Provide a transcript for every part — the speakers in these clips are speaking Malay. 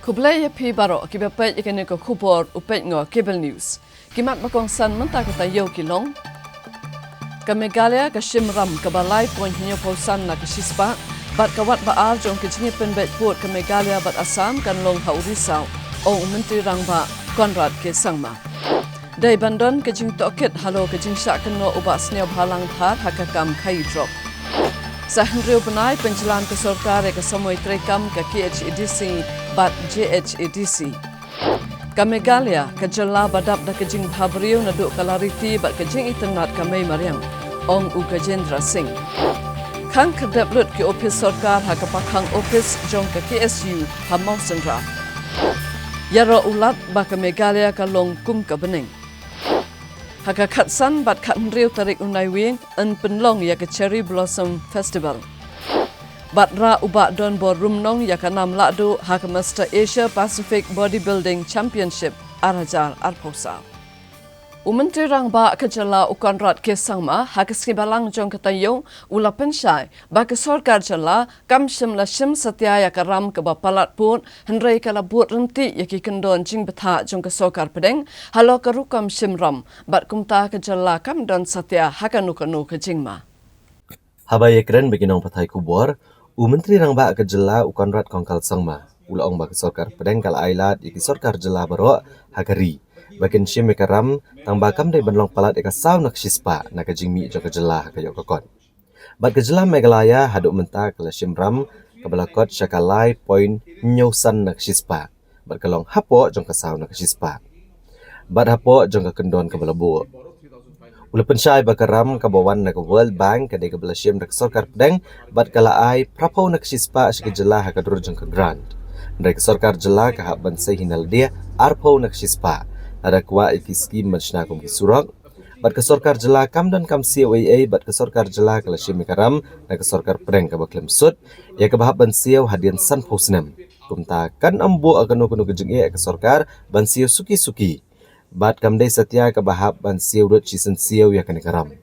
Kublai pi baro ki bapet ikene ko khupor upet ngo cable news. Kimat bakong san menta kata yo kilong. Ka Meghalaya ka Shimram ka balai point nyo posan na kasispa bat kawat baar jong kijingi penbet put ka Meghalaya bat Assam kan long haurisau o Menteri Rangba Conrad ke Sangma. Dai bandon kijing toket halo kijing syakan no ubak sneob halang thar hakakam kai drop. Sa Henry Benai penjalan ke Sorkar ke Samoy Trekam ke KHEDC bat JHEDC. Ka Meghalaya ke Jela badap da kejing Bhabrio na duk kalariti bat kejing internet kamay Mariam ong u Gajendra Singh. Khang kedap lut ke ofis Sorkar ha kapakhang ofis jong ke KSU ha Mausandra. Yara ulat ba ka Meghalaya ka long kum ka bening. Haka Khatsan bat Khatnriu tarik unai wing en penlong ya ke Cherry Blossom Festival. Bat ra ubak don bor rumnong ya ka nam lakdu haka Master Asia Pacific Bodybuilding Championship Arajar Arposa. Menteri Rangba ke Jela Conrad ke Sangma haka skibalang jong katayo ula pensyai ba ke Sorkar Jela kam shimla shim satya ya ka ram ke bapalat put henrei kala but renti ya ki kendon jing betha jong ke Sorkar pedeng halo ke rukam shimram bat kumta ke Jela kam don satya haka nukanu ke jingma. Habai ekren beginong pathai kubor Menteri Rangba ke Jela Conrad Kongkal Sangma ula ong ba ke Sorkar pedeng kala ailat ya ki Sorkar Jela baro hagari bakin shim ekaram tang bakam dai banlong palat eka saw nak shispa nak jingmi jo ke Jela ka yo kokon. Bat ke Jela Meghalaya haduk menta kala Shimram ke balakot syakalai point nyosan nak shispa. Bat kalong hapo jong ke saw nak shispa. Bat hapo jong ke kendon ke balabu. Ula pensyai bakaram ke bawan nak World Bank ke dai ke bala Shim nak Sorkar pedeng bat kala ai prapo nak shispa ke Jela ha dur jong ke grant. Dari ke Sorkar Jela ke hak bansai hinal dia arpo nak shispa. Ada kuat iki skim menshna kum ki surok bat ke Sorkar Jela kam dan kam COAA bat ke Sorkar Jela kala Shim karam dan ke Sorkar Pedeng ke baklem sud ya ke bahap ban siau hadian san posnem kum ta kan ambo akan kuno kejeng ke Sorkar ban siau suki bat kam dai satya ke bahap ban siau rut chisen siau ya kan karam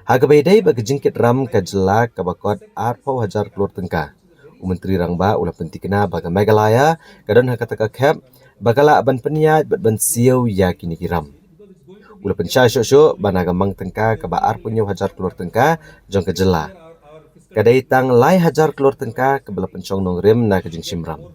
ha ke bedai ba kejengkit ram ke Jela ke bakot arpau hajar keluar tengkah Menteri Rangba ulah pentikna ba ke Meghalaya kadon ha kata kap bakala ban peniat bat ban siau ya kini kiram. Ula pensyai syok ban agamang tengka ke baar punyo hajar keluar tengka jong ke Jela. Kadai tang lai hajar keluar tengka ke bala pencong nong rim na ke jing Shimram.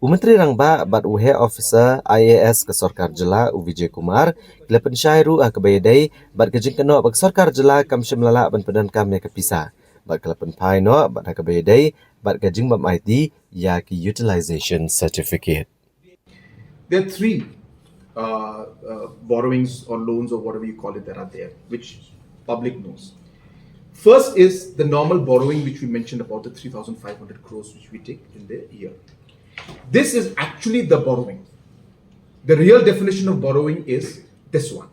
Menteri Rangba bat uhe officer IAS ke Sorkar Jela Vijay Kumar kila pensyai ru ke bayadai bat ke jing keno bag Sorkar Jela kam shimlala ban pedan kam ya ke pisah. Bat kala penpai no bat ke bayadai bat ke jing bam ID ya ki utilization certificate. There are three borrowings or loans or whatever you call it that are there, which public knows. First is the normal borrowing which we mentioned about the 3,500 crores which we take in the year. This is actually the borrowing. The real definition of borrowing is this one.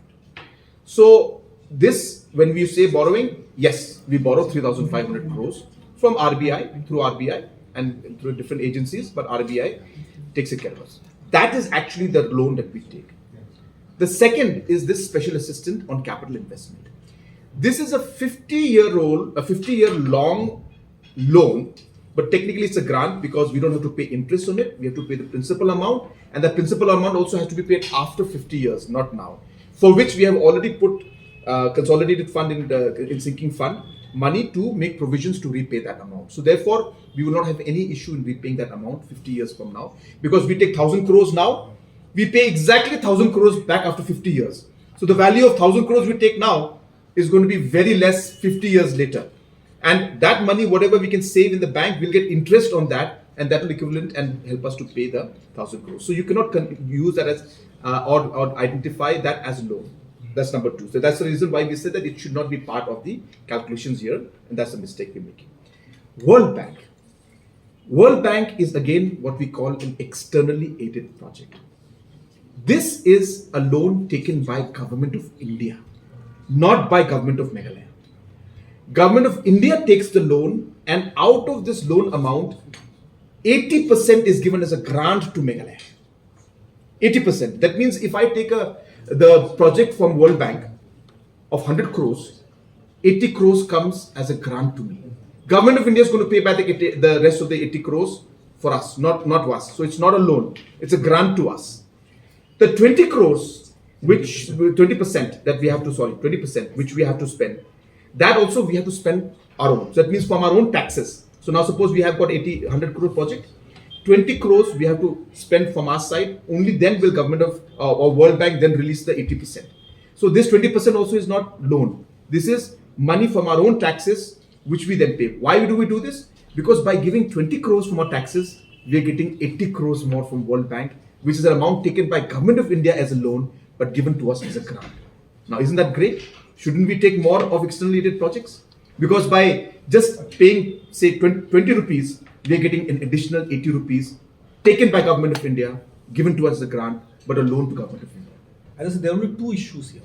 So this, when we say borrowing, yes, we borrow 3,500 crores from RBI, through RBI and through different agencies, but RBI takes it care of us. That is actually the loan that we take. The second is this special assistant on capital investment. This is a 50-year long loan, but technically it's a grant because we don't have to pay interest on it. We have to pay the principal amount, and the principal amount also has to be paid after 50 years, not now. For which we have already put consolidated fund in sinking fund money to make provisions to repay that amount. So therefore, we will not have any issue in repaying that amount 50 years from now, because we take 1,000 crores now, we pay exactly 1,000 crores back after 50 years. So the value of 1,000 crores we take now is going to be very less 50 years later. And that money, whatever we can save in the bank, we'll get interest on that, and that will equivalent and help us to pay the 1,000 crores. So you cannot use that as or identify that as loan. That's number two. So that's the reason why we said that it should not be part of the calculations here, and that's a mistake we're making. World Bank. World Bank is again what we call an externally aided project. This is a loan taken by Government of India, not by Government of Meghalaya. Government of India takes the loan, and out of this loan amount, 80% is given as a grant to Meghalaya. 80%. That means if I take the project from World Bank of 100 crores, 80 crores comes as a grant to me. Government of India is going to pay back the rest of the 80 crores for us, not us. So it's not a loan, it's a grant to us. The 20 crores, which 20% that we have to, 20%, which we have to spend, that also we have to spend our own. So that means from our own taxes. So now suppose we have got 100 crore project, 20 crores we have to spend from our side. Only then will government of or World Bank then release the 80%. So this 20% also is not loan. This is money from our own taxes, which we then pay. Why do we do this? Because by giving 20 crores from our taxes, we are getting 80 crores more from World Bank, which is an amount taken by Government of India as a loan, but given to us as a grant. Now, isn't that great? Shouldn't we take more of externally aided projects? Because by just paying, say, 20 rupees, we are getting an additional 80 rupees taken by Government of India, given to us as a grant, but a loan to Government of India. As I said, there are only two issues here.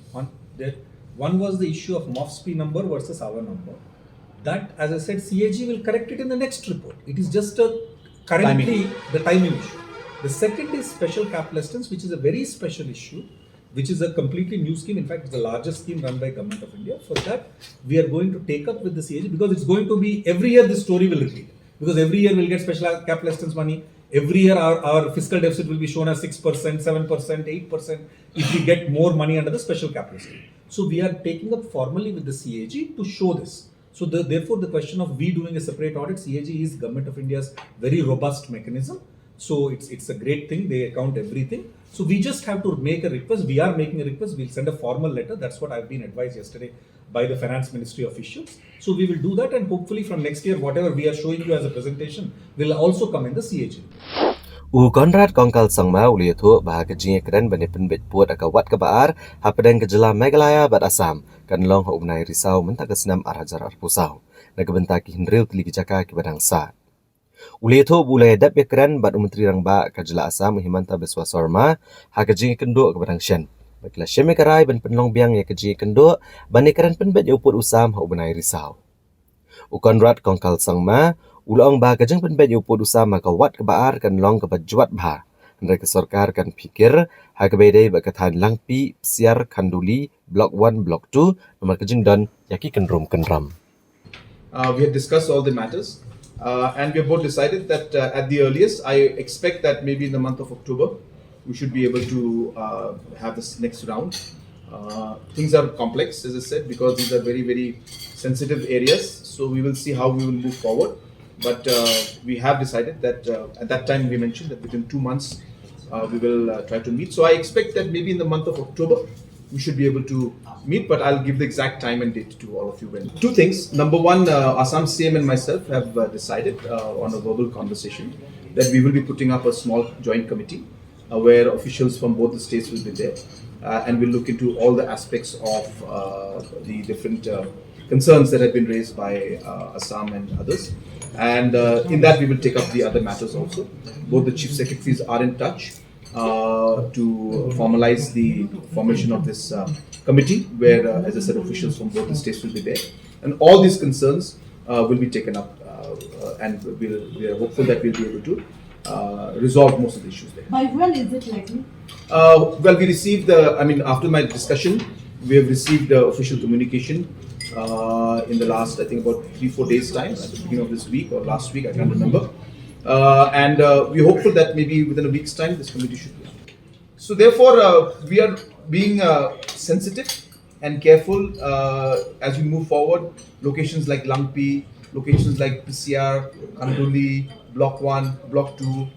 One was the issue of MOFSP number versus our number. That, as I said, CAG will correct it in the next report. It is just currently the timing issue. The second is special capital assistance, which is a very special issue, which is a completely new scheme. In fact, it's the largest scheme run by Government of India. For that, we are going to take up with the CAG because it's going to be, every year this story will repeat. Because every year we'll get special capital assistance money. Every year our fiscal deficit will be shown as 6%, 7%, 8% if we get more money under the special capital scheme. So we are taking up formally with the CAG to show this. So therefore the question of we doing a separate audit, CAG is Government of India's very robust mechanism. So it's a great thing. They account everything. So we just have to make a request. We are making a request. We'll send a formal letter. That's what I've been advised yesterday by the Finance Ministry officials. So we will do that, and hopefully from next year, whatever we are showing you as a presentation will also come in the CAG. Konrad Kongkal Sangma uliatu bahagia jingnya keren bani penbet puat akawat kebaar hapadang kejela Meghalaya bat Assam kan long ho umnai risau mentak kesenam arajar arpusau nagebentaki hindril tili kejaka kibadang sa. Uliatu bulai dap ya keren bat Menteri Rangba kejela Assam Himanta Biswa Sarma hakajing kenduk kibadang syen. Bakila syeme karai ban penlong biang ya kejing kenduk bani keren penbet ya uput usam ho umnai risau. Konrad Kongkal Sangma ulang bah kajang penbet uput usama kawat kebaar kan long kebajuat bah. Mereka sorkar kan pikir hakabede bakatan langpi siar kanduli blok 1 blok 2 nomor kajang dan yaki kendrum kendram. We have discussed all the matters and we have both decided that at the earliest I expect that maybe in the month of October we should be able to have this next round. Things are complex, as I said, because these are very, very sensitive areas. So we will see how we will move forward. But we have decided that at that time we mentioned that within 2 months we will try to meet. So I expect that maybe in the month of October we should be able to meet, but I'll give the exact time and date to all of you. Two things. Number one, Assam CM and myself have decided on a verbal conversation that we will be putting up a small joint committee where officials from both the states will be there. And we'll look into all the aspects of the different concerns that have been raised by Assam and others. And in that we will take up the other matters also. Both the chief secretaries are in touch to formalize the formation of this committee where, as I said, officials from both the states will be there. And all these concerns will be taken up and we are hopeful that we'll be able to resolve most of the issues there. By when is it likely? Well, we received after my discussion, we have received the official communication in the last, I think, about 3-4 days' time, at the beginning of this week or last week, I can't remember. And we're hopeful that maybe within a week's time, this committee should be out. So therefore, we are being sensitive and careful as we move forward. Locations like Lampi, locations like PCR, Kanduli, Block 1, Block 2,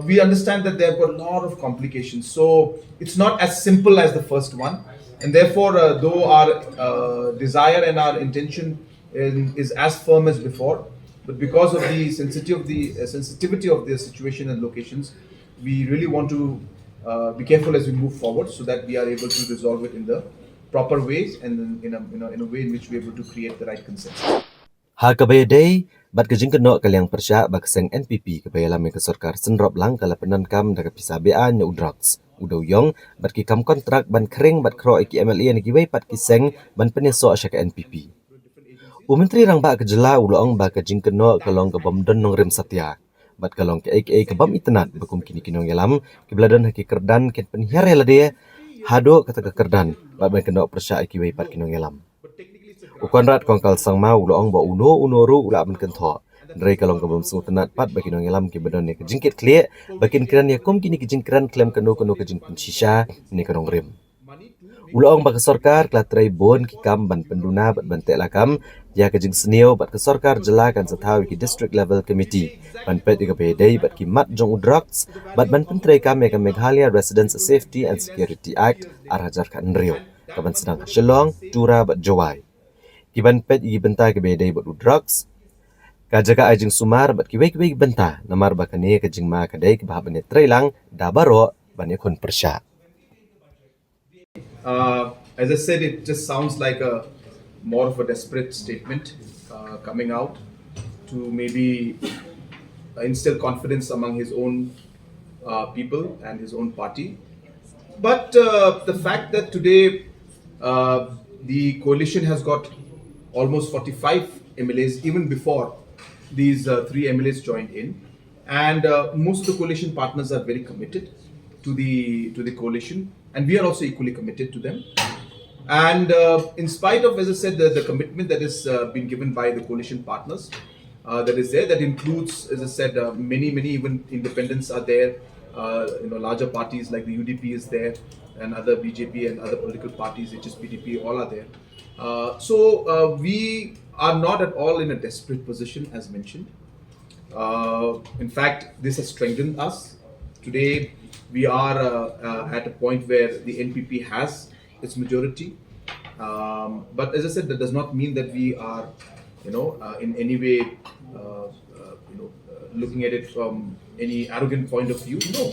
we understand that there have got a lot of complications. So it's not as simple as the first one. And therefore, though our desire and our intention is as firm as before, but because of the sensitivity of the situation and locations, we really want to be careful as we move forward so that we are able to resolve it in the proper ways and in a way in which we are able to create the right consensus. Hakabede bat kajing keno kaliang persya bakseng NPP kabaya lameng kesorkar senrop lang kala penankam daga pisabaan nya udrox udaw yong bat kikam kontrak ban kering bat kro iki MLA ni giwei pat kiseng ban peneso asya ka NPP. Menteri Rangba kejela ulong ba kajing keno kalong kabam don nong rem satya bat kalong ke AKA kabam itenat bakum kini kinong yalam kibladan haki kerdan ken penhiar yalade hado kata kerdan bat ban keno persya iki wei pat kinong yalam. Konrad Kongkal Sangma ulong ba uno ru ula ban kentho Ndrai kalong kabum su tenat pat bagi nong yalam ki bedon ni kejingkit kle bakin kiran ya kom kini kejingkiran klem kano kejing pensisha ni kanong rim. Ulang bak sorkar klatrai bon ki kam ban penduna bat bantek lakam ya kejing senio bat ke sorkar jela kan setawi ki district level committee ban pet ki bedai bat ki mat jong udrox bat ban pentrai kam ya Meghalaya Residents Safety and Security Act arhajar kan rio kaban sedang Shillong Tura bat Jawai ki ban pet ki bentai ki bedai bat udrox kajaga ajing sumar bat ki wek benta namar bakane kejing ma kadai ki bahabane trailang dabaro ban yakun persya. As I said, it just sounds like a more of a desperate statement coming out to maybe instill confidence among his own people and his own party. But the fact that today the coalition has got almost 45 MLAs, even before these three MLAs joined in, and most of the coalition partners are very committed to the coalition, and we are also equally committed to them. And in spite of, as I said, the commitment that is been given by the coalition partners, that is there, that includes, as I said, many even independents are there. Larger parties like the UDP is there, and other BJP and other political parties, HSPDP, all are there. So we are not at all in a desperate position, as mentioned. In fact, this has strengthened us. Today, we are at a point where the NPP has its majority. But as I said, that does not mean that we are, in any way, looking at it from any arrogant point of view. No,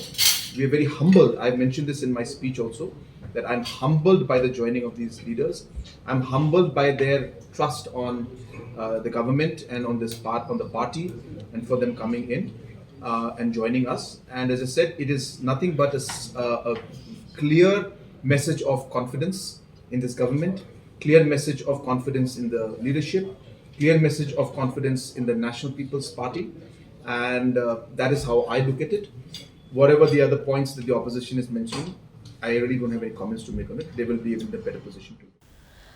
we are very humble. I mentioned this in my speech also, that I'm humbled by the joining of these leaders. I'm humbled by their trust on the government and on the party, and for them coming in and joining us. And as I said, it is nothing but a clear message of confidence in this government, clear message of confidence in the leadership, clear message of confidence in the National People's Party, and that is how I look at it. Whatever the other points that the opposition is mentioning, I really don't have any comments to make on it. They will be in a better position to.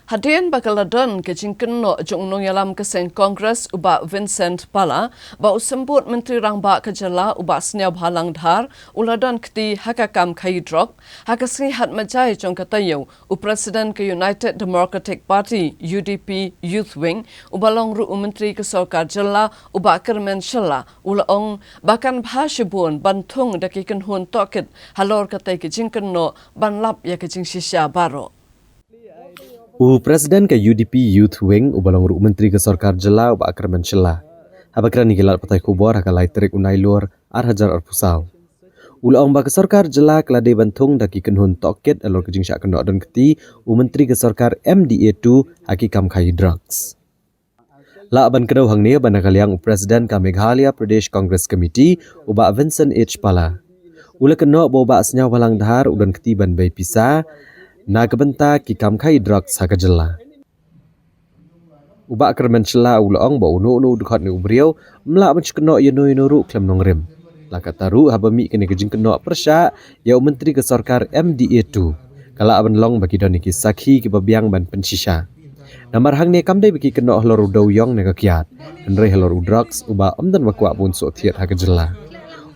Hadian bakaladon ke jingkenno jong nong yalam keseng Kongres uba Vincent Pala ba usembut Menteri Rangba Kejala uba seniau bhalang dhar uladon kti hakakam khaidrok hakasri hat majai jong katayo u President ke United Democratic Party UDP Youth Wing ubalong ru Menteri ke Sarkar Jala uba Kermen Shalla ulaong bakan bhashibun bantung dakiken hun tokit halor katai ke jingkenno banlap ya ke jing shisha baro. Presiden ke UDP Youth Wing ubalong ru Menteri ke Sarkar Jela uba Kermen Shalla. Habakran nigilat patai kubor hakalai terik unailur arhajar arpusau. Ulaong ba ke Sarkar Jela kelade bantung daki kenhun tokit alor kejing syak kenok dan keti Menteri ke Sarkar MDA2 haki kam khai drugs. La ban kedau hang ni banakaliang Presiden ke Meghalaya Pradesh Congress Committee uba Vincent H Pala. Ula kenok bawa senyau balang dahar udan keti ban bay pisah na kebenta ki kam khai drugs ha kejela. Uba Kermen Shalla ulaong ba unu dekat ni ubriau mlak menckenok yeno ru klem nong rim. La kataru habami kene kejing kenok persya ya Menteri ke Sarkar MDA2. Kala aban long bagi don ki sakhi ki babiang ban pensisha. Namar hang ne kam dai bagi kenok hlor udau yong ne kakiat. Andre hlor drugs uba amdan bakwa pun so thiat ha kejela.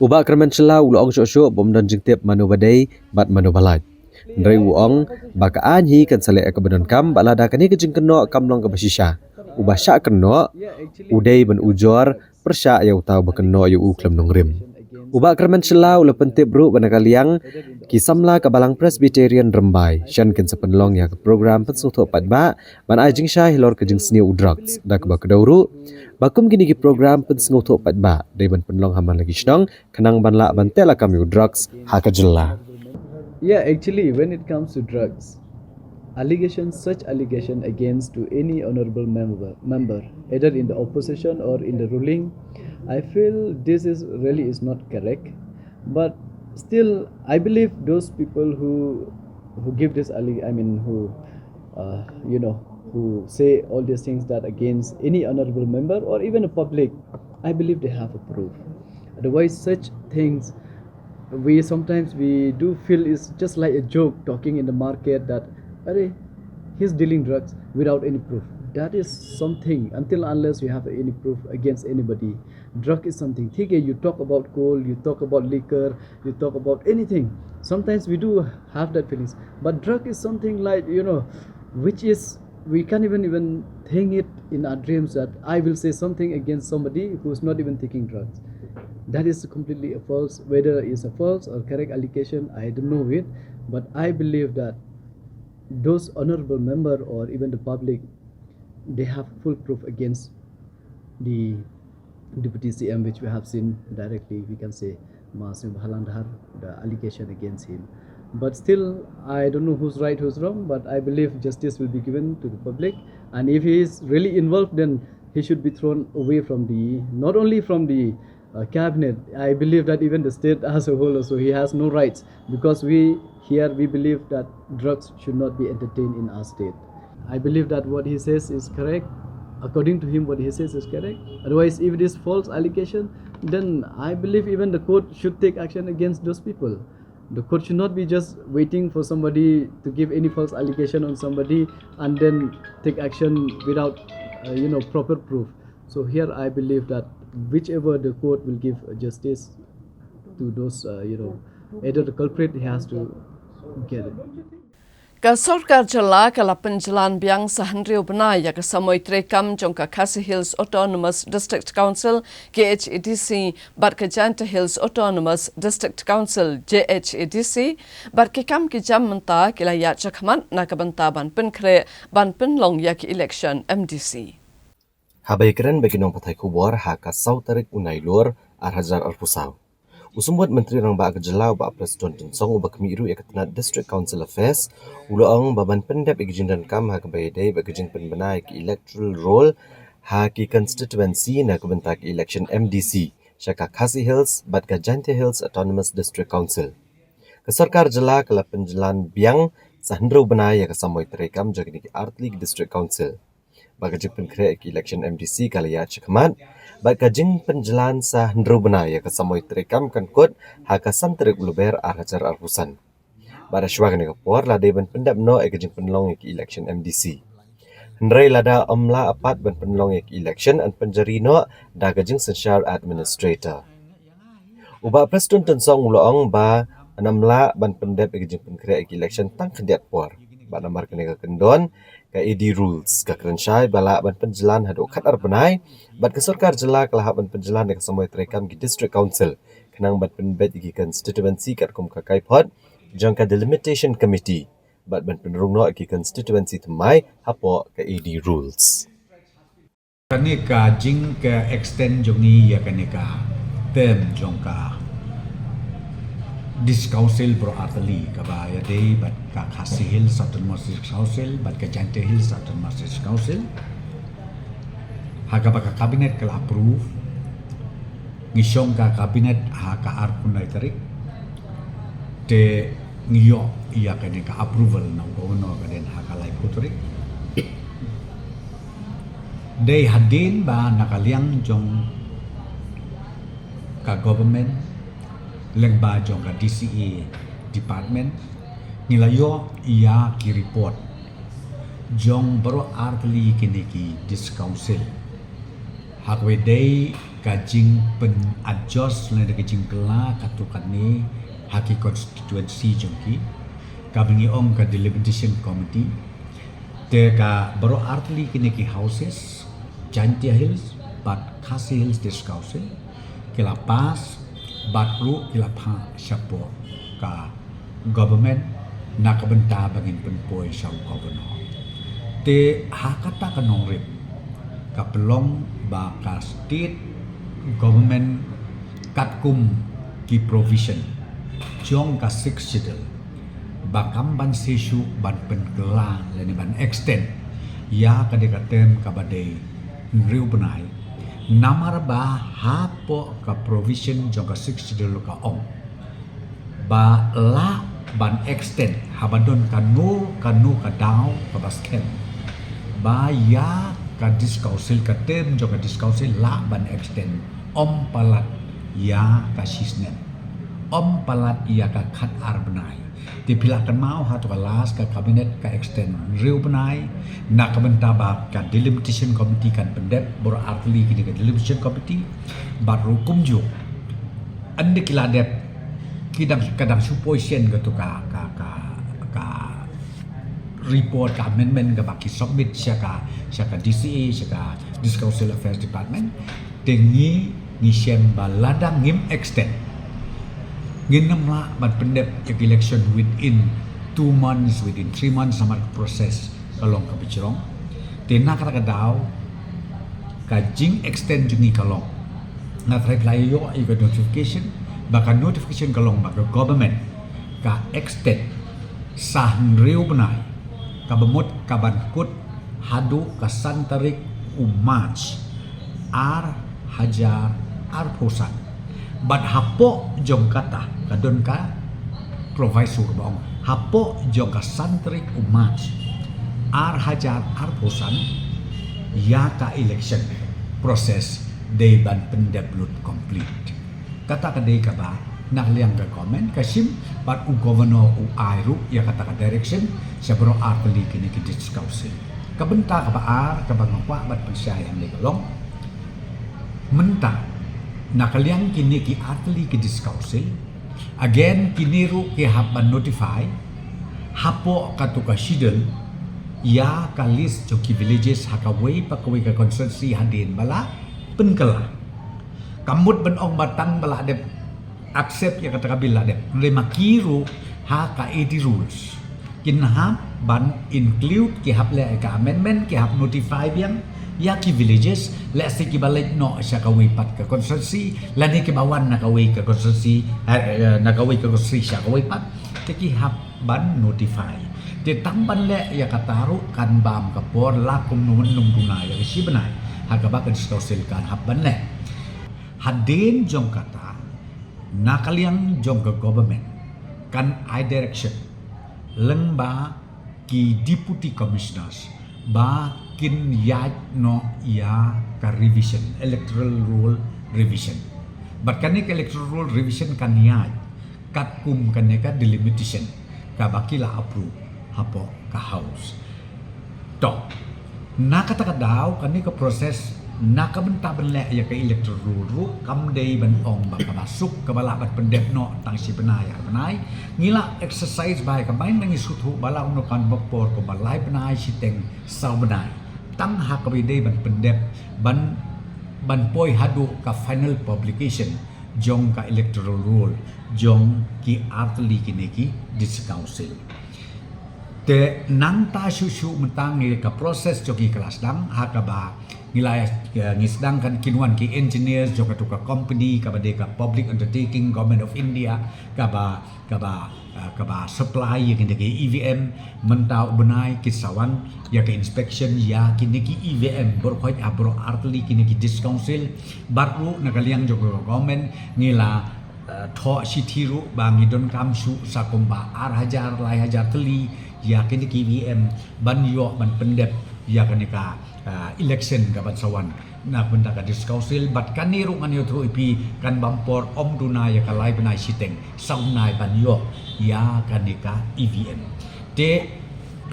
Uba Kermen Shalla ulaong syok bomdan jingtep manu badai bat manu balaj. Ndrai uong baka anhi kan sale kebenon kam balada kani kejing keno kam long ke basisha ubah syak keno udai ban ujor persya ya utau bakeno yu uklem nong rim ubah Kermen Shalla ula pentip bru banakaliang kisamla ke balang Presbyterian Rembai syan ken sepenlong ya ke program pensuto patba ban ajing syah lor kejing seni udrugs dak ba kedauru bakum kini ki program pensuto patba dai ban penlong haman lagi snong kenang ban la ban tela kam udrugs ha kejela. Yeah, actually, when it comes to drugs, such allegation against to any honorable member, either in the opposition or in the ruling, I feel this is not correct. But still, I believe those people who give this who say all these things that against any honorable member or even a public, I believe they have a proof. Otherwise, such things we sometimes do feel is just like a joke talking in the market that he's dealing drugs without any proof. that is something until unless you have any proof against anybody. Drug is something. Okay, you talk about coal, you talk about liquor, you talk about anything. Sometimes we do have that feelings, but drug is something like which is we can't even think it in our dreams that I will say something against somebody who's not even taking drugs. That is completely a false. Whether it's a false or correct allegation, I don't know it, but I believe that those honorable member or even the public, they have full proof against the deputy CM, which we have seen directly. We can say Masim Bhalandhar, the allegation against him. But still, I don't know who's right, who's wrong. But I believe justice will be given to the public, and if he is really involved, then he should be thrown away from the not only from the cabinet. I believe that even the state as a whole also he has no rights, because we believe that drugs should not be entertained in our state. I believe that what he says is correct. According to him, what he says is correct. Otherwise, if it is false allegation, then I believe even the court should take action against those people. The court should not be just waiting for somebody to give any false allegation on somebody and then take action without proper proof. So here I believe that whichever the court will give justice to those either the culprit, he has to get it. Ka sarkar jala ka lapan jalan biang sa Henry Benaya ka samoy trekam jong ka Khasi Hills Autonomous District Council KHADC bat ka Janta Hills Autonomous District Council JHADC bat ka kam ki jam menta kila ya chakman na ka banta ban penkre ban penlong ya ki election MDC. Habay keren bagi nong patai kubor haka sau tarik unai lor arhajar arpusau. Usumbuat Menteri Rang Ba Kejelau Ba Presiden Tensong Ba Kemiru ya ketenat District Council Affairs ulang baban pendap igijin dan kam ha kebayadai ba kejin penbenai ki electoral roll ha ki constituency na kebentak election MDC syaka Khasi Hills bat ka Janta Hills Autonomous District Council. Kesarkar jela kala penjelan biang sahendro benai ya kesamoy terekam jagini ki Artlig District Council. Ba kejin penkre ki election MDC kala ya cekmat bat kajing penjelan sa hendro benai ya kesamoy terekam kan kot ha kasam terik uluber arhajar arhusan. Bara syuag ni kapor la deban pendap no kajing penlong ki election MDC. Hendrai lada omla apat ban penlong ki election an penjari no da kajing social administrator. Uba Presiden Tensong uloong ba anamla ban pendap kajing penkre ki election tang kendiat por. Ba namar kene ka kendon ka ED rules ka kerensyai bala ban penjelan hadu khat arbenai bat kesorkar jela kelah ban penjelan ka samoy terekam ki district council kenang bat penbet ki constituency kat kum ka kaipot jang ka delimitation committee bat ban penrung no ki constituency temai hapo ka ED rules kani ka jing ka extend jongi ya kani ka term jong ka this council bro artali ka ba ya dei bat ka Khasi Hills Autonomous Council bat ka Janta Hills Autonomous Council haga ba ka cabinet kala approve ngisong ka cabinet ha ka arpunai tarik te ngiyo iya kani ka approval na gono ka den ha ka lai puturik dei hadin ba nakaliang jong ka government lengba jong ka DCE department nilayo iya ki report jong baro artli kiniki this council hakwe day kajing pen adjust le kajing kela katukan ni haki constituency jongki kabingi ong ka delimitation committee te ka baro artli kiniki houses Janta Hills but Khasi Hills this council kila pas batru kila pa siapo ka government nakabenta bangin penpoy sa governor te hakata kanong rip kapelong ba ka state government katkum ki provision jong ka 6 sidel bakam ban sesu ban penkela lani ban extend ya kadekatem kabadai riu benai namar ba hapo ka provision jong ka 6 sidel ka ong ba la ban extend habadon kanu ka daw ka basket ba ya ka discouncil ka tem jong ka discouncil la ban extend om palat ya ka sisnet om palat ya ka khat arbenai Dipilakan mau hatu kelas ke kabinet ke extend riu penai nak kebentabak ke delimitation committee kan pendep berarti kini ke delimitation committee baru kumju ande kiladep kadang supposition ke tu ka report ka amendment ke baki submit syaka DCA syaka Discouncil Affairs Department tengi ngisem baladang ngim extend nginam lah ban pendep ke election within 2 months, within 3 months sama proses kalong ke bicerong tena kata kadau kajing extend jungi kalong na reply yo iga notification baka notification kalong baka government ka extend sah riu benai ka bemut ka bankut hadu ka santarik umaj ar hajar ar pusan bat hapo jong kata kadon ka provisor baong hapo jong ka santrik umaj ar hajar ar pusan ya ka election proses day ban pendeplut complete kata ka day ka ba nakliang ka comment kasim bat u governor u airu ya kata ka direction sabro artli kini ki discuss kabenta ka ba ar ka bangwa bat persyayang ni kalong mentang nakaliang kini ki atli ki discouncil again kiniru ki haban notify hapo katuka shidel ya kalis joki villages hakaway pakaway ka constituency hadin bala penkela kamut benong batang bala dep accept ya kata kabila dep lema kiru ha ka 80 rules kinhap ban include ki haple ka amendment ki hap notify biang ya ki villages let's say ki balik no siya kaway pat ka constituency lani ki bawan na kaway ka constituency na kaway ka constituency siya kaway pat ki hap ban notify te tamban le ya kataru kan bam ka por lakum numun nung tunay ya si benay hagaba ka distorsil kan hap ban le hadin jong kata nakaliang jong ka government kan I direction lengba ki deputy commissioners ba kin yaj no ya ka revision electoral rule revision but kanik electoral rule revision kan yaj kat kum kaneka delimitation ka bakila approve hapo ka house to nakata daw kanika proses nakabenta benle ya ka electoral rule kam day ban ong baka masuk ka bala bat pendep no tang si penay ngila exercise bay ka main nang isuthu bala no kan bapor ko balay penay si teng saw benay tang hakabide ban pendep ban poi hadu ka final publication jong ka electoral rule jong ki atli kiniki discouncil te nang ta susu mentang ka proses joki kelas dang hakaba nilai ngisdang kan kinuan ki engineers joka tuka company kabade ka public undertaking government of India kaba supply yang kini EVM mentau benai kisawan ya ke inspection ya kini ki EVM berkait abro artli kini ki discouncil baru nakaliang joka government ngila tho sitiru bangidon kamsu sakomba ar hajar lai hajar teli ya kini ki EVM ban yo ban pendep ya kanika election kapan sawan na benda ka discouncil bat kaniru nganyo tru ipi kan bampor om duna ya kalai benai siteng saunai banyo ya kanika EVM de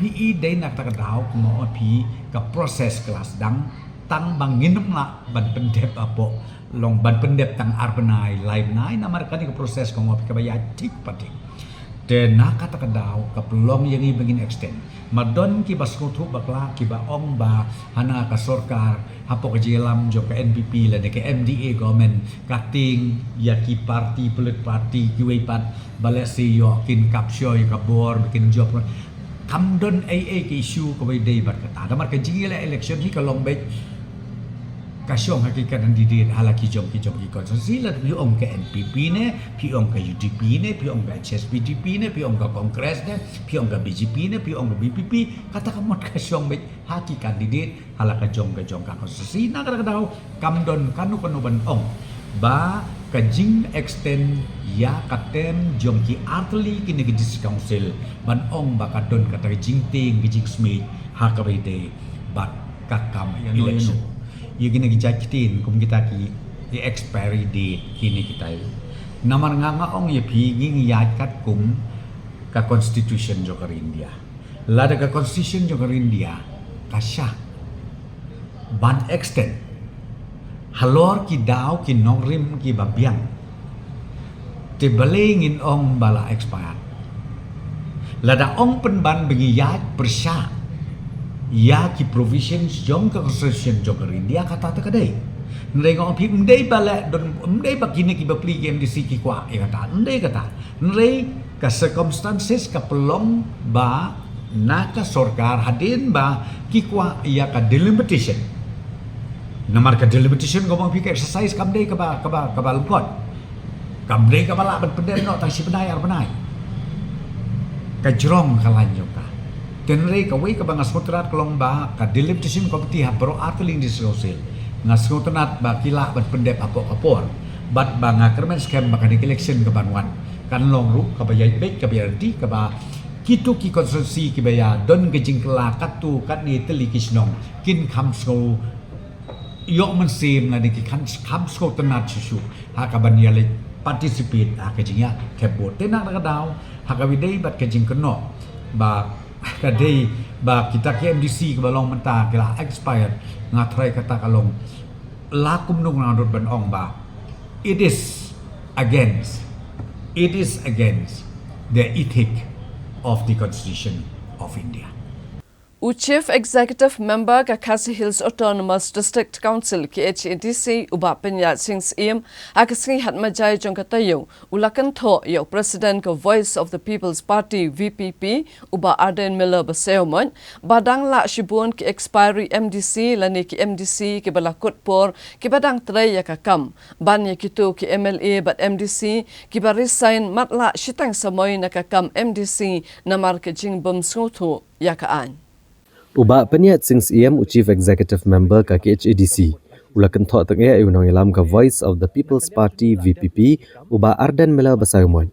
PE day nak tak daw mo pi ka proses kelas dang tang banginum la ban pendep apo long ban pendep tang arbenai lai benai namar kanika proses ko mo pi kabaya tik patik de nakata kadaw kapulong yang ibagin extend madon ki baskutu bakla ki ba ong ba hana ka sorkar hapo ka jelam jo ka NPP la de ka MDA government kating ya ki party polit party ki way pat balesi yo kin kapsyo ka bor bikin job kamdon AA ki issue ko bay day bat kata damar ka jingila election hi ka long bay kasyong hakikat dan didit halaki jom ki konsensi la piong ke NPP ne piong ke UDP ne piong ke HSPDP ne piong ke Kongres ne piong ke BJP ne piong ke BPP kata kamot kasyong bet haki kandidat halaka jom ke konsensi na kada daw kamdon kanu ban ong ba kajing extend ya katem jom ki artli kini gidis council ban ong ba kadon kata jing ting gijing smith hakabite bat kakam election ya gina gijakitin kum kita ki expiry date kini kita namar nganga ong ya piging yat kat kum ka constitution jokar India. Lada ka constitution jokar India kasya ban extend halor ki daw ki nongrim ki babiang te balingin ong bala expired. Lada ong penban bagi yat persya ya ki provisions jong ka constitution jokar India kata ta kadai. Ndai ngong pi ndai bala don ndai bakine ki bapli game di siki kwa kata ndai kata ndai ka circumstances ka pelong ba na ka sorkar hadin ba ki kwa ya ka delimitation namar ka delimitation ngomong pi ka exercise kam dai ka ba lungkot kam dai ka bala ban pender no tang si benai ar benai ka jrong ka lanyo ka tenrei ka wei ka ba ngasmutrat kolong ba ka delimitation ko peti ha bro arteling di sosial ngasmutrat ba kila ban pendep apok-apor bat ba ngakermen scam ba ka election ka banwan kan long ru ka ba yai bek ka ba di ka ba kitu ki konstitusi ki baya don ke jingkla katu kat ni teli kisnong kin kham sko yok man sim na ki kham sko tanat susu ha ka ban yale participate ha ka jingya ke bot tenak ka daw ha ka widai bat ke jing keno ba ka dei ba kita ke MDC ke balong menta ke la expired ngatrai kata kalong lakum nung na dot ban ong ba it is against the ethic of the Constitution of India. Chief Executive Member ka Khasi Hills Autonomous District Council ki HADC uba Penyat Singh Siem akasngi hatmajai jong katayo ulakan tho yo President ka Voice of the People's Party VPP uba Arden Miller Baseomon badang la shibun ki expiry MDC lani ki MDC ki balakut por ki badang tray ya kakam ban ya kitu ki MLA bat MDC ki barisain matla shitang samoy na kakam MDC namar ke jing bum sngutu ya kaan. Uba Penyat Singh Siem Chief Executive Member ka HADC ulakan thok tenge unang ilam ka Voice of the People's Party VPP uba Arden Miller Basaumon.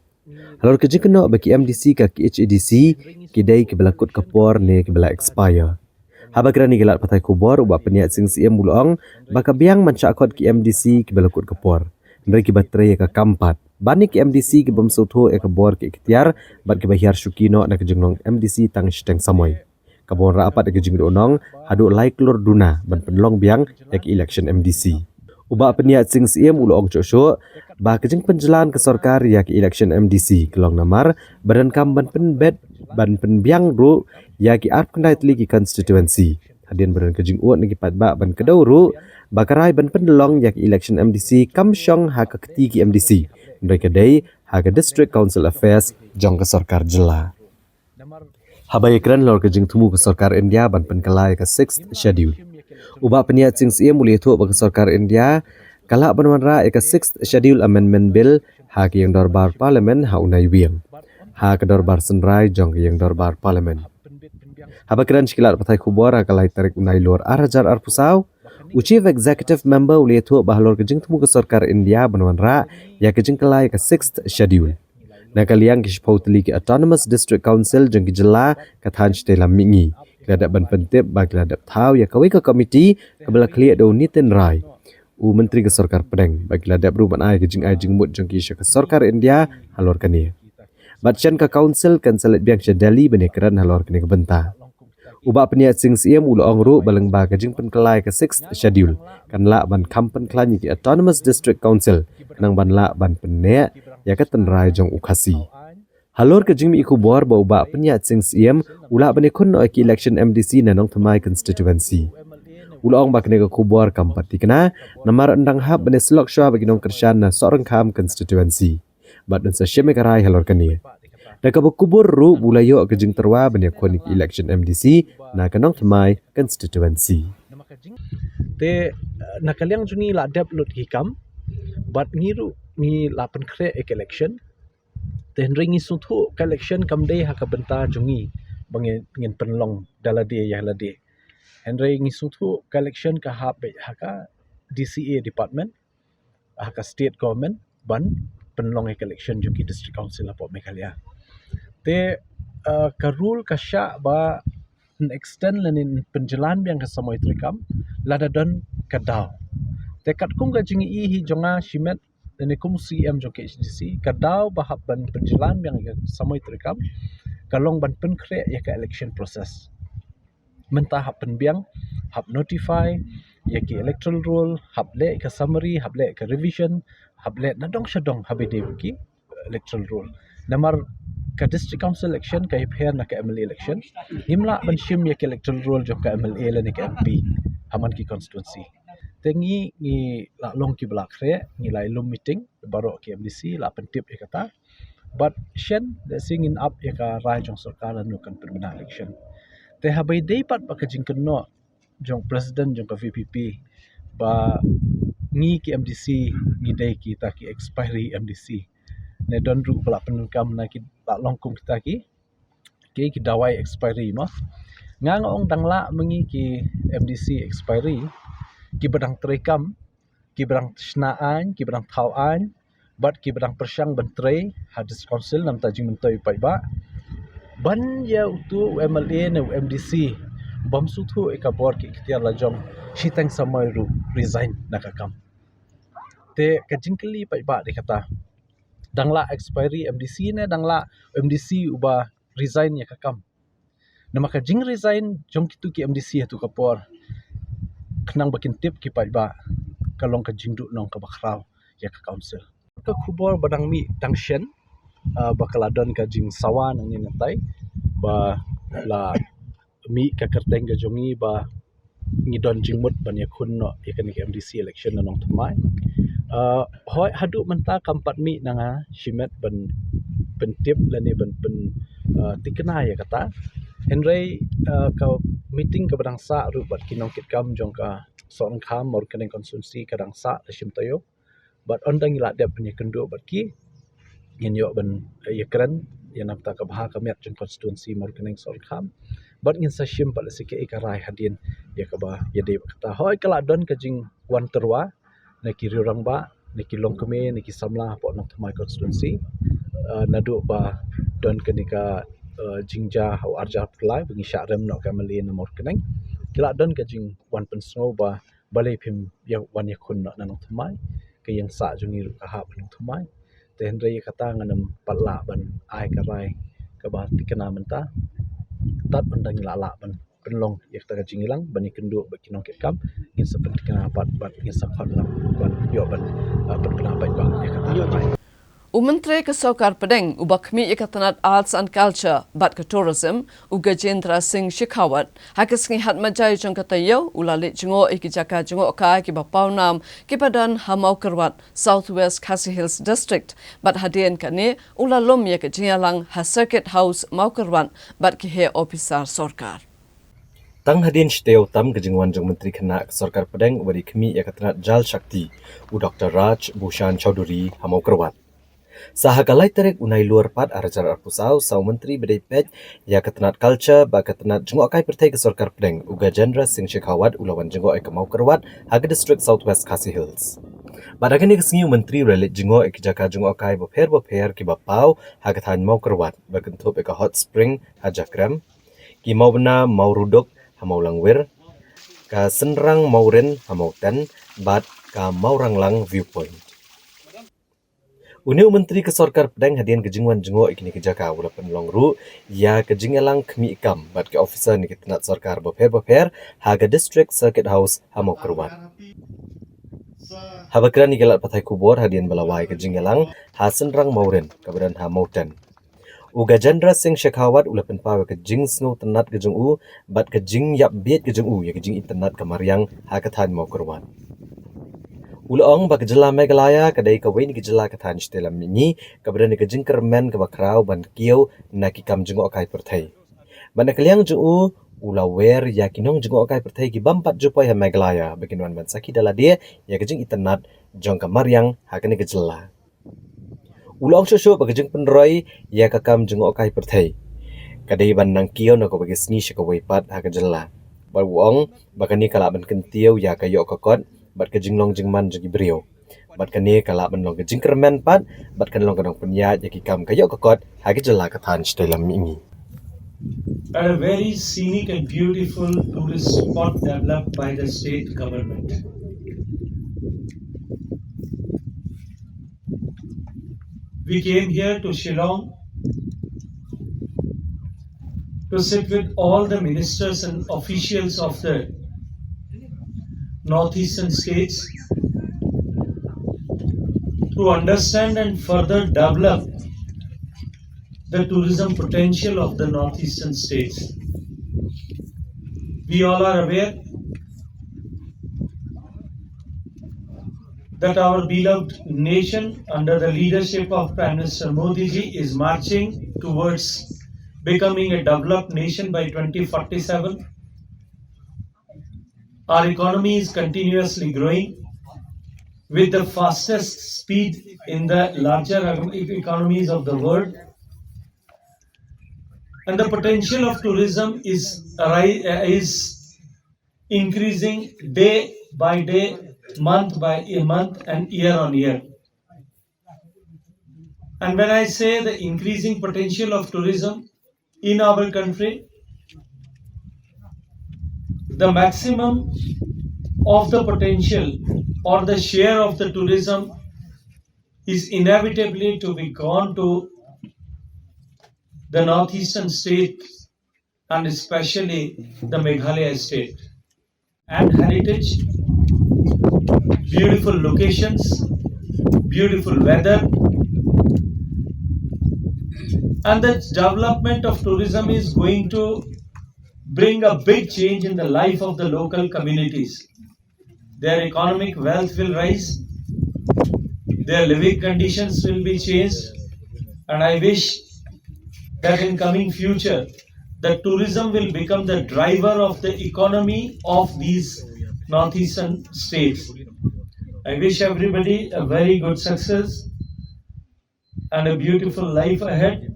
Halor ke jingkeno bagi MDC ka HADC kidai ke belakut kapor ne ke bela expire. Habagrani gelat patai kubor uba Penyat Singh Siem bulong baka biang mancakot ki MDC ke belakut kapor. Ndai ki baterai ka kampat. Bani ki MDC ke bamsutho e ka bor ke ikhtiar bat ke bahiar syukino na ke jengnong MDC tang shteng samoy. Kabon rapat ke jing donong hadu lai klur duna ban penlong biang ek election MDC. Uba Penyat Singh Siem ulong chosho ba ke jing penjelan ke sarkar ya ke election MDC kelong namar badan kam ban penbet ban penbiang ru ya ki art kendai tli ki constituency. Hadin badan ke jing uat ngi pat ba ban kedau ru bakarai ban pendelong ya ke election MDC kam syong ha ke keti ki MDC. Ndai kedai ha ke district council affairs jong ke sarkar jela. Habai ekran lor ke jing tumu ke sarkar India ban penkalai ke 6th schedule. Uba Penyat Singh Siem mulai tu ke sarkar India kala banwanra ke 6th schedule amendment bill ha ke yang dorbar parlimen ha unai wiang. Ha ke dorbar senrai jong ke yang dorbar parlimen. Habai ekran sekilat patai kubor ha kalai tarik unai lor arajar arpusau. Chief Executive Member mulai tu bahalor ke jing tumu ke sarkar India banwanra ya ke jing kalai ke 6th schedule. Nakaliang kishpautli ki Autonomous District Council jeng kijela kathan stela mingi. Keladap ban pentip bagi keladap tau ya kawai ke komiti kabela kliat do nitin rai. Menteri ke sarkar pedeng bagi keladap ruban ai ke jing mut jeng kisha ke sarkar India halor kani. Batchan ke council kan salit biang Delhi benekaran halor kani ke benta. Uba Penyat Singh Siem ulong ru baleng ba ke jing penkelai ke 6th schedule kan la ban kampen klanyi ki Autonomous District Council nang ban la ban penek ya ke tenrai jong ukasi. Halor ke jing mi kubor ba uba Penyat Singh Siem ula benekun no ki election MDC nanong thamai constituency. Ulong ba kene ke kubor kampati kena namar endang hab bene slok shwa bagi nong kershan na sorang kam constituency. Bat dan sa syeme karai halor kani. Daka berkubur ru bulayo ke jing terwa bene kon ki election MDC na kanong thamai constituency. Te nakaliang juni la dep lut hikam but ngiru ni la pen kre ek election te ringi sutu election kam dei ha ka benta jungi bangin ngin penlong dalade ya lade henry ngi sutu election ka ha be ha ka DCA department ha ka state government ban penlong ek election jungi district council apa Meghalaya te ka rule ka sya ba extend lanin penjalan biang ka samoy trikam lada don kadaw te kat kung ka jingi hi jonga shimet ini komisi CM jong KHDC kadau bahap ban penjelan yang samoi terekam kalong ban penkre ya ke election process mentah hap penbiang hap notify ya ke electoral roll hap le ke summary hap le ke revision hap le nadong syadong habide ki electoral roll namar ke district council election ke IPR na ke MLA election himla ban shim ya ke electoral roll jong ke MLA le ni ke MP haman ki constituency tengi ni la long ki belak re ni lai lum meeting baru ki MDC la pentip ya kata but shen the singing up ya ka rai jong sarkar anu kan permina election te habai dei pat ba ka jingken no jong president jong ka VPP ba ni ki MDC ni dei ki ta ki expiry MDC ne don ru bala penukam na ki la long kum kita ki dawai expiry mo ngang ong dangla mengi ki MDC expiry ki bedang terekam ki bedang snaan ki bedang thauan bat ki bedang persyang bentrei hadis council nam tajing mentoi pai ba ban ya utu MLA ne MDC bam sutu ekabor ki ikhtiar lajong shitang samai ru resign nakakam te kajingkeli pai ba dikata dangla expiry MDC ne dangla MDC uba resign ya kakam nama kajing resign jong kitu ki MDC tu kapor kenang bakin tip ki pai ba kalong ka jingdu nong ka bakrau ya ka council ka khubor badang mi dangshen bakaladon ka jing sawa nang ni natai ba la mi ka kerteng ga jongi ba ngidon jingmut ban ya khun no ya kan MDC election nong thmai hoi hadu menta kampat mi nanga shimet ban pentip lani ban pen tikna ya kata henrei ka meeting ka badang sa ru bat kinong kit kam jong ka son kham mor kaneng konsumsi kadang sa shim tayo bat ondang ila dep ni kendu bat ki yin yo ban ya kran ya namta ka bha ka met jong konstituensi mor kaneng son kham bat ngin sa shim pal sike ikarai hadin ya ka ba ya de kata hoi kala don ka jing wan terwa na ki rirang ba na ki longkeme na ki samla po nong thmai konstituensi nadu ba don kenika jingja hau arja pulai bengi syarem no kamali na mor keneng kila don ka jing wan pen snow ba balai phim ya wan ya khun no nanong thmai ke yang sa jungi ru ka ha nong thmai te hendrei kata nganam palla ban ai ka rai ka ba tikana menta tat bandang la la ban penlong ya kata jing ilang bani kendu ba kinong ket kam in seperti kana pat bat in sakhan la ban yo ban penpena baik ba ya kata rai Menteri Kesokar Pedeng ubah kami Ikatanat Arts and Culture bat ke tourism uga Jendra Singh Shekhawat hakas ngihat majai jong katayo ulalit jengo ikijaka jengo ka ki bapaunam ki padan Hamau Kerwat Southwest Khasi Hills District bat hadian kani ulalom ya ke jingalang ha Circuit House Mau Kerwat bat ki he officer sorkar Tang hadian shteo tam kejingwan jong Menteri Kena Kesokar Pedeng ubari kami Ikatanat Jal Shakti u Dr. Raj Bhushan Chaudhuri Hamau Kerwat Sahakalai terek unai luar pat arajar arpusau sau menteri bedai pej ya ketenat culture ba ketenat jengok kai pertai Kesokar Pedeng uga Jendra Singh Shekhawat ulawan jengok ke Mau Kerwat haga district Southwest Khasi Hills. Badakan ni kesengiu menteri relit jengok jaka jengok kai beper ki bapau haga tan Mau Kerwat ba kentup ke hot spring hajakrem ki mau bena mau rudok hamau langwir ka senrang mau ren hamau ten bat ka mau ranglang viewpoint. Uniu Menteri Kesokar Pedeng hadian kejingwan jengok ikini kejaka ula penlong ru ya kejingelang kemi ikam bat ke officer ni ketenat sorkar beper haga district Circuit House Hamau Kerwat. Habakran ni gelat patai kubur hadian balawai kejingelang hasen rang mauren kabadan Hamau ten. Uga Jendra Singh Shekhawat ula penpawe kejing snow tenat kejung u bat kejing yap biet kejung u ya kejing internet kamariang haga tan Mau Kerwat. Ulaong ba kejela Meghalaya kadai kawin kejela katan stelam ni kabadan kejing kermen ke bakrau ban kiau na kikam jengok kai pertai. Ban kaliang juu ulawer ya kinong jengok kai pertai ki bampat jupai ha Meghalaya baginwan ban saki dala dia ya kejing internet jong kamariang hakane kejela. Ulaong shosho ba kejing penroi ya kakam jengok kai pertai. Kadai ban nang kiau na ko bagi sni shikawai pat ha kejela. Ba uong bakani kala ban kentiu ya kayo kokot bat ke jinglong jingman jagi brio bat kane kala benlong ke jingkermen pat bat kan long kadang punya jagi kam kayo kokot hagi jela katan stelam ini a very scenic and beautiful tourist spot developed by the state government. we came here to Shillong to sit with all the ministers and officials of the northeastern states to understand and further develop the tourism potential of the northeastern states. We all are aware that our beloved nation under the leadership of Prime Minister Modi ji is marching towards becoming a developed nation by 2047. Our economy is continuously growing with the fastest speed in the larger economies of the world. And the potential of tourism is increasing day by day, month by month, and year on year. And when I say the increasing potential of tourism in our country, the maximum of the potential or the share of the tourism is inevitably to be gone to the northeastern states and especially the Meghalaya state. And heritage, beautiful locations, beautiful weather, and the development of tourism is going to bring a big change in the life of the local communities. Their economic wealth will rise, their living conditions will be changed, and I wish that in coming future, the tourism will become the driver of the economy of these northeastern states. I wish everybody a very good success and a beautiful life ahead.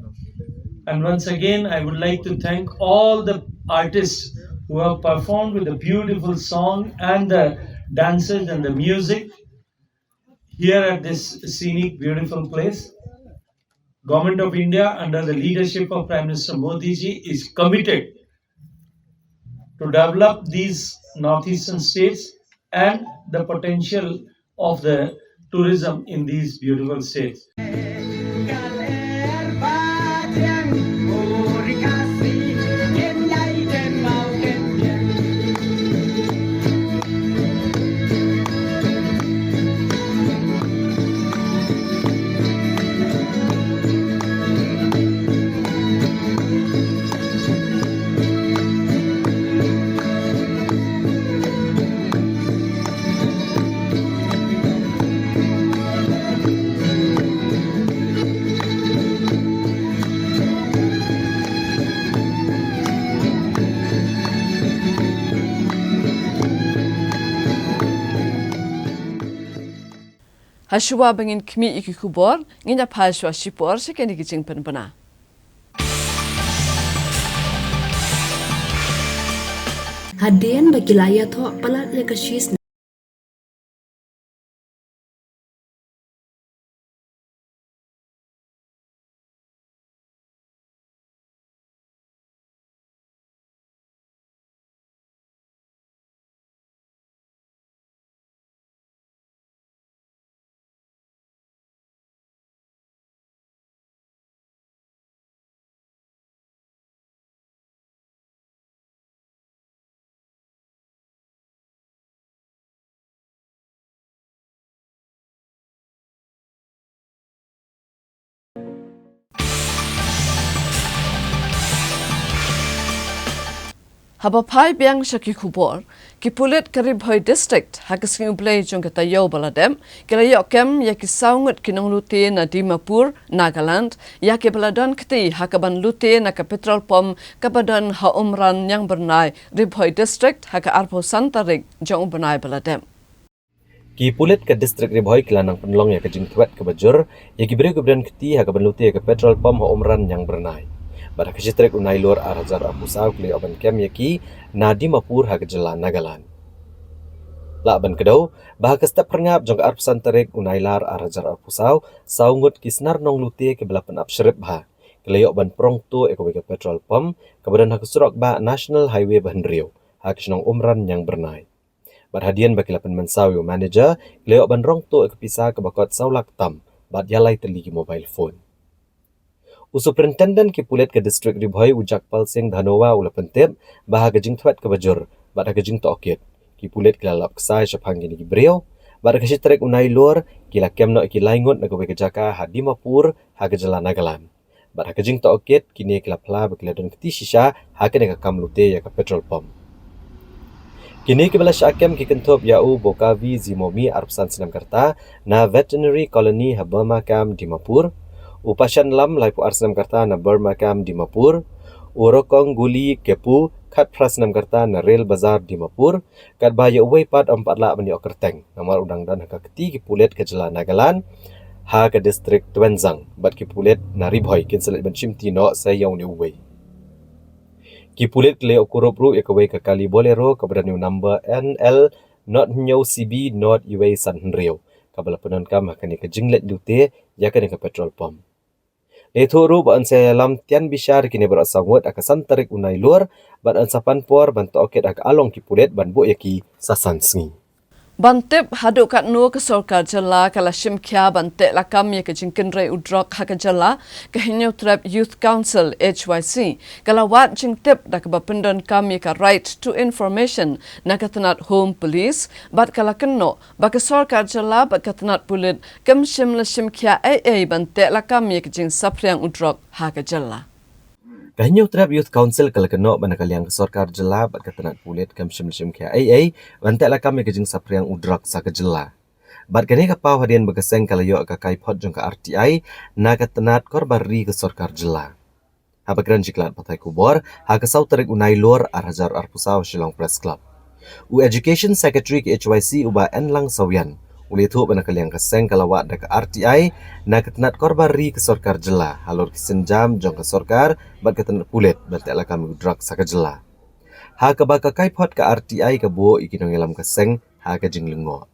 And once again, I would like to thank all the artists who have performed with the beautiful song and the dances and the music here at this scenic, beautiful place. Government of India, under the leadership of Prime Minister Modi ji, is committed to develop these northeastern states and the potential of the tourism in these beautiful states. Hashua bangin kmi iki kubor, nginya phashwa shipor shikeni gijing penbana. Hadian bagi layat ho palat lekashis Habapai biang shaki kubor, ki pulit karib hoi district hakasking ublay jong kata yo baladem, kila yok kem ya ki saungut kinong lute na Dimapur, Nagaland, ya ki baladan kati hakaban lute na ka petrol pom kabadan ha umran yang bernai rib hoi district haka arpo santarik jong bernai baladem. Ki pulit ke distrik Ribhoi kelanang penlong ya ke jingtwet ke bajur, ya ki beri keberan keti hakaban lute ke petrol pom ha umran yang bernai. Pada kesitrek unai luar Arhajar Apusau kli oban kem yaki na Dimapur hak jela Nagaland. La ban kedau bah kestap perngap jong arpsan tarik unai lar Arhajar Apusau saungut kisnar nong lute ke belapan apsyrip bah. Keleyok ban prong tu ekowe ke petrol pom kemudian hak surok ba National Highway Bahan Riau hak senong umran yang bernai. Berhadian bagi lapan mensau manager keleyok ban rong tu ekpisah ke bakot saulak tam bat yalai teli ki mobile phone. Superintendent ki pulet ke distrik Ribhoi Ujakpal Singh Dhanowa ula pentep bah gajing thwat ke bajur bat gajing to okit ki pulet kelalap kesai syapang gini ki brio bat gashi trek unai lor kila kemno ki laingot na gobe kejaka ha Dimapur ha gejala Nagaland bat gajing to okit kini kila pla bekila don keti shisha ha kene ka kamlute ya ka petrol pump. Kini kibala syakem ki kentop yau Bokavi Zimomi Arpsan Senam Karta na Veterinary Colony ha Bermakam Dimapur, Upashan Lam Laipu Arsenam Karta na Bermakam Dimapur, Urokong Guli Kepu Kat Prasnam Karta na Rail Bazar Dimapur, kat bahaya uway pat 4 lak mani okerteng, namar udang dan haka keti ki pulet ke Jela Nagaland, ha ke distrik Tuenzang, bat ki pulet na Ribhoi kinselit benchim tino sayau ni uway. Ki pulit kle okurup ru yakawai ke kali bolero kepada new number NL not nyau CB not iwai san henriu kabala penon kam hakani ke jinglet lute yakani ke petrol pump. Leto ru ba ansai alam tian bishar kini berasangut akasan tarik unai luar ban ansapan por ban toket ak along ki pulit ban bu yaki sasan sengi. Bantip haduk kat nur ke sorkar jela kala shimkya bantip lakam ya ke jingkin rai udrok haka jela ke hinyo trap Youth Council HYC kala wat jingtip dak bapendon kam ya ke right to information na katanat home police bat kala kenno ba ke sorkar jela ba katanat pulit kem shim la shimkya AA bantip lakam ya ke jing sapriang udrok haka jela. Kahinyo trap Youth Council kala kenok banakaliang kesorkar jela bat katanat pulit kam shim kia AA bantek la kami kejing sapriang udrak sa kejela. Bat kani kapau hadian begeseng kala yo ka kaipot jong ka RTI na katanat korbari kesorkar jela. Haba kran jiklat patai kubor ha kesau tarik unai lor Arhajar Arpusau Shillong Press Club. Education Secretary ke HYC uba Enlang Sawian uli tu banakaliang keseng kala wak dak RTI na katanat korbari kesorkar jela halur kisenjam jong kesorkar bat katanat pulit bantek la kami udrak sa kejela. Ha ka baka kaipot ka RTI ka buo ikinong ilam keseng ha ka jing lengo.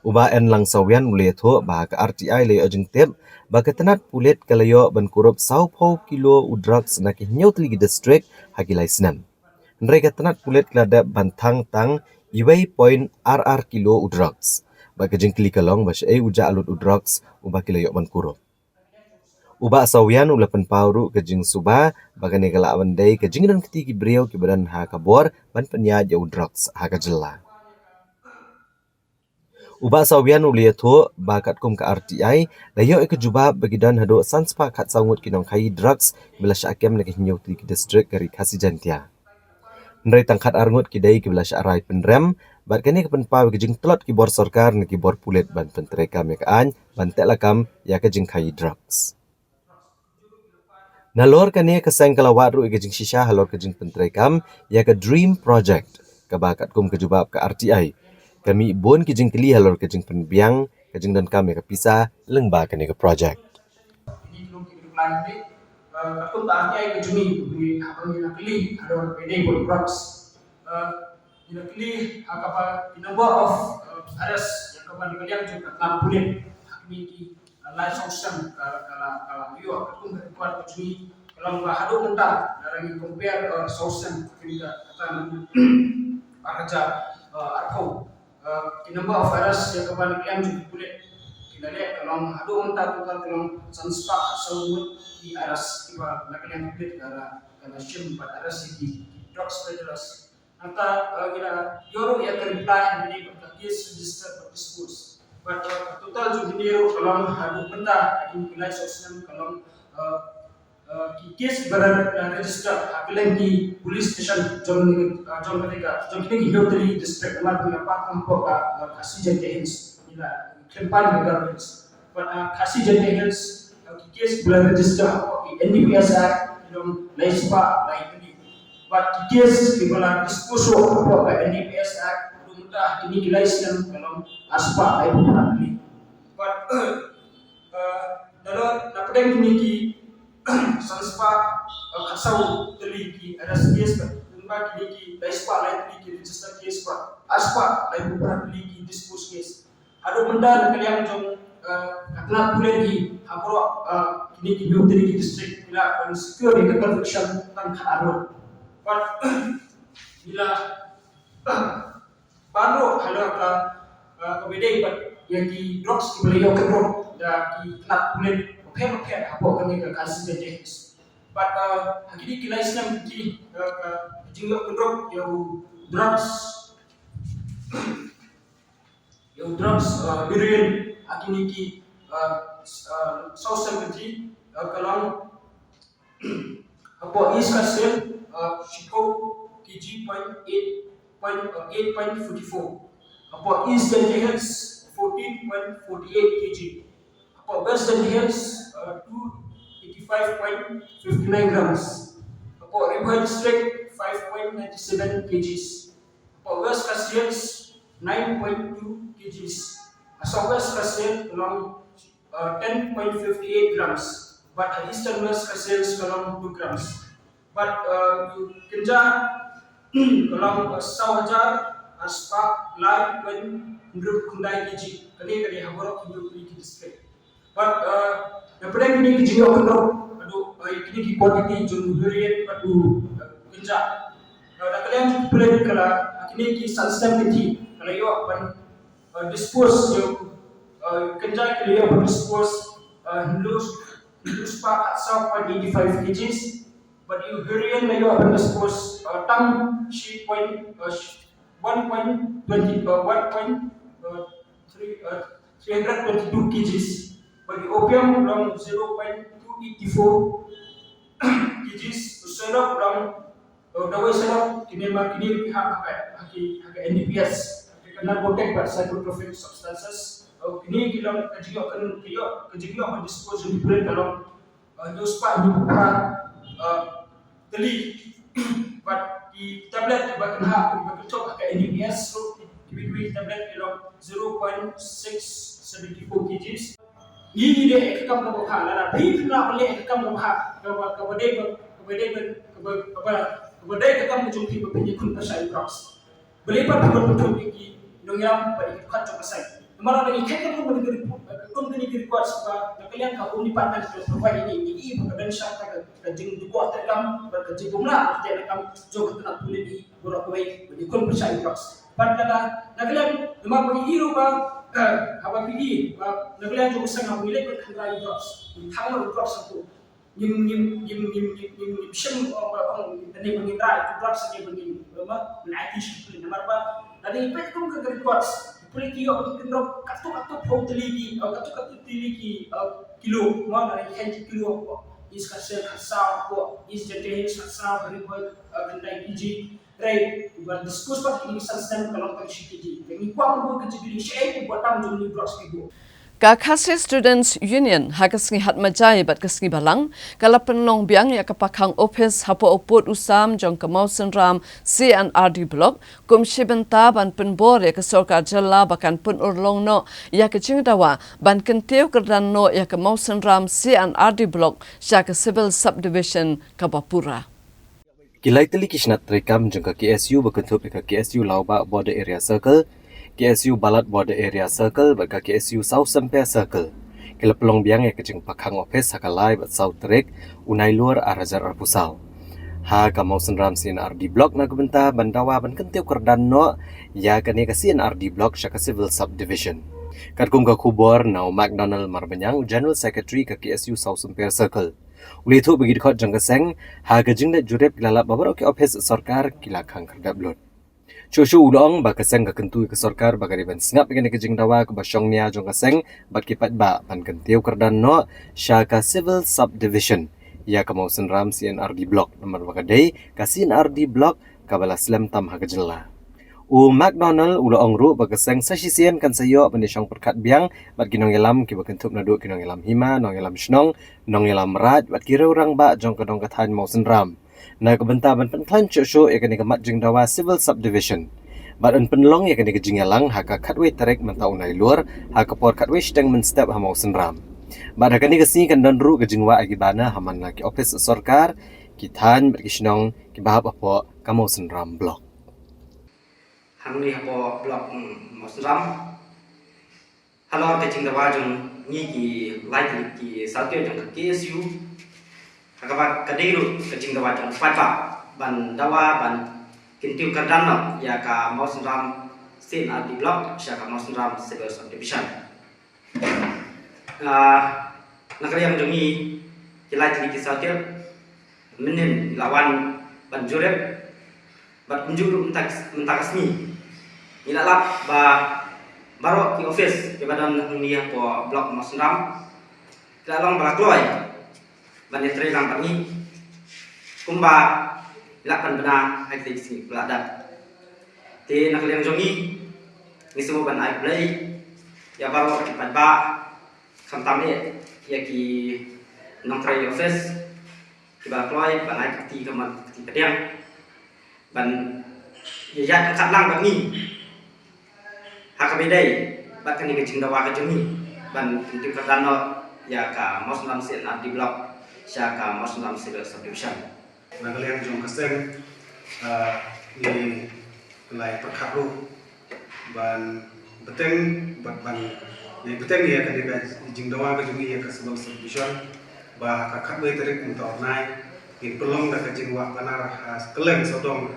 Uba Enlang Sawian uli tu bah ka RTI layo jing tip baka tanat pulit kalayo ban kurup 100 kilo udrak senaki nyau teligi distrik hagilai senam. Mereka tanat pulit keladap bantang tang iway point RR kilo udrugs. Bagi jengkili kalong basya uja alut udrugs ubah kilayok ban kurup. Ubah sawian ulapan pauru ke jeng suba bagi negala awandai ke jeng dan ketiki beriau ke badan ha kabor ban penyad ya udrugs ha kajela. Ubah sawian ulia tu bakat kum ke RTI layo ke jubah bagi dan hado sanspa kat sangut kinong kai drugs bila syakem lagi nyau di distrik dari Kasih Jantia. Nrai tangkat arngut kidai ke belas arai penrem bat kini ke penpau ke jing telot ki bor sorkar ni ki bor pulit ban pentrekam ya kan ban tek lakam ya ke jing kai drugs. Nalor kani ke sang kalawat ru ke jing shisha halor ke jing pentrekam ya ke Dream Project ke bakat kum ke jubab ke RTI. Kami bon ke jing keli halor ke jing penbiang ke jing dan kami ke pisah lengba kani ke project. Aku tak ada yang kejuni di apa ni nak pilih ada ini pun drugs. Ini pilih apa number of arrest yang kapan dikalian juga tak boleh ni life sanction kalau you aku berkuat kejuni kalau nggak ada mentah dari compare sanction kita kata kerja aku number of arrest yang kapan dikalian juga boleh kita lihat kalau ada mentah total kalau sanspah semua di aras iba nakalian public kana shim but aras di drugs peddlers anta kita yoro ya reply ini pada case register but dispose but total jo dinero kalau hadu benda di nilai sosial kalau case register hakilan di police station jom ketika jom ini hilotri district mar punya pakam poka Kasih Jantia Hills ila kempan governments but Kasih Jantia Hills case bulan register NDPS Act dalam laispa lain ini. But case di bulan disposal apa NDPS Act belum dah ini dilaiskan dalam aspa lain ini. But dalam napdeng ini ki sanspa kasau teli ki ada case belum ini ki laispa lain ini ki register case pa aspa lain bukan teli ki dispose case. Ada benda kalian jom katna boleh di apro kini di military district bila secure di conviction tentang karo but bila baru kalau ke bedai but yang di drugs di beliau kedok dan di kelak kulit oke apa kami ke kasus jadi but hari ini kita Islam di juga kedok yang drugs heroin hari ini social kecil kalau apa is kasih Chico kg 8.44 apa Eastern Hills 14.48 kg apa Western Hills 285.59 grams apa River District 5.97 kg apa West Coast Hills 9.2 kg South West Coast Hills along 10.58 grams but Eastern West Coast Hills along 2 grams but you Kenja kalau Sawajar Aspak Lai when Ndrup Kundai Kiji kali Haborok Hindu Kiji district but yang paling ini Kiji Okno aduh ini di quantity jun hurian padu Kenja dah kalian paling kala ini ki system Kiji kalau yo pan dispose yo Kenja kali yo dispose Hindu Spak Asap 85 kgs but you hurrian na yo akan dispose tam she point 322 kgs but the opium from 0.284 kgs usaha from dawai sana kini pihak NDPS kena protect by psychotropic substances kini kita kajian akan dispose di brand dalam dospa di bukan teli but di tablet bahkan coba ke NDPS so di tablet dalam 0.674 kg ini dia ekam ke bawah lah tapi nak boleh ekam ke bawah kepada ekam menjumpai beberapa kun pasal drugs berlepas betul lagi dongam pada ikat coba saya mana lagi kita pun menjadi kuat sebab kalian kau ni pandang provide ini bukan syarat kajing kuat terkam berkajing jumlah terkam jauh tak boleh di berapa baik berikut percaya drugs pada kalian memang bagi hero apa pilih kalian juga sangat milik berkendali drugs tanggal drugs itu nim shem orang ini mengira drugs ini begini memang menaiki sekali nomor apa tadi itu pun kuat Politi yo kendo katuk teli kilo mana ni kilo is kasel kasau ko is jadi kasau hari boy kendai kiji right buat diskus pak ini sistem kalau kan kiji ini kuat pun kiji shape buat tam jumlah drugs ibu Kakasi Students Union hakasngi hatmajai bat kasngi balang kala penlong biang ya kapakang office hapo oput usam jong kamausen ram CNRD block kum shibenta ban penbor ya kesorkar jala bakan pun urlong no ya kecing dawa ban kenteu kerdan no ya kamausen ram CNRD block syaka civil subdivision Kabapura. Kilai teli kisnat rekam jong ka KSU berkentup ka KSU Lauba Border Area Circle KSU Balat Border Area Circle baka KSU South Sempia Circle. Kila pelong biang ya kejeng pakang office hakalai bat South Trek unai luar arajar arpusau. Ha kamau senram CNRD block na kebenta bandawa ban kentiu kerdan no ya kani ka CNRD block syaka civil subdivision. Kadkum ka kubor nau McDonald Marbanyang General Secretary ka KSU South Sempia Circle. Uli tu bagi dikot jang keseng ha kejeng dat jurep kilalap babar ke office sarkar kila kang kerdap blot. Shushu ulong ba kaseng ka kentu ke sarkar bagari ban singap kene kejing dawa ke basyong nia jong kaseng bat kipat ba pan kentiu kerdan no syaka civil subdivision ya kamau senram CNRD block nomor bagadai ka CNRD block kabala slam tam ha kejela u McDonald ulong ru ba kaseng sasisian kan sayo pendisyong perkat biang bat kinong elam ki bakentup na du kinong elam hima nong elam snong nong elam rat bat kira orang ba jong kadong kathan mau senram na kebentaban penklan shushu ya kene kemat jing dawa civil subdivision badan penlong ya kene kejingalang haka katwe tarik mentau nai luar haka por katwe steng men step hamau senram bada kene kesini kan donru kejingwa agibana haman laki office sarkar kitan berkisnong kibahap apo kamau senram blok hamni apo blok mau senram halor kejing dawa jong ni ki like ki satyo jong KSU akabat kadiru kecing dawa jong patwa ban dawa ban kintiu kardano ya ka mau senram Sin Aldi Block Syaka Mosram Civil Subdivision. Nakaliang jongi kilai tili kisah tir menin lawan banjurep bat kunjuru mentakasni ilalap ba baro ki office ke badan hundia po Blok Mosram kilalong balakloy banetri lampani kumba lapan bena aktif sini belada te nakaliang jongi ni semua ban ai play ya baro ki padba khamtame ya ki nongtrai office ki balakloy ban ai ti kaman ti pedang ban ya ya kat lang ban ni hakabedai bat kan ni kecing dawa ka jongi ban pintu kadano ya ka Muslim Sin Aldi Block Syaka Muslim Civil Subdivision. Nakaliang jong kaseng ni kelai perkharu ban beteng ban ni beteng ya kan dia jing dawa ka jungi ya ka Civil Subdivision ba ka khatwe tarik untuk nai ni pelong da ka jing wa panar keleng sodong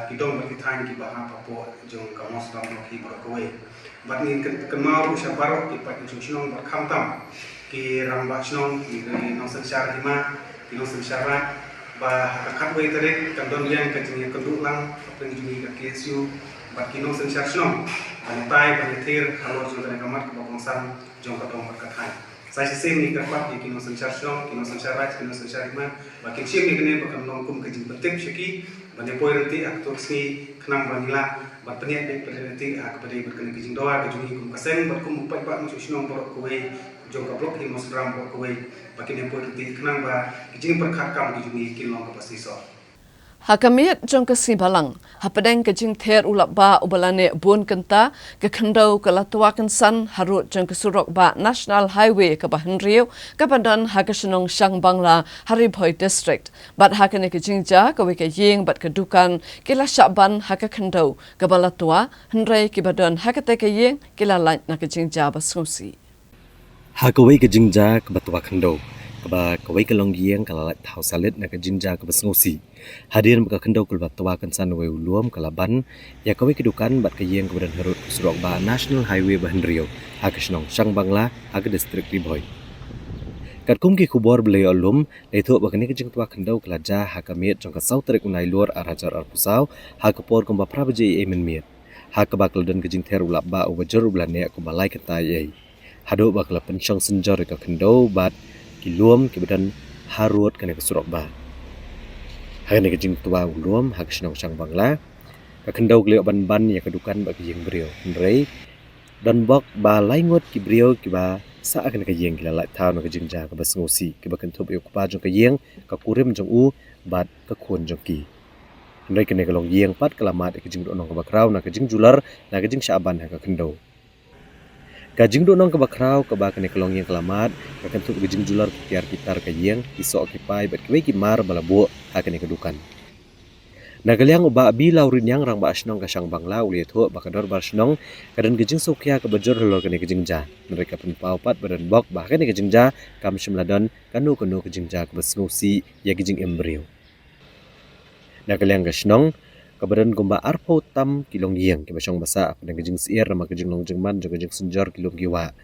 kidong berkitang ki baha papo jong ka Muslim Block ki berkowe bat ni kemau syabaro ki pat jong berkhamtam ki ramba snong ki nongsen syar lima ki nongsen syarat ba kakak wei tarik kandon yang kecil kenduk lang peng jungi ka KSU ba ki nongsen syar snong bantai banetir halor jong tane kamat ke bangsan jong ka tong berkatai saya sih ni kerap ki nongsen syar snong ki nongsen syarat ki nongsen syar lima ba ki sim ni kene bakam nongkum ke jing betik syaki bane poin nanti aktor sini kenang banila ba peniat baik pada nanti kepada berkena ke jing doa ke jungi kum kaseng berkum upai ba musuh snong borok kowe jong ka blok ni Mosram borok kowe bagi ni poin nanti kenang ba kijing perkhat kam ki jungi kilong ka pasti so Hakamiat jong kasi balang, hapadeng kajing ter ulap ba ubalane bun kenta, ke kendau ke latuakan san harut jong kesurok ba National Highway ke Bahan Rio, ke padan hakasenong Syang Bangla, Haribhoi District. Bat hakane kajing ja, ke wike ying bat kedukan, kila syakban haka kendau, ke balatua, hendrai ke badan hakate ke ying, kila lain na kajing ja basungsi. Hakawai kajing ja ke batua kendau. Kaba kawai kalong giang kalalat thau salit na kajinja ke basngusi. Hadirin baka kendau kulbat tawakan san wei uluam kalaban ya kawai kedukan bat kayeng kebadan harut surok ba National Highway Bahan Rio hakasnong Syang Bangla aga distrik Haribhoi. Katkum ki kubor belai alum leithuk bakani kajing tawa kendau kelaja hakamit jong kasau tarik unai luar arajar arpusau hakapor kumba prabaji emenmiet. Hakabakal dan kajing ter ulap ba ubajur ulane kubalai ketai ai. Hado bakal pensyang senjor ka kendau bat kiluam kebadan harut kena kesurok ba. Hari ni kejing tua ulum hak senong Syang Bangla. Kakendau keliok ban ya kedukan bagi yang beriau. Hendrai dan bok ba laingot ki beriau ki ba sa akan kejing kila lait tau na kejing ja ke basngusi ki ba kentup eu kupa jong kejing ka kurim jong u bat ka kun jong ki. Hendrai kena kalong yeng pat kelamat kejing do nong ka bakrau na kejing jular na kejing Syaban ha kakendau. Kajing do nong ke bakrau ke ba kene kelong yang kelamat ka kentup kejing jular kiar kitar ka yeng isok kipai bat kiwe kimar balabu hakane kedukan. Nagaliang uba bi laurin yang rang ba asnong ka Syang Bangla uli thu bakador barsnong kadan kejing sokya ke bajor lor kene kejing ja. Mereka penpau pat badan bok ba kene kejing ja kam semladon kanu kejing ja ke basngusi ya kejing embrio. Nagaliang ka snong kabadan gomba arpo tam kilong yeng ke basong basa pada kejing sier nama kejing long jengman jong kejing senjor kilong giwa.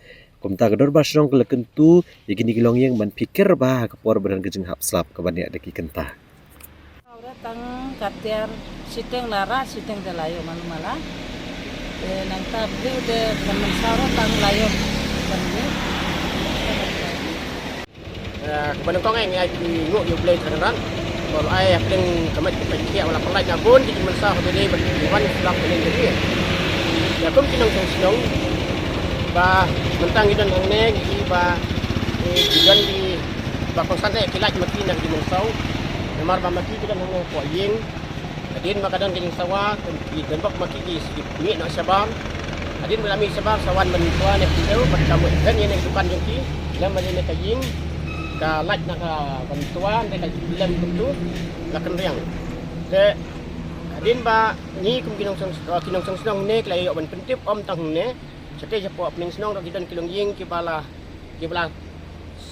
Kumta kador basong ke lekentu yakini kilong yeng ban pikir bah kapor badan kejing hapslap ke bani ada ki kentah. Tang katiar siteng lara siteng delayo manumala. Nang tabri de teman saro tang layo bani. Kepada kong ai ki nguk yo play kadang kalau ayah paling kemat kepakia wala pelai kabun di masa holiday bertujuan selap paling gede. Ya kum kinong senong ba mentang idan nang gi ba idan di ba konstante kilat mati nang di masa nomor ba mati idan nang ko yeng adin makadang kining sawa di dembak maki di ni nak sabar adin melami sabar sawan mentua nek teu berkamu dan yang dukan joki lam mali nek yeng ka lat nak bantuan dekat bilam bentu la kenriang ke adin ba ni kum kinong senong ne klai ban pentip om tang ne sate japo apning senong dak dan kilong ying ki bala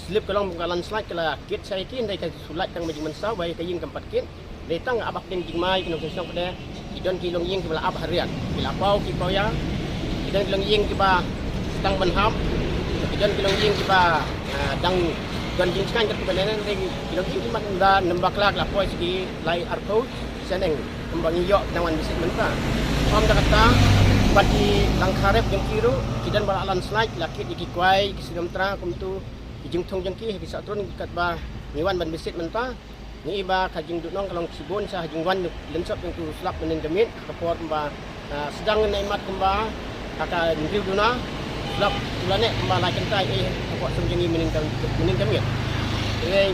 slip kalong bukan landslide kala kit saya kin dai ka sulat tang majing mensau bai ka ying tempat kit dai tang abak din jing mai kinong senong pada Kidon kilong ying kibala ab harian. Bila pau ki proya. Kidon kilong ying kiba sedang benham. Kidon kilong ying kiba dang dan jing kan kat kibalanan ring kilong ying kiman da nembakla la poi segi lai arko seneng kembang yok nawan bisit menta. Pam da kata bagi langkarep yang kiru kidan bala landslide laki di kikwai kisidom tra kumtu kijing thong jengki ki satrun kat ba niwan ban bisit menta. Ni iba kajing dunong kalong sibun sa hajing wan lensop yang tu slap menin demit kapor ba sedang naimat kemba kaka ngriu duna slap ulane kemba la kentai kapor semjengi menin demit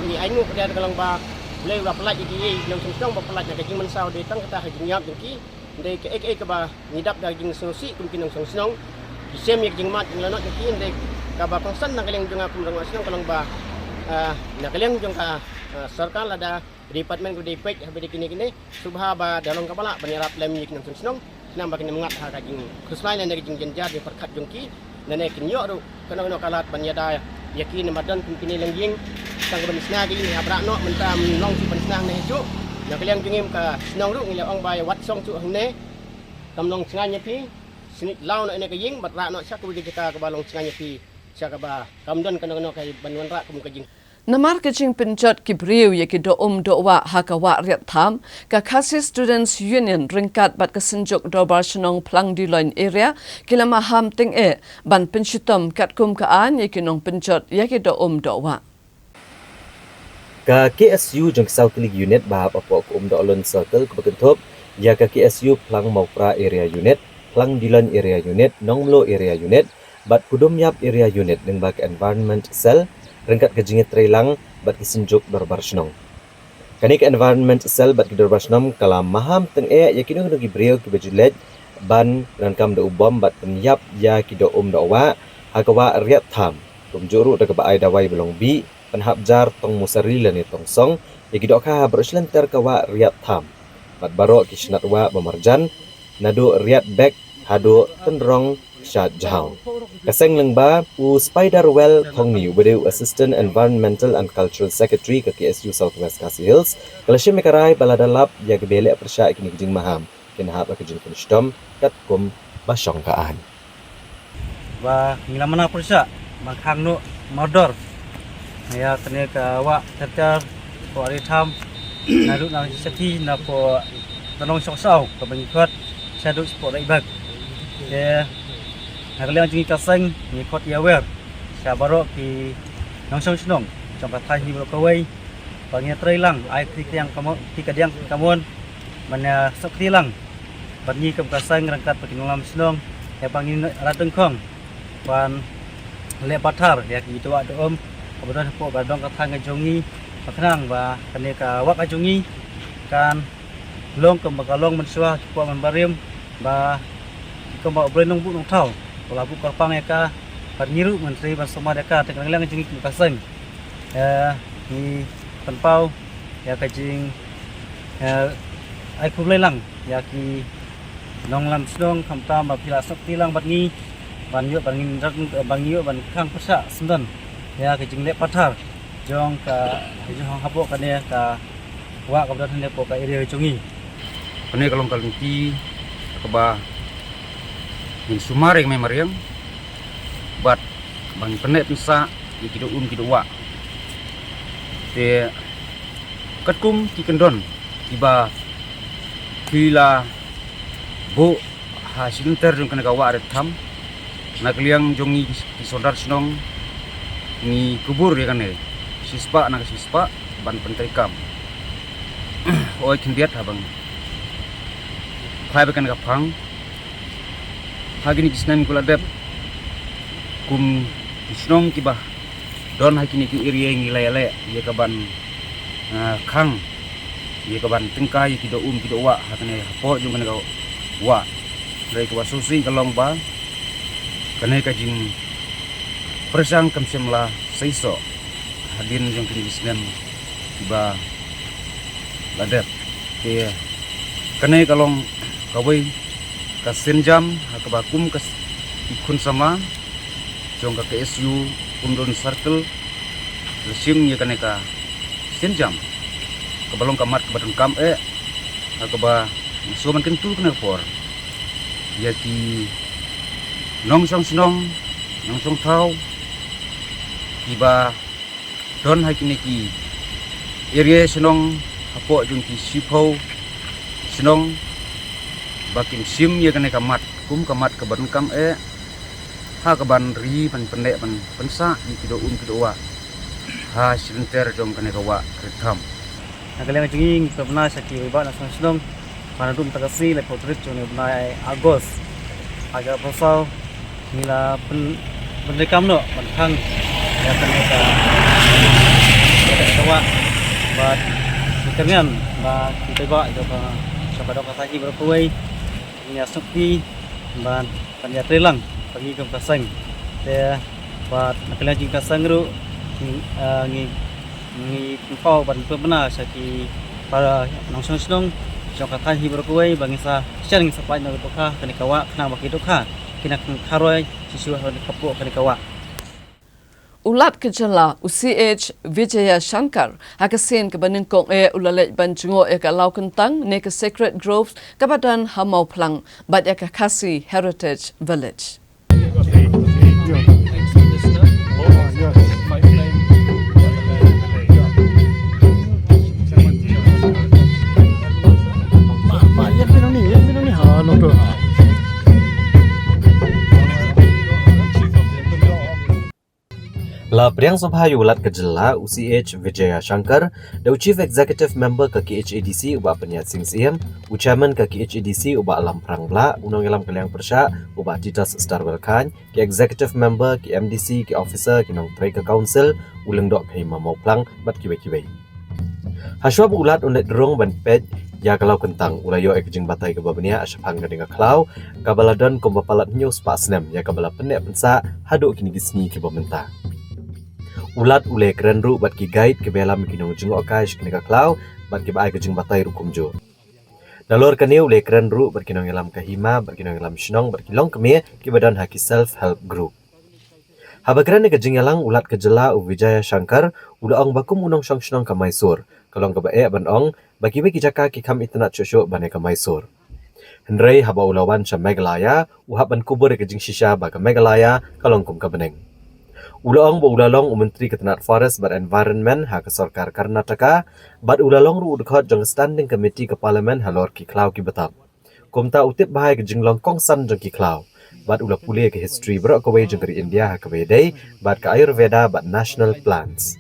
ni aingu dia kalong ba boleh ba pelat iki yang sungkong ba pelat kajing mensau de tang kata hajing nyap jengki ndai ke ke ba ngidap daging sosi kumkin yang sungsong isem yak jing mat nglano jengki ndai ka ba pangsan nang kaleng jung aku rang asnong kalong ba nak kaleng jung ka sarkar ada department ko depek habis kini subha ba dalong kapala banyarap lem yik nang sunong nam bakin mengat ha kajing kuslain nang kajing jenjar di perkat jongki nane kinyo ru kana kalat banyada yakin madan kini lengging sang benisna gi abrakno mentam long si benisna ne ju nak kaleng jungim ka snong ru ngile ong bay wat song chu hne kamlong snganya pi sinit law no ne kajing batrakno sak ku kita ka balong snganya pi sak ba kamdon kana kai banwan ra kum kajing Namar kajing penjat kibriu ya ki do wa hakawa riat tham ka Khasi Students Union ringkat bat kesenjuk dobar senong plang di line area kilama ham ting ban penshitom kat kum kaan ya ki nong penjat ya ki do wa. Ka KSU jeng South League unit bahap apa do lon circle kebentuk ya ka KSU plang maupra area unit plang dilan area unit nongmlo area unit bat kudum yap area unit deng bak environment cell rengkat kejingit trelang bat kisenjuk dorbar senong. Kani ke environment cell bat ki dorbar senong kala maham teng yakinu kenu ki brio ki bajulet ban rankam de ubom bat penyap ya ki do do wa hakawa riat tham kumjuru de ba ai dawai belong bi penhap jar tong musari lani tong song yaki do ka berslenter kawa riat tham bat baro ki snat wa bamarjan nado riat back hado tenrong Syat Jahang. Kaseng lengba u Spider Well Thong Niu bede Assistant Environmental and Cultural Secretary ke KSU Southwest Khasi Hills. Kalashim mekarai baladalap ya gebele persya ikini kejing maham. Kenhap kejing kunstom kat kum basyong kaan. Ba ngila mana persya makhang no modor. Ya kene ka wa terter ko ari tham naru nang seti na po tanong sok-sok ke bengkot saduk sport ibak. Ya Harliang jing kaseng ni kot ya wer sabaro ki nongsong snong trong pathai hi blokawai bangnya trailang ai tik yang kamu tikadiang kamun mana sakti lang banyi kam kaseng rangkat pakinlam snong ya bangin rateng khong ban le pathar ya ki tu ado om kemudian po badong kathang ngajongi paknang ba kane ka wak ajongi kan long kam bakalong mensua po membarim ba kam ba brenong bu nong thau Labu korpang eka penyiru menteri bersama deka tekang jing kaseng ni penpau ya kajing ai kulelang ya ki nong lam snong kamta ma pila sakti lang batngi banyu bangin bangiu ban khang pasa sendan ya kajing le pathar jong ka jong habok kane ka wa ka dan ne po ka area chungi kane kalong kalungti ka ba min sumaring memariang bat bang penet nsa di kido wa te katkum ki kendon tiba kila bo ha sinter jong kana gawa ret tham nakliang jongi ki sondar snong ni kubur ya kane sispa ban pentrikam oi kindiat habang khai bekan kapang Hagini kisnan kula dep kum kisnong kibah don hakini ki iriye ngilele ye kaban khang ye kaban tengkai kido kido wa hakane hapo jung kana wa dari kwa susi kalong ba kane kajing persang kam semla seiso hadin jong kini kisnan kiba ladep ke kane kalong kawai kasenjam hakabakum kas ikun sama jong ka KSU undon circle lesim ye kaneka senjam kabalong kamat kabadon kam hakaba so man kentu kena por ya ki nong song snong nong song thau kiba don hai kini ki area snong apo jung ki sipau snong bakin sim ya kena kamat kum kamat kaban kam ha kaban ri pan pendek pan pensa ni kido kido ha silenter jong kena kawa kritam Nagalang jinging pernah sakit iba nak senang pada tu tak kasih le potret jone benai Agos agak pasal nila pendekam no pentang ya peneka kawa bat kemian ba kita ba itu siapa dok kata ibu kuai nya sepi ban tanya telang pagi ke kasang te bat nagalang jing kasang ru ni kau ban pernah sakit para nong senang jong kata hibar kuai bangsa siang sampai nak tukar kena kawa kena bagi tukar kena karoi sisu harus kapuk kena kawa Ulat kejala UCH Vijaya Shankar hakasin ke baningkong ulalek banjungo ka lau kentang ne ke Sacred Groves kabadan hamau plang bat ka Kasi Heritage Village. La Priang Sabha Ulat Kejela UCH Vijaya Shankar, the Chief Executive Member ke KHADC uba Penyat Sing Siem, Chairman ke KHADC uba Alam Prangla, Unang Ilam Kaliang Persya uba Titas Starwell Khan, ke Executive Member ke MDC ke Officer ke Nong Tray ke Council, Uleng Dok ke Hima Mauplang, bat kiwe-kiwe. Haswab ulat undet derung ban pet ya kalau kentang ulayo ekjing batai ke babania asyapang gading klau kabaladon kombapalat news pasnem ya kabala pendek pensa haduk kini gisni ke bamenta. Ulat ule keren ru bat ki guide ke belam kinong jengok kai shknika klau bat ki bai ke jeng batai ru kumjo. Nalor kane ule keren ru bat kinong elam kahima bat kinong elam shnong bat kilong keme ki badan haki self help group. Habakran ke jeng elang ulat kejela u Vijaya Shankar ulaong bakum unong shnong ka Mysore kalong ka bae ban ong baki baki jaka ki kam itna chosho bane ka Mysore. Hendrei haba ulawan sha Meghalaya u haban kubur ke jeng shisha ba ka Meghalaya kalong kum ka beneng. Ulalong ulalong Menteri Ketenat Forest but Environment ha ke Sarkar Karnataka bat ulalong ru udkhot jong standing committee ke parliament halor ki klau ki batap. Kumta utip bahai ke jinglong kongsan jong ki klau. Bat ula pulih ke history berok ke wei jong dari India ha ke wei day bat ke Ayurveda bat national plants.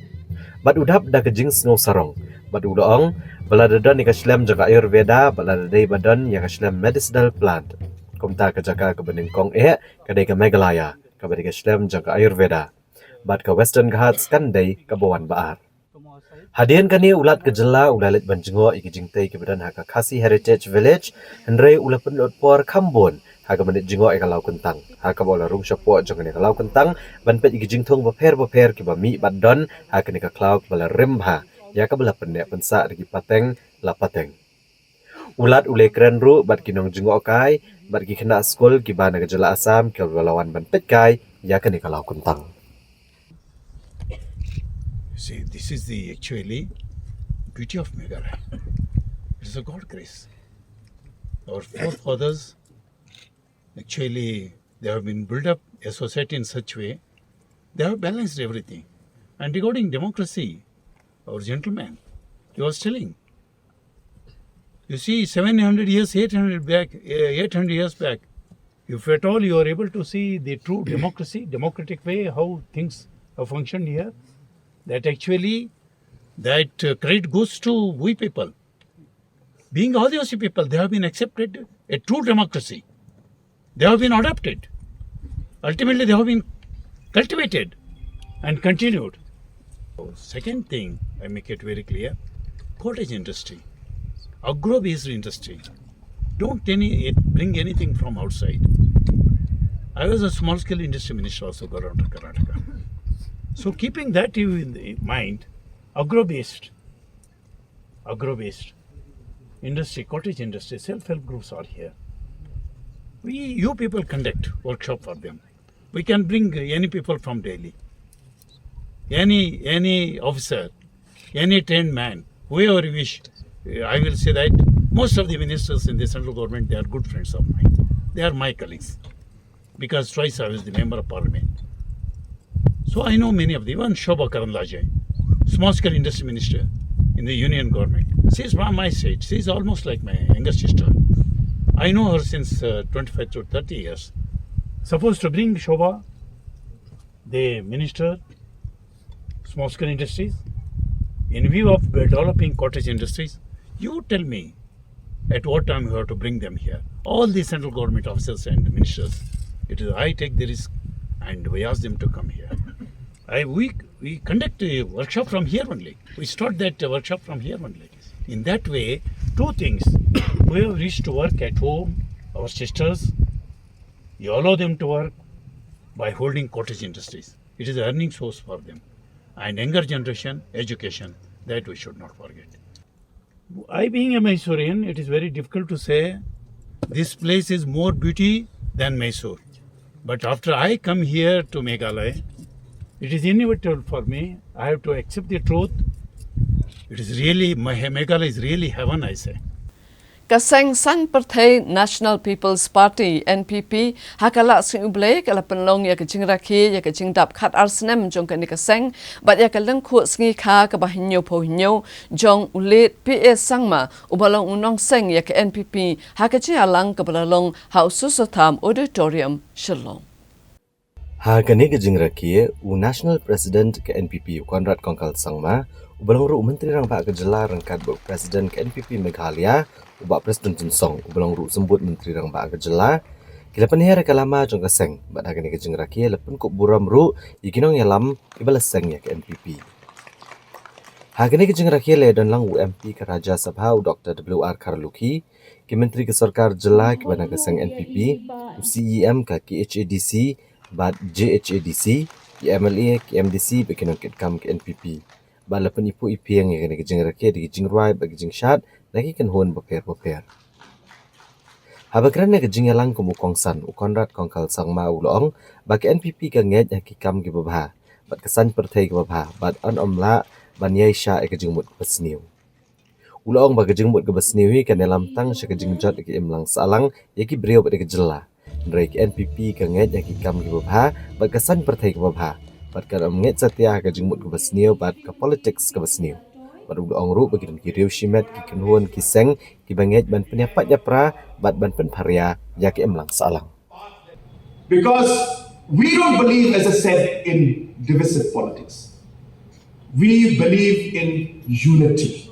Bat udap da ke jing snow sarong. Bat ulalong beladadan ni ke Shlem jong Ayurveda beladadai badan yang ke Shlem medicinal plant. Kumta ke jaka ke beningkong kadai ke Meghalaya ke badai ke Shlem jong Ayurveda. Bat ke Western Ghats kandai ke Bawan Baar. Hadian kani ulat kejela ulalit banjengo iki jingtai ke badan haka Kasi Heritage Village hendrei ula pendot por Kambon haka menit jengo eka lau kentang haka bola rung syapo jong eka lau kentang ban pet iki jingtung beper ke bami bat don haka eka klau bala rimha ya ka bala pendek pensa rigi pateng la pateng. Ulat ule keren ru bat kinong jengo kai bat ki kena skol ki bana kejela Asam ke balawan ban pet kai ya ka eka lau kentang. See, this is the actually beauty of Meghalaya. It is a God grace. Our forefathers, actually, they have been built up a society in such way, they have balanced everything. And regarding democracy, our gentleman, he was telling, you see, 700 years, 800 years back, if at all you are able to see the true democratic way, how things have functioned here, that actually, credit goes to we people. Being Adivasi people, they have been accepted a true democracy. They have been adopted. Ultimately, they have been cultivated and continued. Second thing, I make it very clear, cottage industry, agro-based industry. Don't bring anything from outside. I was a small-scale industry minister also around Karnataka. So keeping that in mind, agro-based industry, cottage industry, self-help groups are here. You people conduct workshop for them. We can bring any people from Delhi, any officer, any trained man, whoever you wish. I will say that Most of the ministers in the central government, they are good friends of mine. They are my colleagues because twice I was the member of parliament. So I know many of them. Even Shobha Karandlaje, small scale industry minister in the union government. She is from my state. She is almost like my younger sister. I know her since 25 to 30 years. Supposed to bring Shobha, the minister, small scale industries, in view of developing cottage industries. You tell me at what time you have to bring them here. All the central government officers and ministers, it is I take the risk and we ask them to come here. We conduct a workshop from here only. We start that workshop from here only. In that way, two things. We have reached to work at home, our sisters, you allow them to work by holding cottage industries. It is an earning source for them. And younger generation, education, that we should not forget. I being a Mysorean, it is very difficult to say this place is more beauty than Mysore. But after I come here to Meghalaya, it is inevitable for me. I have to accept the truth. It is really, Meghalaya is really heaven, I say. Kaseng Sang Partai National People's Party NPP hakala sing ublek ala penlong ya kecing rakhi ya kecing dap khat arsnem jong kan kaseng bat ya kaleng khu sngi kha ka bahinyo phohinyo jong ulet PS sangma ubalong unong seng ya ke NPP hakachi alang ka balalong haususotham auditorium shalom Hakane kecing rakhi u National President ke NPP Konrad Kongkal Sangma ubalong ru menteri rang ba kejela rangkat bu Presiden ke NPP Meghalaya ubak Presiden Jinsong ubalong ru sembut menteri rang ba kejela kila penher kalama jong kaseng bat hakane kejing rakhi lepen kuk buram ru ikinong yalam ibala seng ya ke NPP hakane kejing rakhi le dan lang UMP ke Raja Sabha Dr. WR Karluki ke menteri ke sarkar jela ke bana kaseng NPP CEM ke KHADC bat JHADC MLA ke MDC bekinong kitkam ke NPP balapan ipu ipiang yang kena kejeng rakyat di kejeng ruai bagi kejeng syat lagi kan hon beper. Habakran na kejeng yalang kumukongsan Konrad Kongkal Sangma ulong bagi NPP ka ngej hakikam ke babha bat kesan partai ke babha bat an omla banyai sya kejeng mut besniu. Ulong bagi kejeng mut ke besniu kan dalam tang sya kejeng jat ke imlang salang yaki beliau pada kejela. Nrai ke NPP ka ngej hakikam ke babha bat kesan partai ke babha bat kan omnget setia ke jengmut ke besniu bat ke politics ke besniu bat ulong ru bagi ki riu shimet ki kenhuan ki seng ki banget ban penyapat yapra bat ban pen pharia ya ke emlang salang because we don't believe, as I said, in divisive politics. We believe in unity.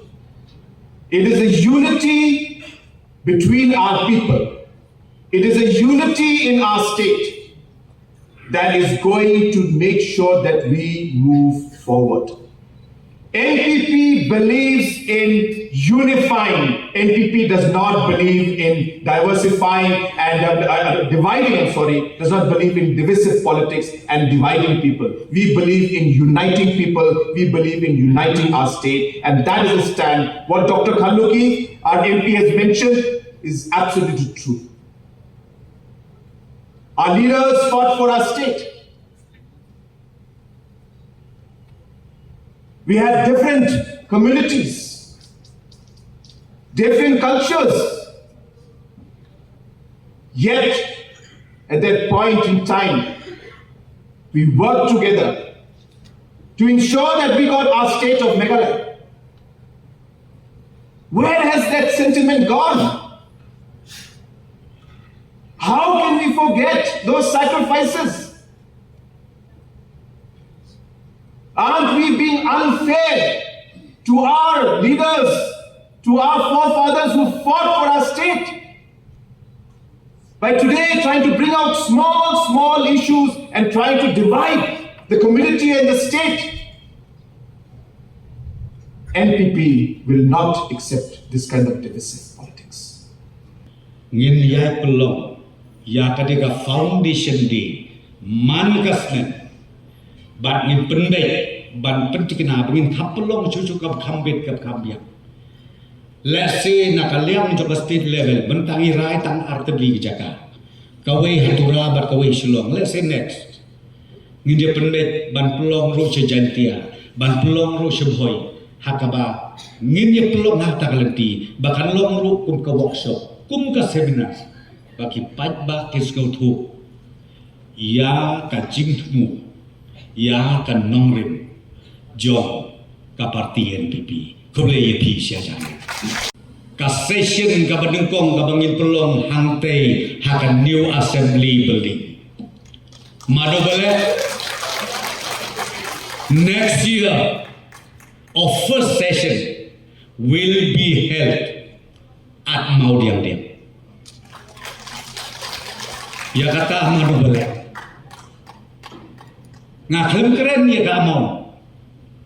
It is a unity between our people. It is a unity in our state that is going to make sure that we move forward. NPP believes in unifying. NPP does not believe in diversifying and dividing, does not believe in divisive politics and dividing people. We believe in uniting people. We believe in uniting our state. And that is the stand. What Dr. Khalluki, our MP, has mentioned is absolutely true. Our leaders fought for our state. We had different communities, different cultures. Yet, at that point in time, we worked together to ensure that we got our state of Meghalaya. Where has that sentiment gone? How can we forget those sacrifices? Aren't we being unfair to our leaders, to our forefathers who fought for our state? By today trying to bring out small issues and trying to divide the community and the state. NPP will not accept this kind of divisive politics. Ngin ya pelong ya ketika foundation di man kasmen bat ngin pendek ban pentikna bingin kapelong cucu kap kambit kap kambiak let's say nakaliam jog state level bentangi rai tang artebli jaka kawai hatura bat kawai shillong let's say next ngin dia pendek ban pelong ro sejantia ban pelong ro sebhoi hakaba ngin ye pelong hak takalenti bakan long ru kum ka workshop kum ka seminar baki pat ba kisko thu ya ka jing thu ya ka nongrim jong ka parti NPP kule ye pi sia jang ka session ka badengkong ka bangin pelong hangte hakan new assembly building madobale next year our first session will be held at Maudiang Dam. Ya kata Ahmadu Balek. Ngaklem keren ya gak mau.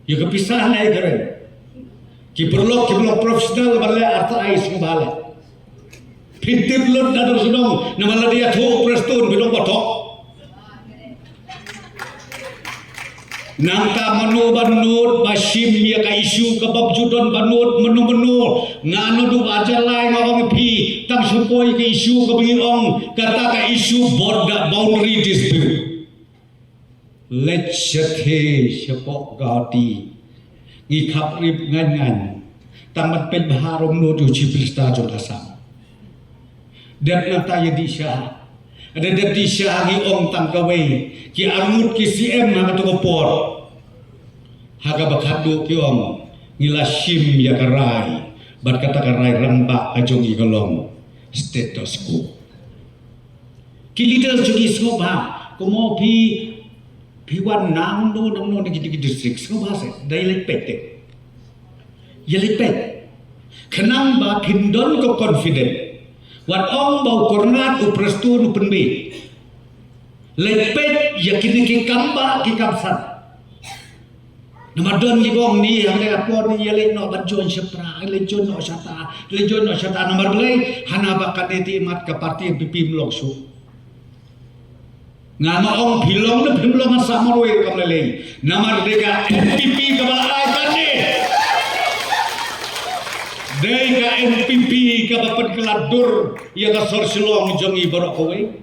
Ya kepisah na keren. Ki perlu profesional balek arta ais ngebale. Pintir lut dadar sedong namala dia thu prestun bidong botok. Nangka manu banut basim ya ka isu ka babjudon banut menu ngano du ajalai ngawang pi tam supoi ka isu ka bingong kata ka isu border boundary dispute lechathe sepok gati ngikhap rip ngan tamat pen baharom no du ciprista jodasam dan nata yadisha ada yadisha ngi ong tangkawai ki armut ki CM na katokopor haga bakadu ki ong ngilasim ya karai bat kata karai ramba ajong igalong status quo ki leader jogi soba komo pi wan nang no ngi district soba se dai pete yeli pet kenang ba pindon ko confident wat ong bau kornat uprestun upenbe lepet yakin ki kamba ki kapsan namadon ki bong ni yang le apon ni yele no banjon sepra le jon no shata nomor belai hana bakat eti mat ke parti PP mloksu ngama ong bilong ne bimlong samarwe kam lele namar deka NPP ka balai kane deka NPP ka bapat keladur ya ka sor silong jongi barok kowe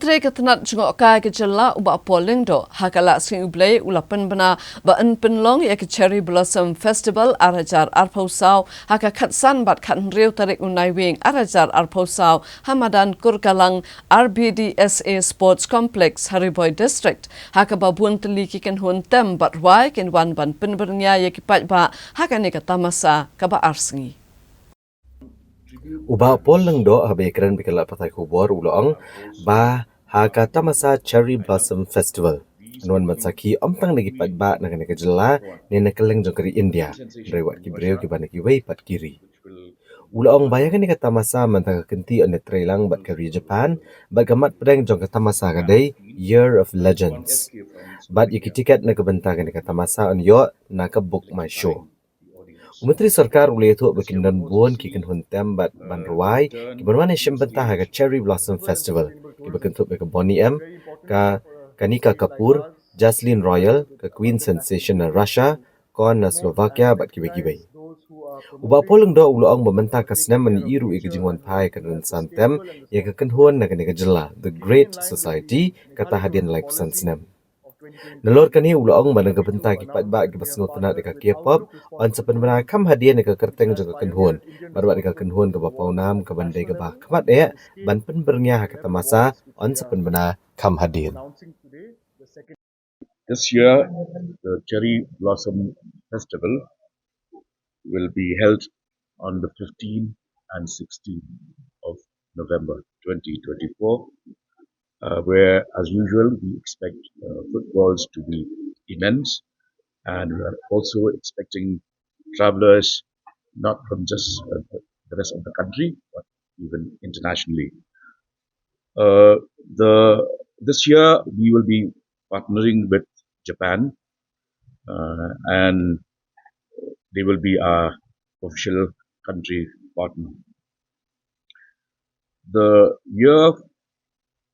Menteri ketenat jengok kai ke jela uba polling do hakala sing ublay ulapan bana ba en penlong ya ke Cherry Blossom Festival arajar arpausau haka khatsan bat khan riu tarik unai wing arajar arpausau Hamadan Kurgalang RBDSA Sports Complex Hariboy District haka babun teli kiken hun tem bat wai ken wan ban penbernya ya ki pat ba haka ne katamasa ka ba arsingi Uba poleng do habe keren bikala patai kubor ulong ba haka tamasa Cherry Blossom Festival. Nuan matsaki omtang nagi pat ba naga jela ne nakaleng jongkari India. Rewat ki breu ki banaki wei pat kiri. Ulong bayangan ni kata masa mantang kenti on trailang bat kari Japan bat gamat pedang jong kata masa kadai Year of Legends. Bat yaki tiket na kebentangan ni kata masa on yo na book my show. Menteri Sarkar ulai tu berkindan buan kikan huntem bat banruai ki bermana syembentah ke Cherry Blossom Festival ki berkentuk ke Bonnie M ka Kanika Kapoor, Jaslyn Royal ke Queen Sensation na Russia kon na Slovakia bat ki bagi. Uba poleng do uloong mementa kasnem meni iru ikejingwan pai kan santem ya kekenhuan na kene kejela the Great Society kata hadian like pesan snem. Nalor kani uloong mana kebenta kipat ba kibasngot tenat deka K-pop on sepen bena kam hadian deka kerteng jaga kenhuan barba deka kenhuan ke bapau nam ke bandai ke bah kamat ban pen bernya kata masa on sepen bena kam hadian. This year, the Cherry Blossom Festival will be held on the 15th and 16th of November 2024, where, as usual, we expect footfalls to be immense, and we are also expecting travelers not from just the rest of the country, but even internationally. This year, we will be partnering with Japan, and they will be our official country partner.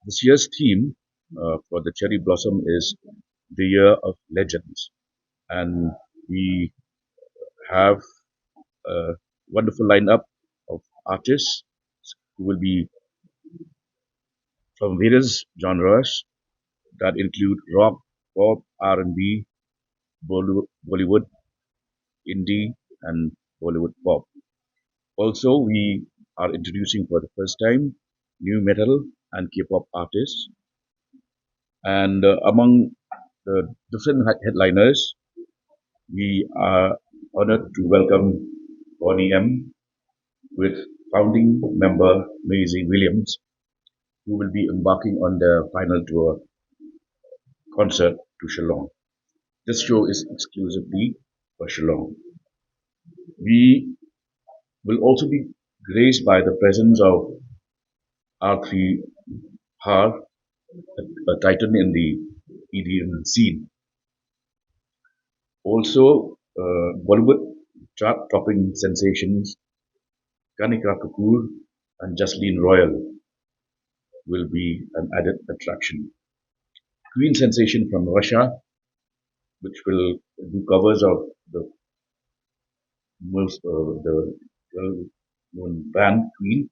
This year's theme for the Cherry Blossom is the Year of Legends, and we have a wonderful lineup of artists who will be from various genres that include rock, pop, R&B, Bollywood, indie, and Bollywood pop. Also, we are introducing for the first time new metal and K-pop artists. And among the different headliners, we are honored to welcome Bonnie M with founding member Maisie Williams, who will be embarking on their final tour concert to Shillong. This show is exclusively for Shillong. We will also be graced by the presence of R3 Har, a titan in the EDM scene. Also, Bollywood chart-topping sensations Kanika Kapoor and Jasleen Royal will be an added attraction. Queen sensation from Russia, which will do covers of the most well-known band Queen,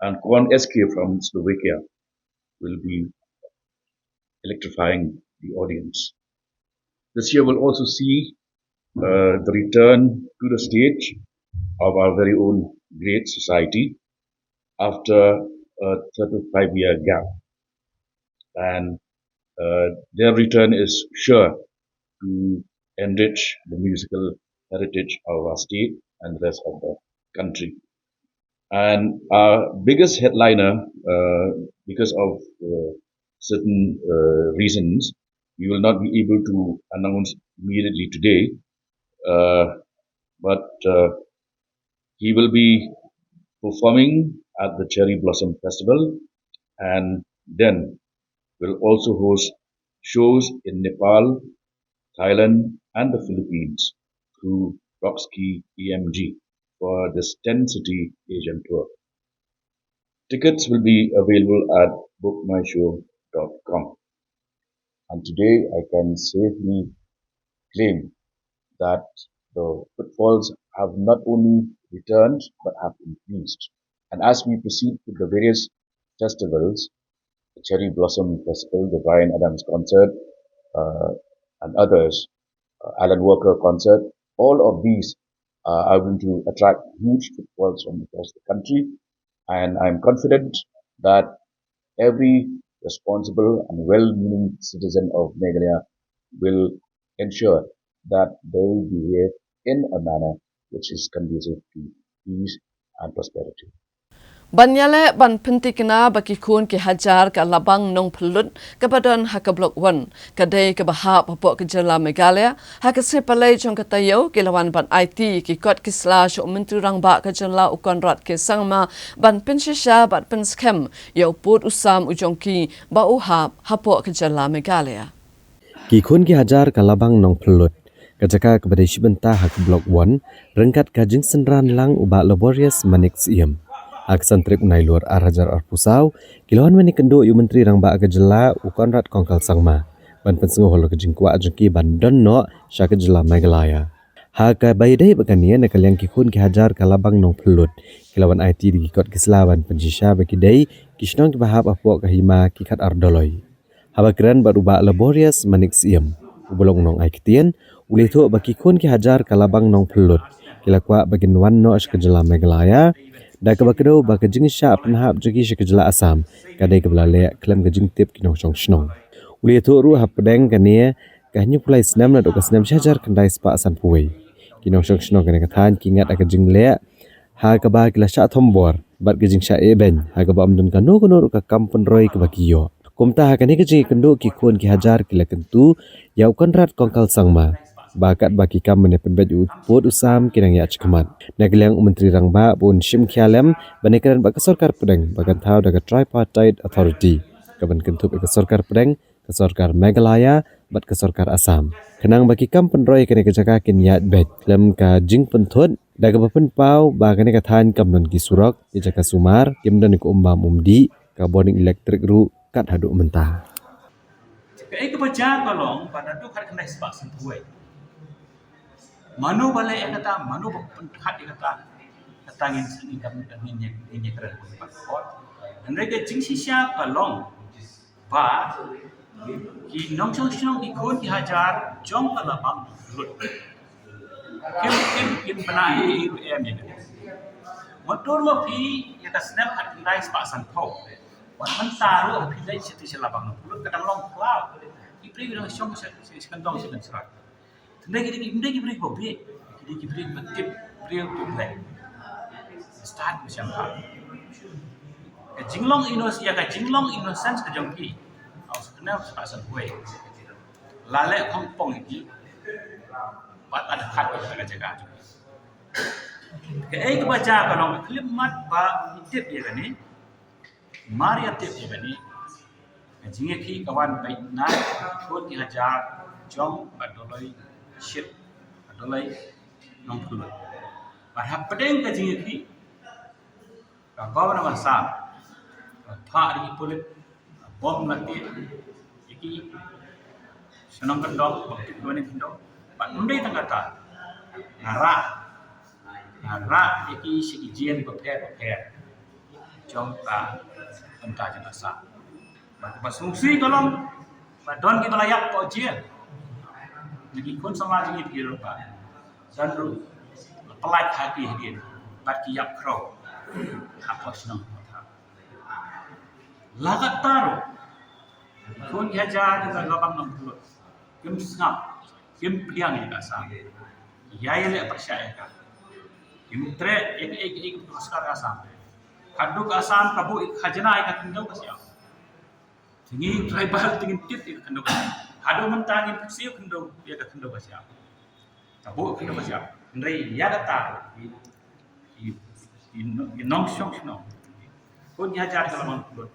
and Korn SK from Slovakia will be electrifying the audience. This year will also see the return to the stage of our very own Great Society after a 35-year gap, and their return is sure to enrich the musical heritage of our state and the rest of the country. And our biggest headliner, because of certain reasons, we will not be able to announce immediately today, but he will be performing at the Cherry Blossom Festival, and then will also host shows in Nepal, Thailand, and the Philippines through Rockski EMG for this 10-city Asian tour. Tickets will be available at bookmyshow.com. And today I can safely claim that the footfalls have not only returned but have increased. And as we proceed with the various festivals, the Cherry Blossom Festival, the Bryan Adams concert, and others, Alan Walker concert, all of these are going to attract huge footfalls from across the country. And I'm confident that every responsible and well-meaning citizen of Meghalaya will ensure that they behave in a manner which is conducive to peace and prosperity. Banyale ban pentikna baki kun ki hajar ka labang nong pelut kepadon haka blok 1 kadai ke bahap popok ke jela Meghalaya haka sepalai jong katayo ke lawan ban IT ki kot ki slash menteri rang ba ke jela ukon rat ke sangma ban pensisha ban penskem yo put usam ujong ki ba uhap hapok ke jela Meghalaya ki kun ki hajar ka labang nong pelut kajaka kepada sibenta haka blok 1 rengkat kajing senran lang uba laborious manik siem aksan trip nailur arajar arpusau kiloan meni kendo yu menteri rang ba kejela ukon rat kongkal sangma ban pensengo holo kejingkwa jengki ban donno sya kejela Meghalaya Ha ka baydai bakania nakaliang kikun ki hajar kalabang nong pelut. Kilawan IT di kikot kislawan penjisha bagi dai kisnong ki bahap apok kahima kikat ardoloi. Haba keren baruba laborious manik siam. Ubulong nong aikitien uli tu bagi kun ki hajar kalabang nong pelut. Kilakwa bagin wan no as kejela Meghalaya. Da ka bakdo ba ka jingsha penhap jagi kejela Asam. Kadai ka belale klem ka jingtip kinong chong snong. Uli tu ru hap pedeng kania kahnya pulai senam na doka senam syajar kendai sepak san puai. Kinong syok syok kena katan kingat aka jing lea ha ka ba kila syak thombor bat ka jing syak eben ha ka ba amdun kanu kanu ka kampun roy ka bakiyo. Kumta ha kani ka jing kendu ki kun ki hajar kila kentu yau konrat kongkal sangma. Bakat baki kam mene penbet ut usam kinang ya cikemat. Nagaliang menteri rang ba pun Shim Kialem banekaran ba ka sorkar pedeng bakan tau da ka tripartite authority. Kaban kentup ka sorkar pedeng ke sorkar Meghalaya bat ke sorkar Asam. Kenang bagi kam penroy kene kejaga kin yat bet klem ka jing pentut da ka pen pau ba kene ka than kam non ki surok di jaka sumar kim don ko umbam umdi ka boning elektrik ru kat haduk mentah. Kai kebaca kolong pada tu khat kena sebab sentuai. Manu balai kata manu khat kata ngin ngin keren passport. Mereka jing sisa kolong ba ki nong chong ki kun ki hajar jong kalabang lut kim benai em ni motor mo pi ya ka snap hat kendai spa san pau wan man taru pi dai situ selabang lut kadang long cloud ki pri nong chong kan dong sikan serat tendai ki pri ko bi ki pri betip pri tu play start macam ha jinglong innocence ka jong ki kenapa sepasang kue lalek kampung ini buat ada hak kita jaga ke kebaca kalau klimat ba tip ya kan ni Maria tip ya kan ni jinge ki kawan baik na kot dihajar jong adolai shit adolai nong pulu pada pedeng ke jinge ki kau nama sam pak di polit bom lagi iki senang kendong waktu dua ni kendong pak undai tangkata nara iki sikijian beper jom ka entah jenasa pas fungsi kalau don kita layak po jian jadi kun sama jadi biru pak dan ru pelat hati dia bat kiyak kro apa senang lagat taruh kun hajar dengan lapang nombor kim sngap kim priang ni kasam ya le percaya ka kim tre ek puskar asam kadu asam kabu khajna ka tindau kasya tingi tribal tingin tit ka tindau hadu mentangin siu kendo ya ka tindau kasya kabu kendo kasya ndai ya data i nong shong no kun hajar kalau nombor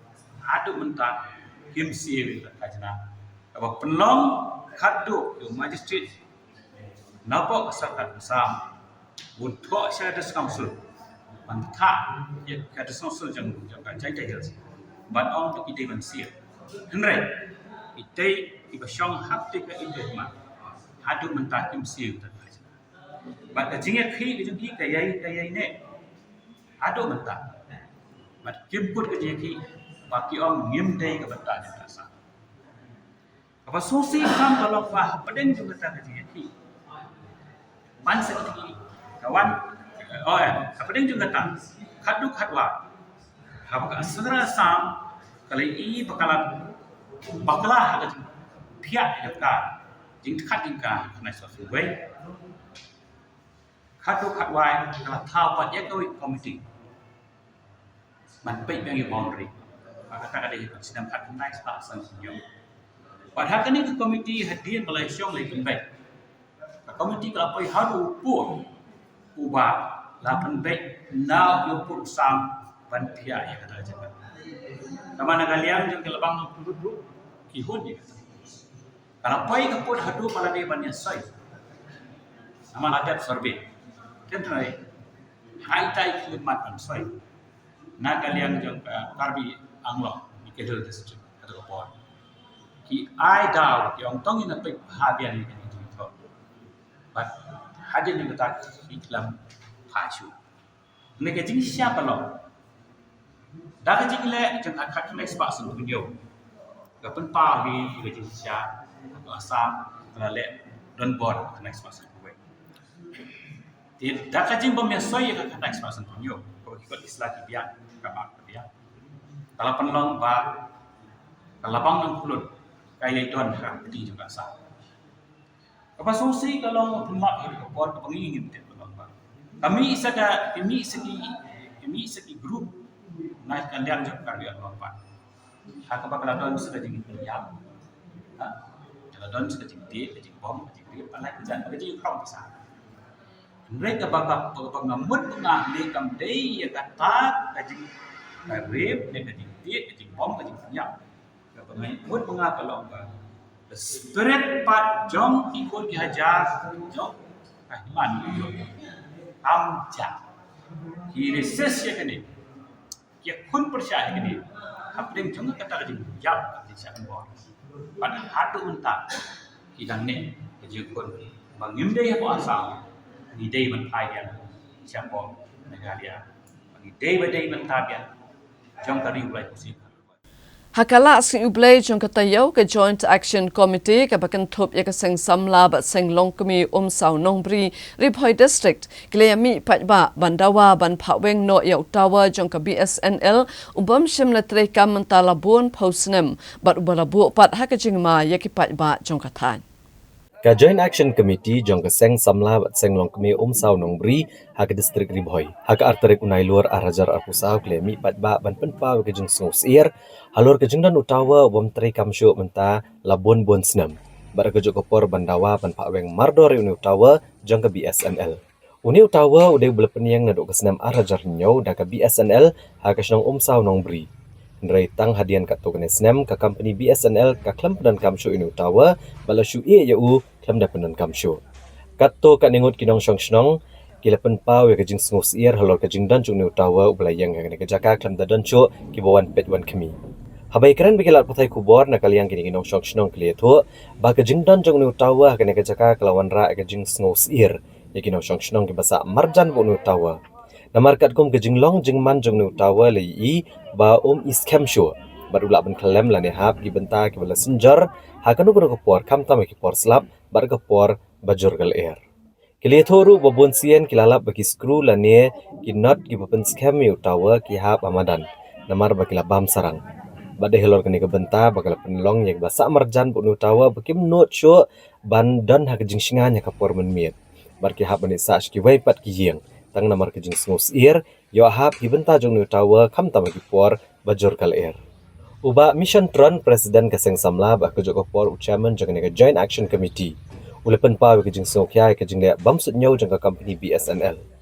hadu mentang kim siir kajna apa penlong khadu yo magistrate napok sarkat sam untuk saya ada council mantha ya ada council jang jai but on to ide ban siir henry ite iba shong hapti ka ide ma hadu mentah kim siir kajna but jinge khi ki kayai ne hadu mentah but kim put ke jinge baki om ngim dei ke benda ni rasa apa sosi kam kalau fah pedeng juga tak jadi man sekali kawan pedeng juga tak khadu khadwa apa segera sam kali i bakala ada pihak dekat jing khat jingka kena sesuatu baik khadu khadwa kalau tahu pada komiti man baik yang boundary kata ada yang sedang kat naik pasang senyum. Padahal kan itu komiti hadiah Malaysia lagi baik. Komiti kalau pergi haru pun ubah lapan baik now you put some ban pihak yang kata aja. Nama nagaliang jeng kelabang duduk kihun dia. Kalau pergi ke pun hadu malah dia banyak say. Nama adat survey. Kan try high tide klimat ban say. Nagaliang jeng karbi Anglo di Kedel district atau Kepulauan. Ki I doubt yang tong ina pe habian ni kan itu. But haja ni kata iklam pashu ne ke jing siapa lo dah ke jing le jang akat ne ekspat sun video ga pen pa hi ke jing sia asam le don bor ne ekspat sun we ti dah ke jing bom ya soy ka kata ekspat sun video ko ikut islah dia ka ba dia kalau penlong ba kalau bang nang kulut kaya don ha di juga sah apa solusi kalau penlak ini buat pengingin dia kami segi grup naik kalian juga karya lompat hak apa kalau don sudah jadi yang kalau don sudah jadi bom jadi apa lagi jangan jadi krom besar mereka bakal pengamut pengahli kamdei ya kata kaji karib kaji bom kaji yang pengamut pengahl lompat the spirit part jong ikut dihajar jong ahman amja he resist ya kini ya kun percaya kini apeng jong kata jing jap di sana bor pada hatu unta hidang ne jekun bangim dei apa asal ni dei man thai dia siapa negara dia ni dei man thai dia jong tadi ulai kusi Hakala sing ublay jong katayo ke Joint Action Committee ke bakan thup ya ke seng samla ba seng longkami sau nongbri Ribhoi District kleyami patba bandawa ban phaweng no ya utawa jong ka BSNL ubam shimla tre kam mentala bon posnem bat ubala bu pat hakajingma ya ki patba jong kathan Ka Joint Action Committee jong ka seng samla bat seng longkami sau nongbri ha ke District Ribhoi ha ka artarik unai luar arajar arpusau kleyami patba ban penpa ke jong sngus ir halur ke jingdan utawa bom tre kamsyu menta labon bon snam bar ke jok kopor bandawa ban phaweng mardor uni utawa jong ke BSNL uni utawa ude belepeniang nadok ke snam arajar nyau da ke BSNL ha ke snong sau nongbri ndrai tang hadian kat tokene snam ka company BSNL ka klam dan kamsyu uni utawa balasyu e yau klam da penan kamsyu kat to ka ningut kinong snong kila penpau ya ke jing sngus ir halur ke jingdan jung ni utawa ublayang ya ke jaka klam da dancho ki bawan petwan kemi Habai keren bikilat patai kubor na kaliang kini kinong syok shnong kli tu ba ke jingdan jong ni utawa kene ke jaka kelawan ra ke jing sngus ir ya kinong syok shnong ki basa marjan bu ni utawa na markat kum ke jinglong jingman jong ni utawa le i ba iskam shu baru lak ben klem la ne hap ki benta ki bala senjar ha kanu ko por kam tam ki por slap bar ke por bajur gal air kli thoru babon sien kilalap bagi skru la ne ki not ki bapen skam mi utawa ki hap amadan namar bakila bam sarang Bade helor kini ke benta bakal penlong yang basa marjan pun utawa bakim not show ban dan hak jing singanya kapor menmiet barki hap ni sa ki wai pat ki yeng tang namar ke jing sngus ir yo hap ki benta jong utawa kam tam ki por bajor kal air uba mission tron presiden ke seng samla ba ke jok por chairman jong ke Joint Action Committee ulepen pa ke jing sokya ke jing le bam sut nyau jong ka company BSNL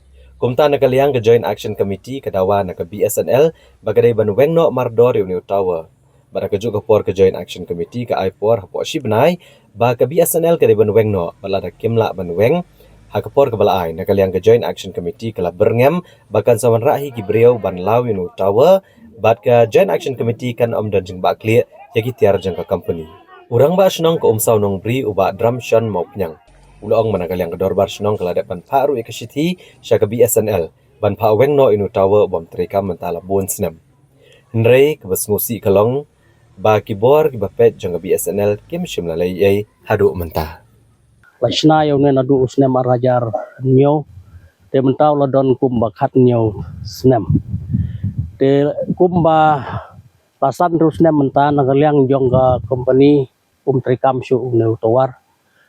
Kumta na kaliang ke Joint Action Committee kadawa na ke BSNL bagadai ban wengno mardor uni utawa. Bara ke juga por ke Joint Action Committee ke aipor hapo shibnai ba ke BSNL ke ban wengno bala da kimla ban weng ha ke por ke bala ai na kaliang ke Joint Action Committee kala berngem bakan sawan rahi ki breu ban law uni utawa bat ke Joint Action Committee kan om dan jing ba kli yagi tiar jang ka company. Urang ba shnong ke sau nong bri uba drum shan mau penyang. Ulong manakal yang kedor bar senong kelada ban paru ikasiti syaka BSNL ban pa wengno inu tawa bom treka mentala bon snam ndrei ke basmusi kalong ba kibor ki bapet jang BSNL kim shimla lai ai hadu menta Laisna yo ne nadu snam arajar nyo te mentau ladon kum bakat nyo snam te kum ba pasan terus snam menta nagaliang jong ga company trekam shu ne utawar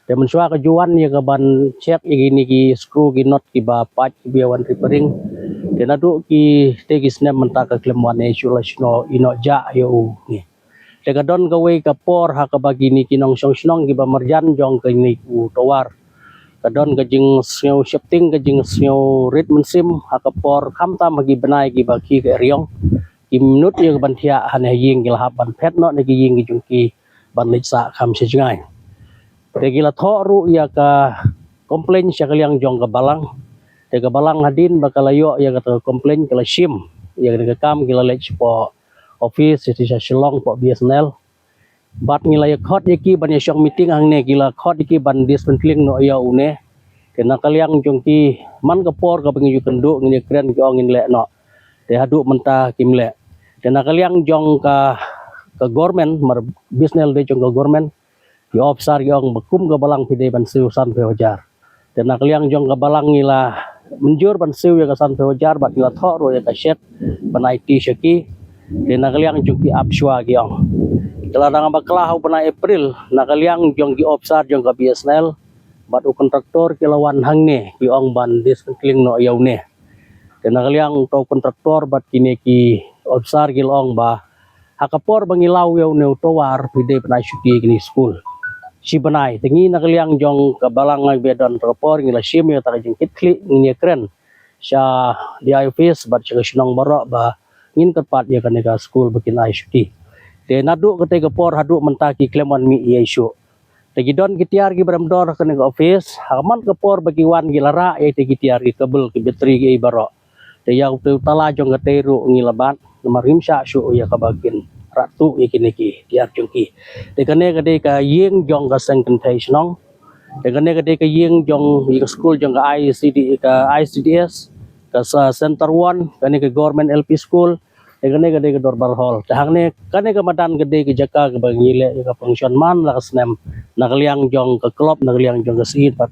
dan mensua kejuan ya kaban cek ini ki screw ki not ki bapat ki biawan repairing dan adu ki tegis nem mentak ke klemwan isolation ino ja yo ni tegadon gawe kapor ha ka bagini kinong song ki bamarjan jong ke ni u towar kadon gajing snyo shifting gajing snyo ritmen sim ha kapor kamta magi benai ki baki ke riong ki minut ya ban thia han ying gil haban pet no ne ki ying ki jungki ban litsa kham se jingai Tegila thoru ya ka komplain siya kaliang jong ka balang. Tega balang hadin bakalayo ya ka komplain kala shim. Ya ka kam kila lech po office iti sa Shillong po BSNL. Bat ngila ya khot iki ban ya syong meeting ang ne kila khot iki ban dismantling no ya une. Kena kaliang jongki man kapor ka bengi kenduk ngini kren ki ongin lek no. Te haduk mentah kim lek. Kena kaliang jong ka government mar bisnel de jong ka government ki ofsar ki ong bekum ka balang pide ban siusan pe wajar. Kena kaliang jong ka balang ngila menjur ban siu ya ka san pe wajar bat ngila thok ro ya ka shet ban IT syaki. Kena kaliang jongki apswa ki ong. Kalau nang baklah pada April, nakaliang jong ki ofsar jong ka BSNL, bat u kontraktor kilawan hang ne ki ong ban diskling no yaw ne. Dan nakaliang to kontraktor bat kini ki ofsar ki ong ba hakapor bangilaw yaw ne towar pide panay syuti kini school. Si banay tingi nakaliang jong ka balang ng bedon kapor ngila sim ya ta jeng kitli ngini kren. Sya di office bat siya sinong barok ba ngin kepat ya kanega school bikin ay syuti. Te nadu kete kapor hadu mentaki kleman mi isu. Te gidon gitiar gi bramdor kene ke office, haman kapor bagi wan gilara e te gitiar gi kabel ki betri gi baro. Te yau te tala jong gateru ngilabat marim sya syu ya kabagin ratu ikini ki tiar jongki. Te kene kede ka yeng jong ka sengkentation. Te kene kede ka yeng jong i school jong ka ICDS ka center 1 kene ke government LP school. Kene gede ke Dorbar Hall. Tahang ne kene ke madan gede ke Jaka ke bangile ke function man la snem nakaliang jong ke klub nakaliang jong ke sit pat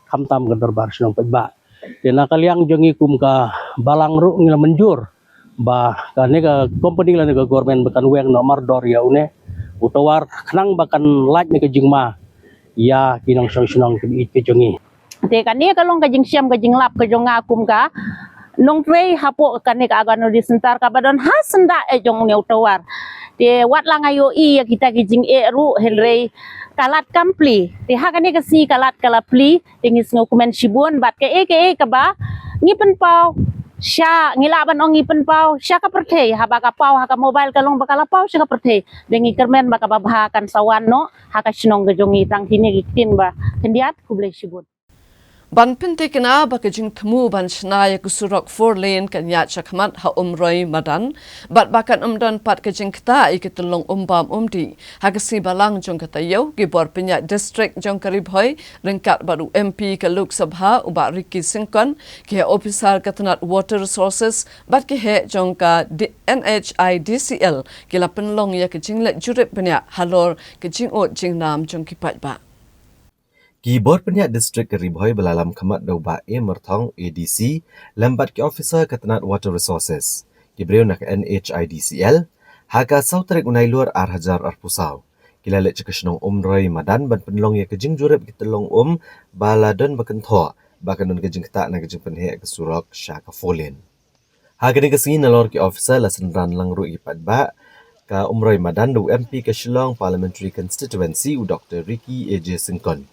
hamtam ke Dorbar senong peba. De nakaliang jong ikum ka balang ru ngila menjur ba kene ke company la ke government bekan weng nomor dor ya une utawar kenang bakan laj ne ke jingma ya kinong senong ke jongi. Te kane kalong ka jing siam ka jing lap ka jong akum ka nong trei hapo kane ka agano di sentar ka badon ha senda e jong ne utawar te wat lang ayo i ya kita kijing e ru henrei kalat kampli te ha kane ka si kalat kalapli tingis ngokumen sibun bat ke ka ba ngipen pau sya ngilaban ong ngipen pau sya ka pertei ha ba ka pau ha ka mobile kalong bakala pau sya ka pertei dengi kermen ba ka babahakan sawan no ha ka sinong gajongi tang kini gitin ba kendiat kublai sibun. Ban pinti kena baka jing temu ban shnaya kusurok 4 lane kan yat syakmat ha umroi madan bat bakan umdan pat ke jing kta ikitulong umbam umdi ha kesi balang jong kata yo gibor penyak district jong karib hoi ringkat baru MP ke Lok Sabha ubat Ricky Singkon ke officer katanat water resources bat ke he jong ka NHIDCL ke la penlong ya ke jing let jurip penyak halor ke jing ot jing nam jong kipat ba. Keyboard penyak distrik Karibhoi belalam kamat dauba merthong ADC lambat ke officer katanat water resources. Kibreu nak NHIDCL haka sautrik unai luar hajar arpusau. Kila lek cekesnong umroi madan ban penlong ya kejing jurep kitelong baladon bakentho bakanon kejing ketak na kejing penhe ke surok syaka folen. Haka ni kesini nalor ke officer lasenran langru ipat ba ka umroi madan du MP ke Shillong Parliamentary Constituency u Dr. Ricky AJ Singkon.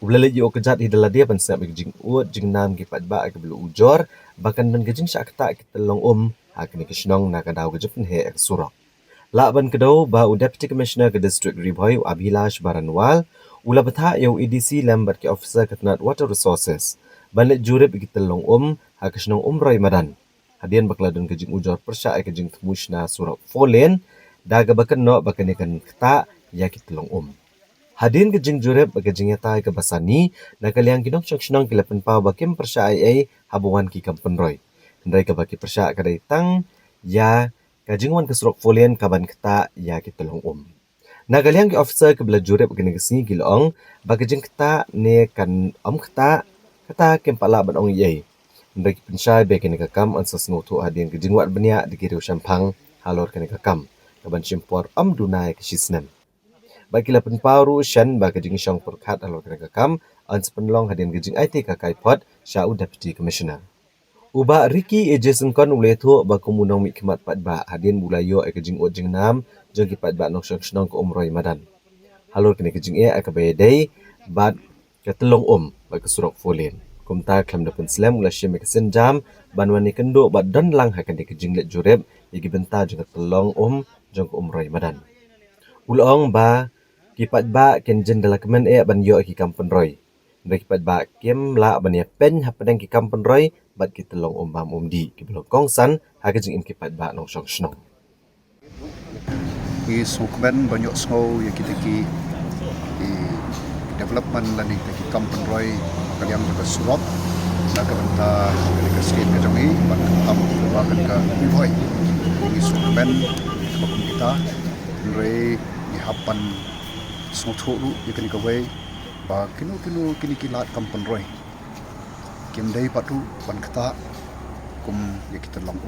Ublele yo kejat hidala dia pan snap jing uat jing nam ki patba ke belu ujor bahkan dan kejing syak tak kita long hak ni kesnong na kadau kejepen he ek surok. La ban kedau ba u Deputy Commissioner ke District Ribhoi Abhilash Baranwal ula betha yo EDC lambat ke officer katanat water resources banlet jurip kita long hak kesnong umroi madan. Hadian bakladon kejing ujor persya kejing temushna surok folen daga bakan no bakan ikan keta ya kita long Hadin kejing jurep kejing yatai ke basani na kaliang kinong syang kilapan pau bakim persya ai habuan ki kampenroi. Hendai ke baki persya kadai tang ya kajingwan ke surok folien kaban keta ya kitolong Na kaliang ki officer ke bela jurep kene kesini kilong ba kejing keta ne kan keta kempala ban ong yai. Hendai ki pensai be kene kakam ansas ngotu hadin kejing wat benia dikiriu syampang halor kene kakam kaban simpor dunai ke sisnem. Bagi lapan paru shan bagi jing syang perkat halor kena kakam ans penlong hadian gejing IT kakai pot syau Deputy Commissioner. Uba Ricky AJ Singkon uleh tu ba kumunong mi kimat pat ba hadian bulayo gejing ot jing nam jeng kipat ba nong syang ke umroi madan. Halor kena gejing akabai day bat ketelong ba kesurok folen. Kumta klam dapen slam ula syem kesen jam banwani kendo ba dan lang hakan de gejing let jurep igi benta jeng ketelong jeng ke umroi madan. Ulong ba kipat ba ken jendela kemen ban yo ki kampen roy. Ndai kipat ba kem la ban ya pen hapadang ki kampen roy bat kita long bam di ki belong kongsan ha kejing im kipat ba nong syong snong. Ki sukmen banyak snow ya kita ki development lani teki kampung roy kalian juga surop nak benta ke skin ke jongi ban tam bahkan ke boy ini sumen bakum kita roy dihapan smothuru ikan ke way ba kinu kini kilat kampung roy kim dai patu ban kata kum ya kita long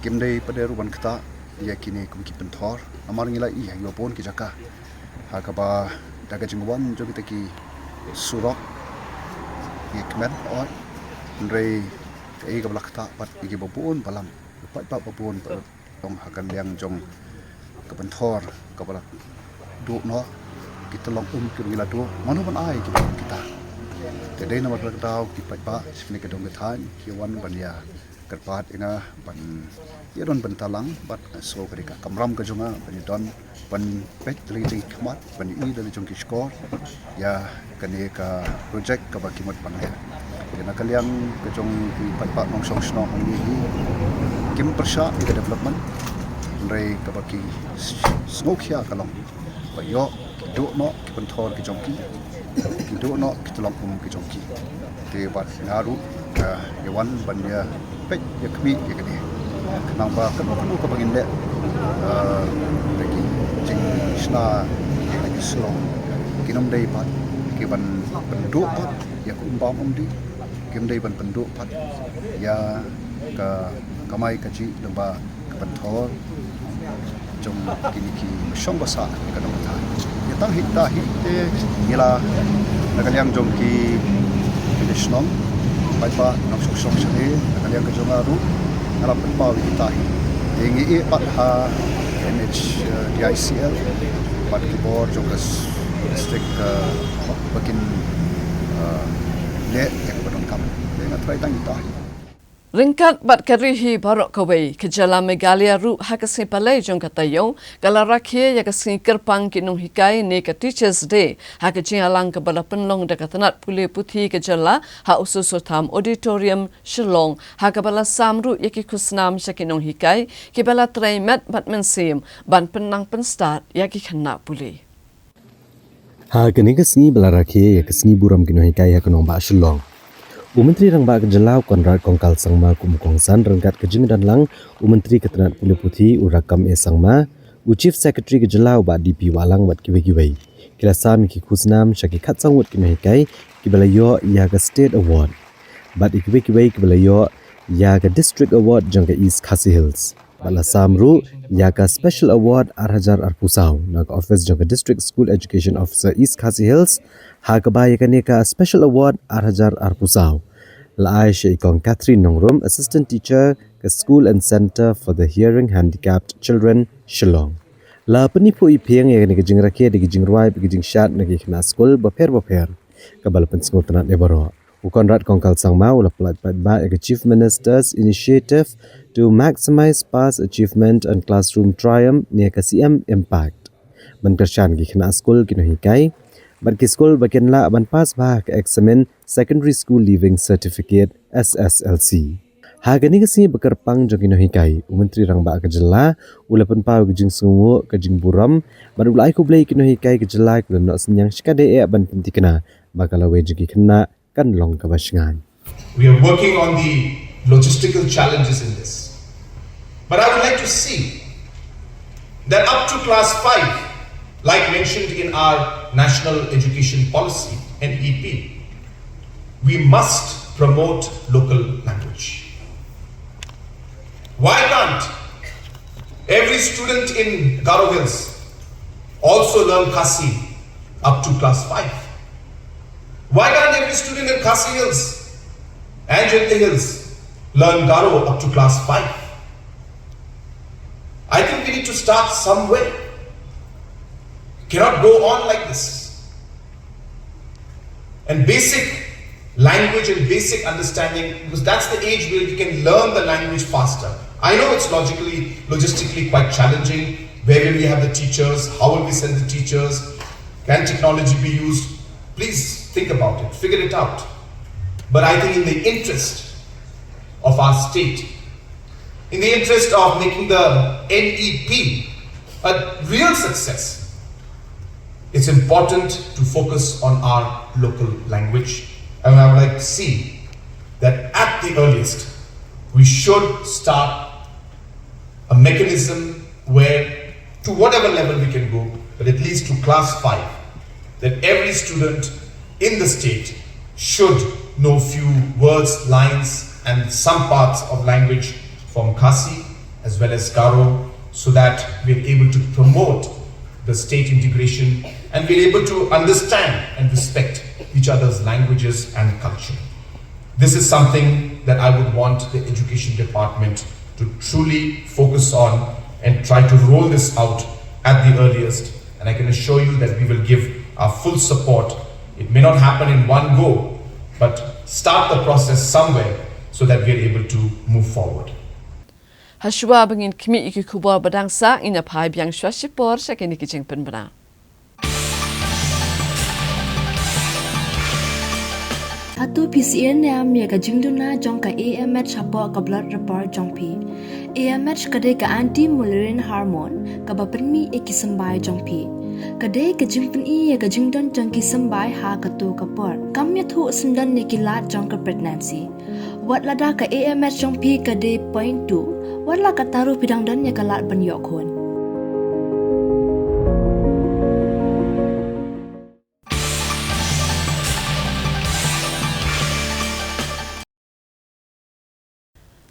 kim dai pada ruban kata ya kini kum ki penthor amar ngila iya yo pon ki jaka hakaba daga jingwan jo kita ki surok ye kmen oi ndrei ei ka blakta pat igi bopun palam pat bopun tong hakan liang jong ka penthor ka balak du no kita long ki ngila du manu ban ai kita tedai nama berkatau ki pat sini ka dong kethan ki wan ban ya kerpat inga ban ya don bentalang bat so kerika kamram ka jonga ban don ban pet li khamat ban i dan jong ki score ya kane ka project ka bakimat ban ya kena kalian ka jong ki pat nong song sno ni kim persha ika development rei ka baki snokia kalong ba yo do no ki control ki jong ki do no ki tolong ki jong ki te bat ngaru ka yawan ban ya pek ya kami ya kene kenapa kenapa kau bangin dek lagi jing isna lagi slow kinom day pat kiban penduk pat ya kumbam di kim day ban penduk pat ya ka kamai kaji lomba kepentor jom kini ki syong basa ka dong ta ya tang hita hite gila nak yang jom ki national pa nong song sini nak yang ke jongaru alam penpau kita ini pat ha NH DICL pat kibor jogas district bakin le yang badon kam dengan try tang kita Ringkat bat karihi barok kawai ke jala Megalia ru hakasi palai jong katayo kala rakhie ya kasi kerpang kinung hikai ne ka Teachers Day hakajing alang ke bala penlong dekatanat pule puthi ke jala ha ususotam auditorium Shillong hakabala samru yaki kusnam shakinung hikai ki bala trai mat bat mensim ban penang penstat yaki khana pule ha kani kasni bala rakhie ya kasni buram kinung hikai ha kanong ba Shillong Menteri Rang Bak Jelau Konrad Kongkal Sangma Kumkongsan rengkat kejing dan lang Menteri Ketenat Pule Putih Urakam E Sangma Chief Secretary Jelau Ba DP Walang Wat Kiwe Kila Sam Ki Kusnam Shaki Khat Sangwat Kimehikai Kibalayo Yaga State Award Bat Kiwe Kibalayo Yaga District Award Jangka East Khasi Hills Bala Samru Yaga Special Award Arhajar Arpusau Naga Office Jangka District School Education Officer East Khasi Hills Hakaba Yakaneka Special Award Arhajar Arpusau Lai Sheikong Catherine Nongrum, Assistant Teacher ke School and Center for the Hearing Handicapped Children, Shillong. La penipu ipeng yang ke jing rakyat di jing ruai di jing syat nagi kena school baper kabal pensingut tanat lebaro. Konrad Kongkal Sangma ula pelat ba ke Chief Minister's Initiative to Maximize Past Achievement and Classroom Triumph ni ke CM Impact. Menkersyan gi kena school kino hikai Ban ki school bagian la ban pas bah ke examen Secondary School Leaving Certificate SSLC. Hagani kasi bekerpang jogino hikai Menteri Rang Bak Kejela ula penpau kejing sungu kejing buram ban ulai ku blai kino hikai kejela kulo nok senyang skade e ban penti kena bakalawe jogi kena kan long kabasngan. We are working on the logistical challenges in this. But I would like to see that up to class 5 like mentioned in our National Education Policy, NEP, we must promote local language. Why can't every student in Garo Hills also learn Khasi up to class 5? Why can't every student in Khasi Hills and Jyoti Hills learn Garo up to class 5? I think we need to start somewhere. Cannot go on like this. And basic language and basic understanding, because that's the age where we can learn the language faster. I know it's logistically quite challenging. Where will we have the teachers? How will we send the teachers? Can technology be used? Please think about it, figure it out. But I think in the interest of our state, in the interest of making the NEP a real success, it's important to focus on our local language. And I would like to see that at the earliest, we should start a mechanism where, to whatever level we can go, but at least to class 5, that every student in the state should know few words, lines, and some parts of language from Khasi as well as Garo, so that we're able to promote the state integration and we're able to understand and respect each other's languages and culture. This is something that I would want the education department to truly focus on and try to roll this out at the earliest. And I can assure you that we will give our full support. It may not happen in one go, but start the process somewhere so that we are able to move forward. Hashwa bangin kimi iki kubor badang sa ina pai biang shwa shipor sha kini kijing penbana. Hatu PCN am ya ka jingduna jong ka AMH chapo ka blood report jong pi. AMH kade ka anti mullerian hormone ka bapenmi ekisambai jong pi. Kade ka jingpen I ya ka jingdon jong ki sambai ha ka to ka por. Kam ya thu sendan ne ki lat jong ka pregnancy. Wat lada ka AMH jong pi kade point 2. Wala kataru pidang dan ya kalat banyok kon.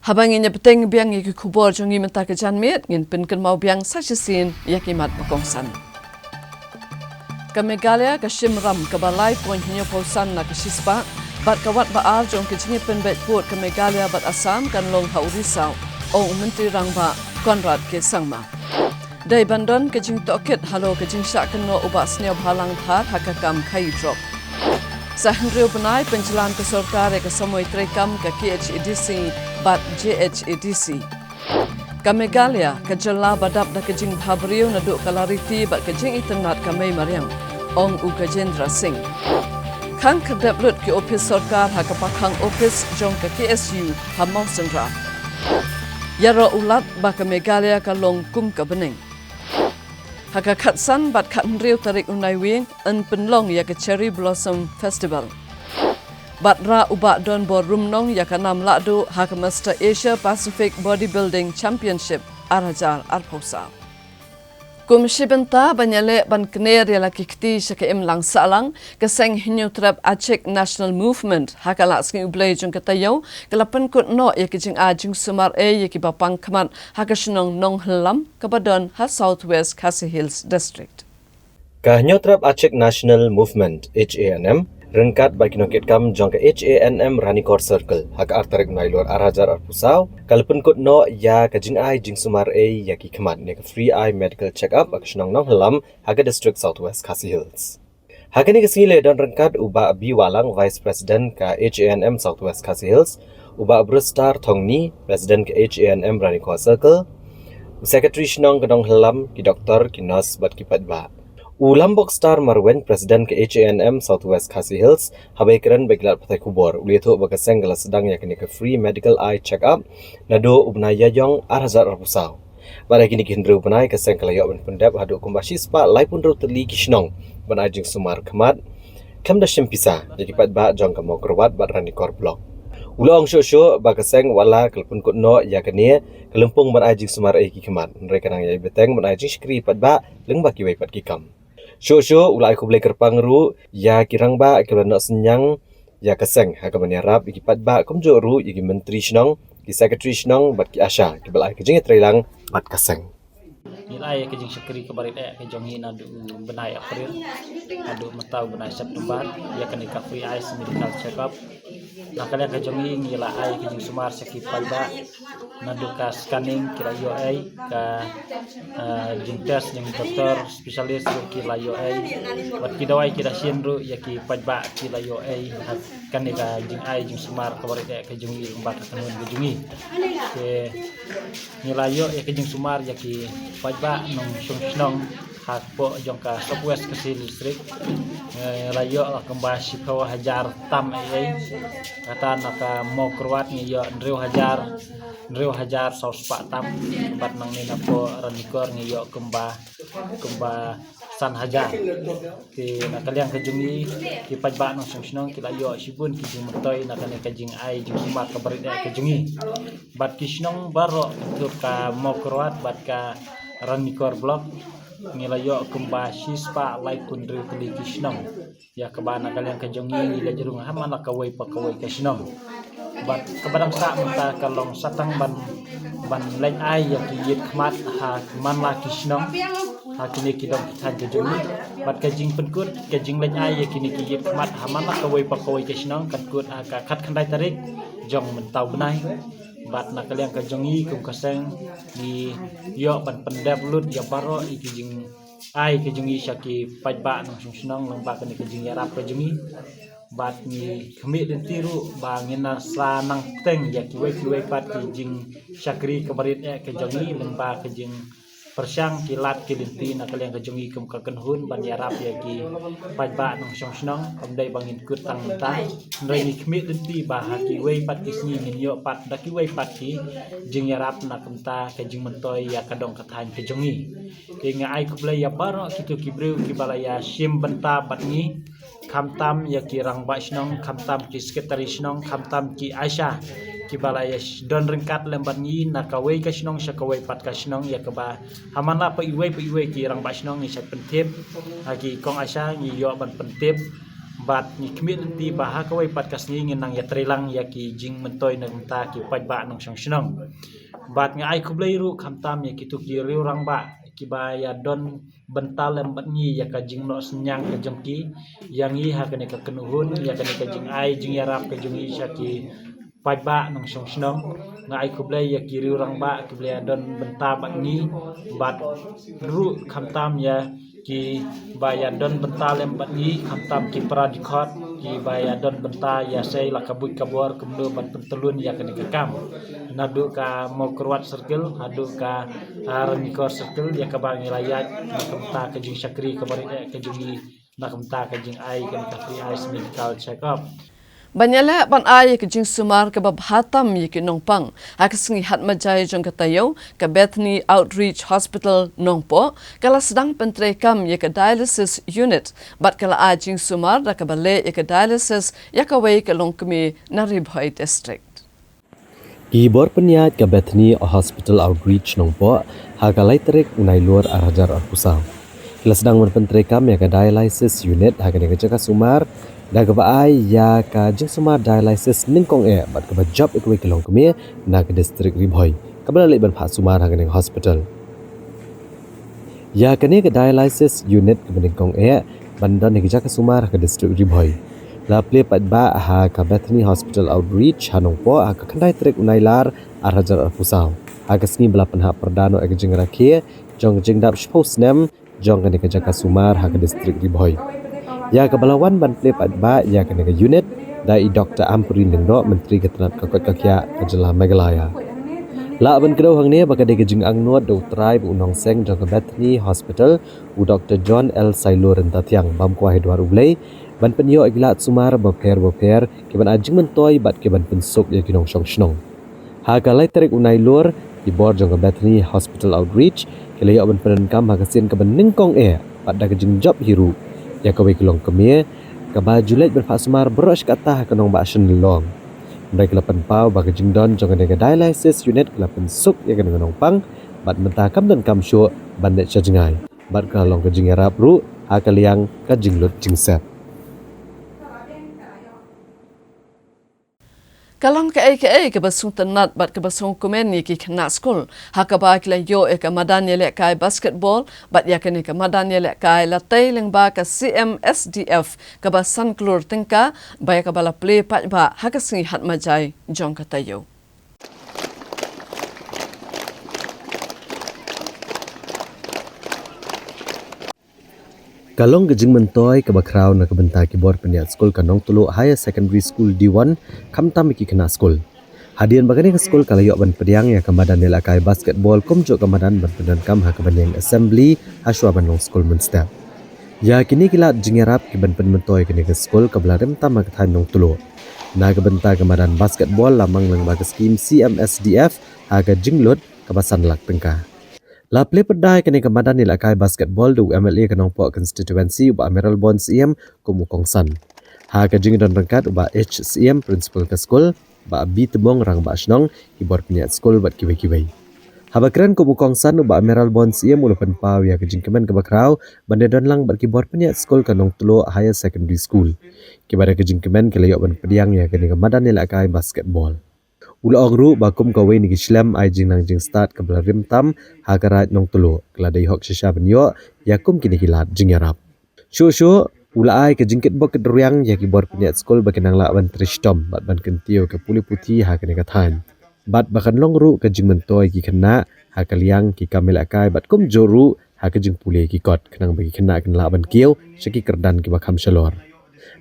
Habang inya peteng biang iki kubor jongi menta ke janmit ngin pinken mau biang sachisin yakimat bakongsan. Ka Meghalaya ka Shimram ka balai point hinyo pausan na ka Shispa bat kawat baar jong ke jingi penbet put ka Meghalaya bat Assam kan long ha Urisau. O Menteri Rangba Conrad ke Sangma. Dai bandon ke jing tokit halo ke jing syak keno ubak seniau halang thar hakakam kai drop. Sa Henry Benai penjalan ke sorkar ke samoi trekam ke KHEDC bat JHEDC. Ka Meghalaya ke jela badap da ke jing bhabrio na duk kalariti bat ke jing iternat ka Mei Mariam. Ong u Gajendra Singh. Khang kedaplut ke ofis sorkar hakapakhang ofis jong ke KSU Hamau Sendra. Yaro ulat baka Meghalaya ka long kum ka bening. Haka khatsan bat khat riu tarik unai wing an penlong ya ka Cherry Blossom Festival. Bat ra ubak don bor rumnong ya ka nam ladu haka Master Asia Pacific Bodybuilding Championship Arajar Arposa. Kum shibenta banyale ban kner ya laki kti shaka im lang salang kaseng hinyo trap Aceh National Movement hakala sking ublay jung katayo kalapan kut no ya kijing ajing sumar ya ki bapang kaman hakashnong nong helam kabadon ha Southwest Khasi Hills District. Ka hinyo trap Aceh National Movement HANM rengkat bagi nokit kam jong ke HANM Ranikor Circle hak artarik nailor arajar arpusau kalpun kut no ya ka jing ai jing sumar ya ki khamat ne ka free eye medical check up akshnong nong helam haga district Southwest Khasi Hills hakani ka sile don rengkat uba bi walang vice president ka HANM Southwest Khasi Hills uba brustar thongni president ka HANM Ranikor Circle secretary shnong kadong helam ki doktor ki nurse bat ki patba Ulambok Star Marwen Presiden ke HANM Southwest Khasi Hills habai keren beglat patai kubor ulietu bakaseng gala sedang yakni ke free medical eye check up nado ubnaya yong arhazar arpusau pada kini kindru benai kaseng kalayok ben pendap hadu kumbashi spa lai pun ru terli kishnong ben ajing sumar kemat kam da shempisa yakipat ba jong ka mokrowat bat Ranikor blok ulong sho bakaseng wala kelpun kutno yakni kelempung ben ajing sumar ki kemat mereka nang yai beteng ben ajing skri pat ba leng baki wai pat kikam Sho ulai ku boleh kerpang ru ya kirang ba kerana senyang ya keseng ha ka menyarap ikipat ba komjo ru iki menteri shnong ki secretary shnong bat ki asha ki balai kejing trailang bat keseng nilai kejing syukri kabarit ke jongi nadu benai April nadu matau benai September ya kan ka free eyes medical check up nakala ke jongi ngila ai kejing sumar sakit palba nadu ka scanning kira yo ai ka jing test yang doktor spesialis kira yo ai wat kidawai kira sienru ya ki palba kira yo ai kan ka jing ai jing sumar kabarit ke jongi umbat kanun ke jongi ke nilai yo ya kejing sumar ya ki pajba nong sung hak po jong ka Southwest Khasi District layo kembas ko hajar tam ai kata naka mo kruat ni yo ndreu hajar saus pak tam bat nang ni napo Ranikor ni yo kemba san hajar ti na kaliang kajungi ki pajba nong song ki layo sibun ki jing metoy na kan kajing ai jing sumat ka barit kajungi bat kisnong baro tu ka mokroat bat ka ranikor blok ngilayo kumba sispa lai kundri kali kisnong ya kabana kaliang kajungi ila jerung hamana kawai pakawai kisnong bat kabadang sa menta kalong satang ban lai ai ya ki yit khmat ha man la kisnong kini kidong kita jujungi bat kajing penkut kajing lai ai ya kini ki yit khmat ha man la kawai pakawai kisnong katkut ka khat khandai tarik jong mentau benai bat na kaliang kajongi kum kaseng ni yo ban pendap lut ya baro ikijing ai kajungi syaki pajba nong sunang lamba kani kajing yarap kajungi bat ni kami den tiru bangina sanang teng ya kiwe pat kijing syakri kabarit kajongi lamba kajing persyang kilat kilinti na kaliang kajongi kum kakenhun ban yarap ya ki pajba nong sunang kamdai bangin kut tang ta ndai ni kami den ti bah kiwe pat kisni ngin yo pat da kiwe pat ki jing yarap na kamta kajing mentoy ya kadong kathan kajongi kinga ai kublai ya baro kitu kibreu kibalaya sim benta bat ni kamtam ya ki rang ba snong kamtam ki sekretari snong kamtam ki Aisyah ki balaya don rengkat lembar ni na kawai ka snong sya kawai pat ka snong ya ka ba hamana pa iwe ki rang ba snong ni sya pentip hagi kong Aisyah ni yo ban pentip bat ni kmit ti ba ha kawai pat ka sni nginang ya trilang ya ki jing mentoy na ta ki pat ba nong snong bat nga ai kublai ru kamtam ya ki tu ki riu rang ba kibaya don bental lembat ni ya kajing no senyang kajengki yang i ha kene ka kenuhun ya kene kajing ai jing yarap kajungi syaki pajba nong snong nga ai kublai ya kiri orang ba kublai don benta bat ni bat ru kamtam ya ki baya don benta lembat ni kamtam ki pradikot ki baya don benta ya sei la kabut kabor kemdo ban pentelun ya kene kam nadu ka mokrwat circle adu ka ranikor circle ya ka bangi layat nakamta kajing syakri kabari kajungi nakamta kajing ai kan ka free eyes medical check up Banyala ban ay kajing sumar ka babhatam yiki nongpang akasingi hat majay jong katayo ka Bethany Outreach Hospital nongpo kala sedang pentrekam yika dialysis unit bat kala ajing sumar da kabale yika dialysis yakaway ka longkami Naribhoy district. Gibor penyat ke Bethany Hospital Outreach nongpo hakalai terik unai luar arajar arpusaw. Kila sedang berpentrekam ya ke dialysis unit hakane kejaka sumar da kebaai ya ka jing sumar dialysis ningkong bat keba job ikwe kilong kemi na ke distrik Ribhoy kabala lek ban phat sumar hakane hospital. Ya kane ke dialysis unit ke ningkong bandan ne kejaka sumar ke distrik Ribhoy. La ple pat ba ha ka Bethany Hospital Outreach hanongpo ha ka kandai trek unailar arajar arpusaw. Ha ka sngi belapan ha perdano ek jing rakie jong jing dap shposnem jong kane kejaka sumar ha ka distrik Ribhoy. Ya kebalawan ban ple pat ba ya kane ke unit dai Dr. Ampurin Lingdo Menteri Ketenat Kakot Kakya Kajela Meghalaya. La ban kedau hang ne baka de jing angnot do trai bu nong seng jong ke Bethany Hospital u Dr. John L. Sailor Rentatiang bam kwa hedwar ublei ban penyo iglat sumar boper ke ban ajing mentoy bat ke ban pensuk ya kinong shong shnong. Ha kalai terik unai lur di bor jong ke Bethany Hospital Outreach ke layak ban penenkam ha kasin ke ban ningkong pat da jing job hiru ya kawai kelong kemie ka ba julet berfak sumar berosh kata kenong ba shen long mereka lapan pau ba jing don jong ke dialysis unit lapan suk ya kenong pang bat mentakam dan kam syo ban net chajengai bat ka long ke jing arab ru ha kaliang ka jing lut jing set. Kalang ka basung tenat bat ka basung komen ni ki kena skul hakaba kila yo ka madan yelek kai basketball bat yakani ka madan yelek kai latai leng ba ka CMSDF ka basan klur tingka baya ka bala play pat ba hakasingi hat majai jong katayo. Kalong gejing mentoy ke bakrau na kebentar keyboard peniat skul kanong tulu Higher Secondary School D1 kamtam iki kena skul. Hadian bagani ke skul kalayok ban pediang ya kemadan nelakai basketball komjuk kemadan ban pedan kam ha kebanyang assembly haswa ban long skul menstep. Ya kini kilat jingerap ke ban mentoy kini ke skul kebelarem tam ke nong tulu. Na kebentar kemadan basketball lamang lang baga skim CMSDF ha ke jinglut kebasan lak tengka. La play pedai kini kemadan ni lakai basketball du MLA kanong po constituency uba Emerald Bond CM kumu kongsan. Ha kajing dan rangkat uba HCM principal ke school ba B temong rang ba asnong kibor peniat school bat kiwai-kiwai. Habakran kumu kongsan uba Emerald Bond CM ulupan pau ya kajing kemen ke bakrau bande don lang bat kibor peniat school kanong tulo higher secondary school. Kibara kajing kemen kelayok ban pediang ya kini kemadan ni lakai basketball. Ula ogru bakum kawai ni gislam ai jing nang jing start ke belarim tam hagarat nong tulu keladai hok shisha benyo yakum kini kilat jing yarap. Shu ula ai ke jingkit bok keduriang ya kibor peniat skol bakenang la ban trishtom bat ban kentio ke puli putih ha kene kathan. Bat bakan longru ke jing mentoi ki kena ha kaliang ki kamela kai bat kum joru ha ke jing puli ki kot kenang bagi kena ken la ban kiau seki kerdan ki bakam shalor.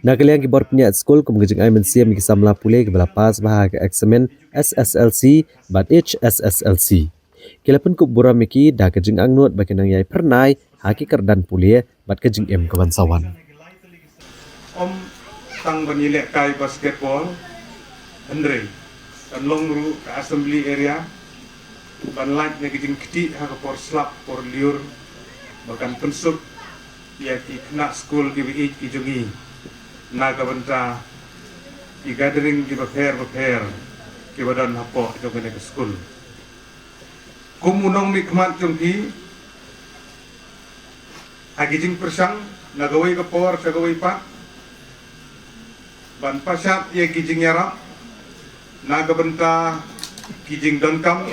Na kaliang ki bor peniat skol kum gejing ai mensiam ki samla pule ke belapas bah ke eksamen SSLC bat HSSLC. Kilapan kup buram iki da kejing angnut bakenang yai pernai haki kerdan pule bat kejing em kebansawan. Om tang banilek kai basketball Andre dan longru ke assembly area ban light ne kejing kiti ha por slap por liur bahkan pensuk ya ki kena school ki wi ki jongi naga benta ki gathering ki baper ki badan hapo jongene ke school kumunong mi kmat jongki agijing persang nagawai ke por sagawai pat ban pasat ye kijing yarap naga benta kijing donkam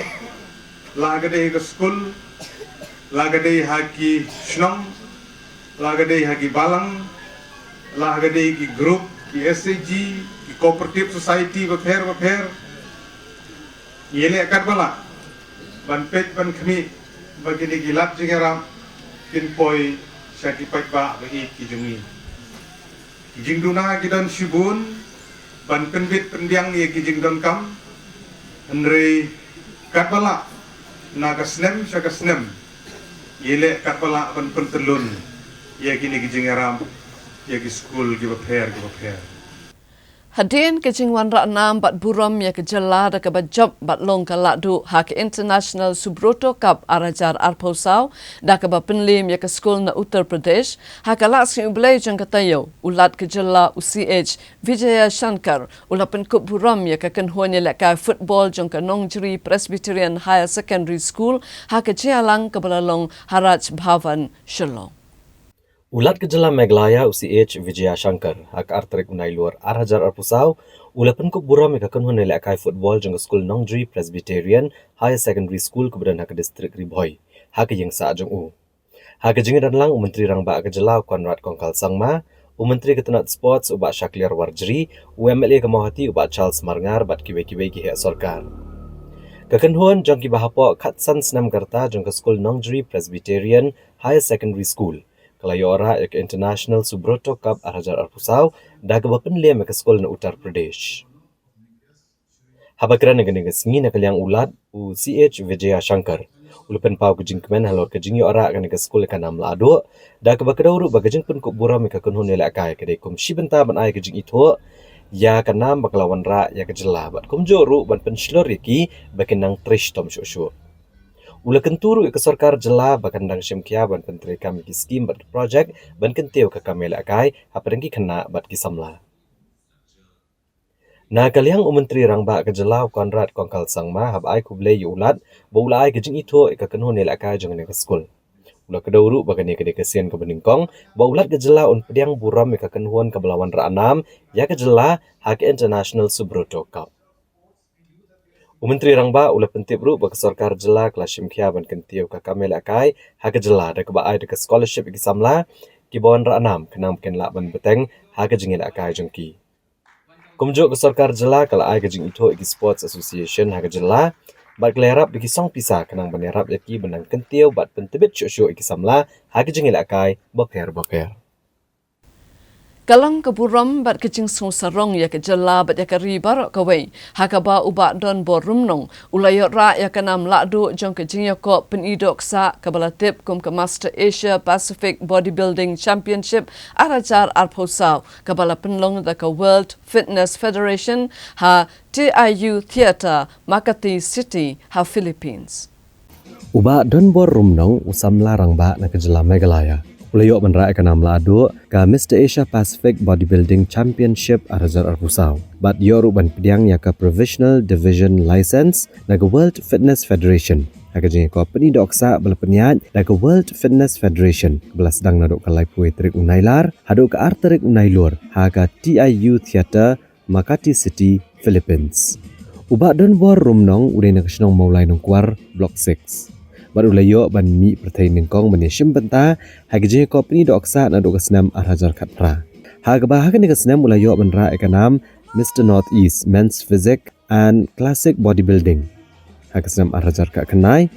lagade ke school lagade haki shnong lagade haki balang lagade ki group ki SAG ki cooperative society baper yele akar bala ban pet ban khmi bagini gilat jing yarap kin poi certified ba bagi kijungi kijing duna gidan shibun ban penbit pendiang ye kijing don kam andre katbala naga snem syaga snem yele katbala ban pentelun ye gini kijing aram ye ki school ki baper Hadin kejing wan ra nam bat buram ya kejala da ka job bat long ka ladu hak International Subroto Cup arajar arposau da ka penlim ya ka school na Uttar Pradesh hak ala si ublay jang katayo ulat kejala UCH Vijaya Shankar ulapen kup buram ya ka kenhuan ya ka football jang ka Nongjri Presbyterian Higher Secondary School hak kejalang ka balalong Haraj Bhavan Shillong. Ulat kejala Meghalaya UCH Vijaya Shankar hak artrik unai luar arhajar arpusau ulapan kup buram eka kenhuan nilai akai football jang school Nongjri Presbyterian Higher Secondary School kemudian hak distrik Ribhoi hak yang sa jang u hak jing dan lang menteri rang ba kejala Konrad Kongkal Sangma menteri ketenat sports uba Shakliar Warjri UMLA kemahati uba Charles Marngar bat kiwe-kiwe ki hak sarkar kekenhuan jang ki bahapo khatsan senam karta jang school Nongjri Presbyterian Higher Secondary School Kalayora ek International Subroto Cup arhajar arpusau da ke penlim ke sekolah na Uttar Pradesh. Habakran negara singi na kaliang ulat UCH Vijaya Shankar. Ulupen pau kejing kemen halor kejing ora kan ke sekolah kanam lado da ke bakadauru bagajing pun kuk buram ke kunhun nilai akai ke kum shibenta ban ai kejing itu ya kanam baklawan ra ya kejela bat kum joru ban penslor iki bakenang trish tom shu. Ula kenturu ke sarkar jela bakan dang syamkia ban penteri kami ki skim bat project ban kenteu ke kamela kai haprengki kena bat ki samla. Na kaliang menteri rangba ke jela Konrad Kongkal Sangma hab ai kuble yulat boula ai kejing itu ke kenhun nela kai jangan ke skul. Ula kedauru bakan ke dekesian ke beningkong baulat ke jela un pediang buram ke kenhuan ke belawan ra enam ya ke jela hak International Subroto Cup. Menteri rangba ula pentip ru bak sarkar jela klasim khia ban kentiu ka kamela kai ha ke jela da ke baai de scholarship ki samla ki bawan ra anam kenam ken la ban beteng ha ke jingil akai jengki kumjo ke sarkar jela kala ai ke jing itu ki sports association ha ke jela bat klerap ki song pisa kenang banerap yaki benang kentiu bat pentibit syu ki samla ha ke jingil akai baper Kalang keburam bat kecing sarong ya ke jela bat ya ke ribar kawai hakaba ubat don borum nong ulayot ra ya ke nam lakdu jong kecing ya ko penidok sa kabalatip kum ke Master Asia Pacific Bodybuilding Championship arajar arposau kabala penlong da ke World Fitness Federation ha TIU Theatre Makati City ha Philippines. Uba Don Bor Rumnong usam larang ba na kejela Meghalaya. Ulayo benra ekanam lado ka Mr. Asia Pacific Bodybuilding Championship Arazar Arbusau. Bat yoru ban pediang ya ka Provisional Division License na ka World Fitness Federation. Haka jeng company doksa bala peniat na ka World Fitness Federation. Bala sedang naduk ka Laipue Terik Unailar, haduk ka Arterik Unailur, haka TIU Theatre, Makati City, Philippines. Uba Don Bor Rumnong udai na kasinong maulay ng kuar Block 6. Baru layo ban mi pertai ningkong ban yashim benta hagi jeng company doksa na dok senam Arhajar Khatra. Haga bahagan ni senam ulayo ban ra ekanam Mr. Northeast Men's Physique and Classic Bodybuilding. Haga senam Arhajar Kenai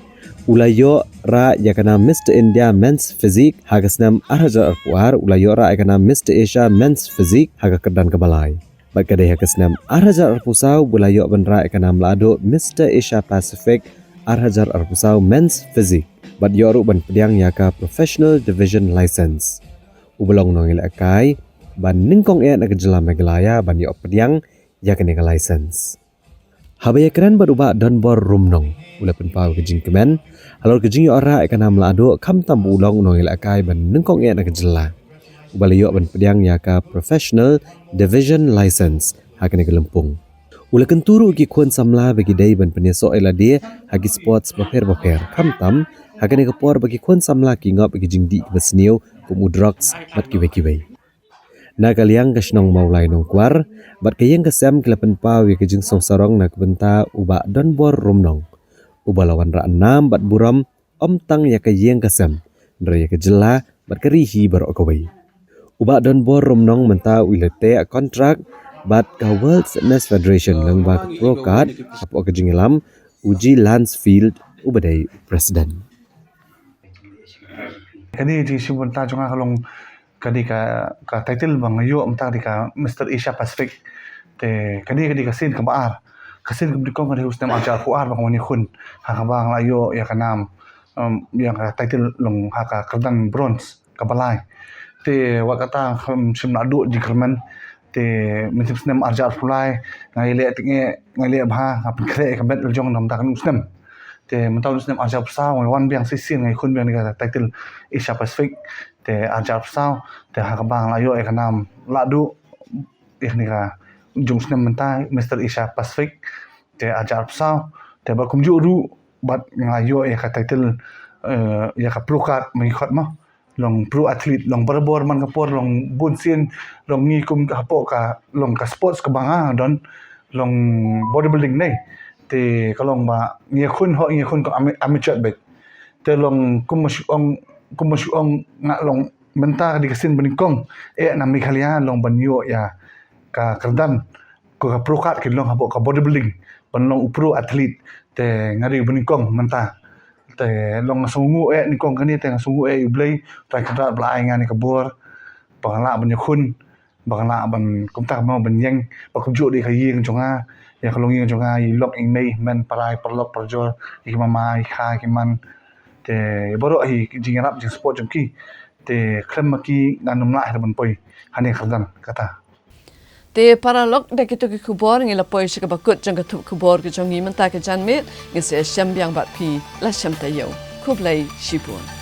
ulayo ra yakanam Mr. India Men's Physique haga senam Arhajar Arpuar ulayo ra ekanam Mr. Asia Men's Physique haga Kedan Kebalai. Bagade haga senam Arhajar Arpusau ulayo ban ra ekanam lado Mr. Asia Pacific Arhajar Arbusau Men's Physique. Bat yoru ban pediang yaka Professional Division License. Ubelong nongil akai ban ningkong na kejela Meghalaya ban yo pediang yaka nega license. Habaya keren bat uba Don Bor Rumnong. Ula penpau kejing kemen. Halor kejing yo ora ekanam lado kam tambu ulong nongil akai ban ningkong na kejela. Ubalayo ban pediang yaka Professional Division License haka nega Lempung. Ula kenturu ki kuan samla bagi day ban penyeso elade hagi sports baper kamtam hagane kapor bagi kuan samla ki ngop bagi jingdi besniu kumu drugs bat kiwe na kaliang kasnong maulai nong kwar bat kayang kasam kilapan pau ke jing song sarong na kebenta uba Don Bor Rumnong uba lawan ra 6 bat buram tang ya kayang kasam ndra ya kejela bat kerihi barokawai uba Don Bor Rumnong menta wilete kontrak bat ka World Fitness Federation lang ba pro card apo ka jingilam uji Lansfield ubadai president. Kani di sibunta jonga kalong kadi ka title bang ayo amta di ka Mr. Asia Pacific te kani ka sin ka baar kasin ka dikong kadi ustem ajar kuar bang wani khun ha bang ayo ya kanam yang ka title long ha ka kerdang bronze ka balai te wakata simna du jikerman te mesim snem arjar fulai ngai le tinge ngai le bha ngap kre ka bet jong nam ta kan snem te mentau snem arjar sa wan biang sisin ngai khun biang ni ka title Asia Pacific te arjar sa te ha ka bang ayo e kanam ladu ni ka jong snem mentai Mr. Asia Pacific te arjar sa te ba kum ju bat ngayo e ka title ya ka plukat mai khot ma long pro athlete long berbor man kapor long bunsin long ngikum ka hapo ka long ka sports ka banga don long bodybuilding nei te kalong ba ngi khun ko amateur bet te long kumusong nga long menta di kasin beningkong na Meghalaya long banyo ya ka kerdan ko ka pro kat ki long hapo ka bodybuilding ban long pro athlete te ngari beningkong menta te long sungu ni kong kani te sungu ublay tai kadra blai ngani kabur bangla ban yakun bangla ban kumta ma ban yang ba kumju di khaying jonga ya kalong ying jonga i lok ing nei men parai perlok perjor i mama i kha ki man te boro hi jingarap jing sport jongki te klemaki nanum la ban poi hani khardan kata te paralog de kitu ki kubor ngi la poi shika bakut jang ka kubor ki jongi menta ka janmet ngi se shambyang bat pi la shamta yo kublai shipun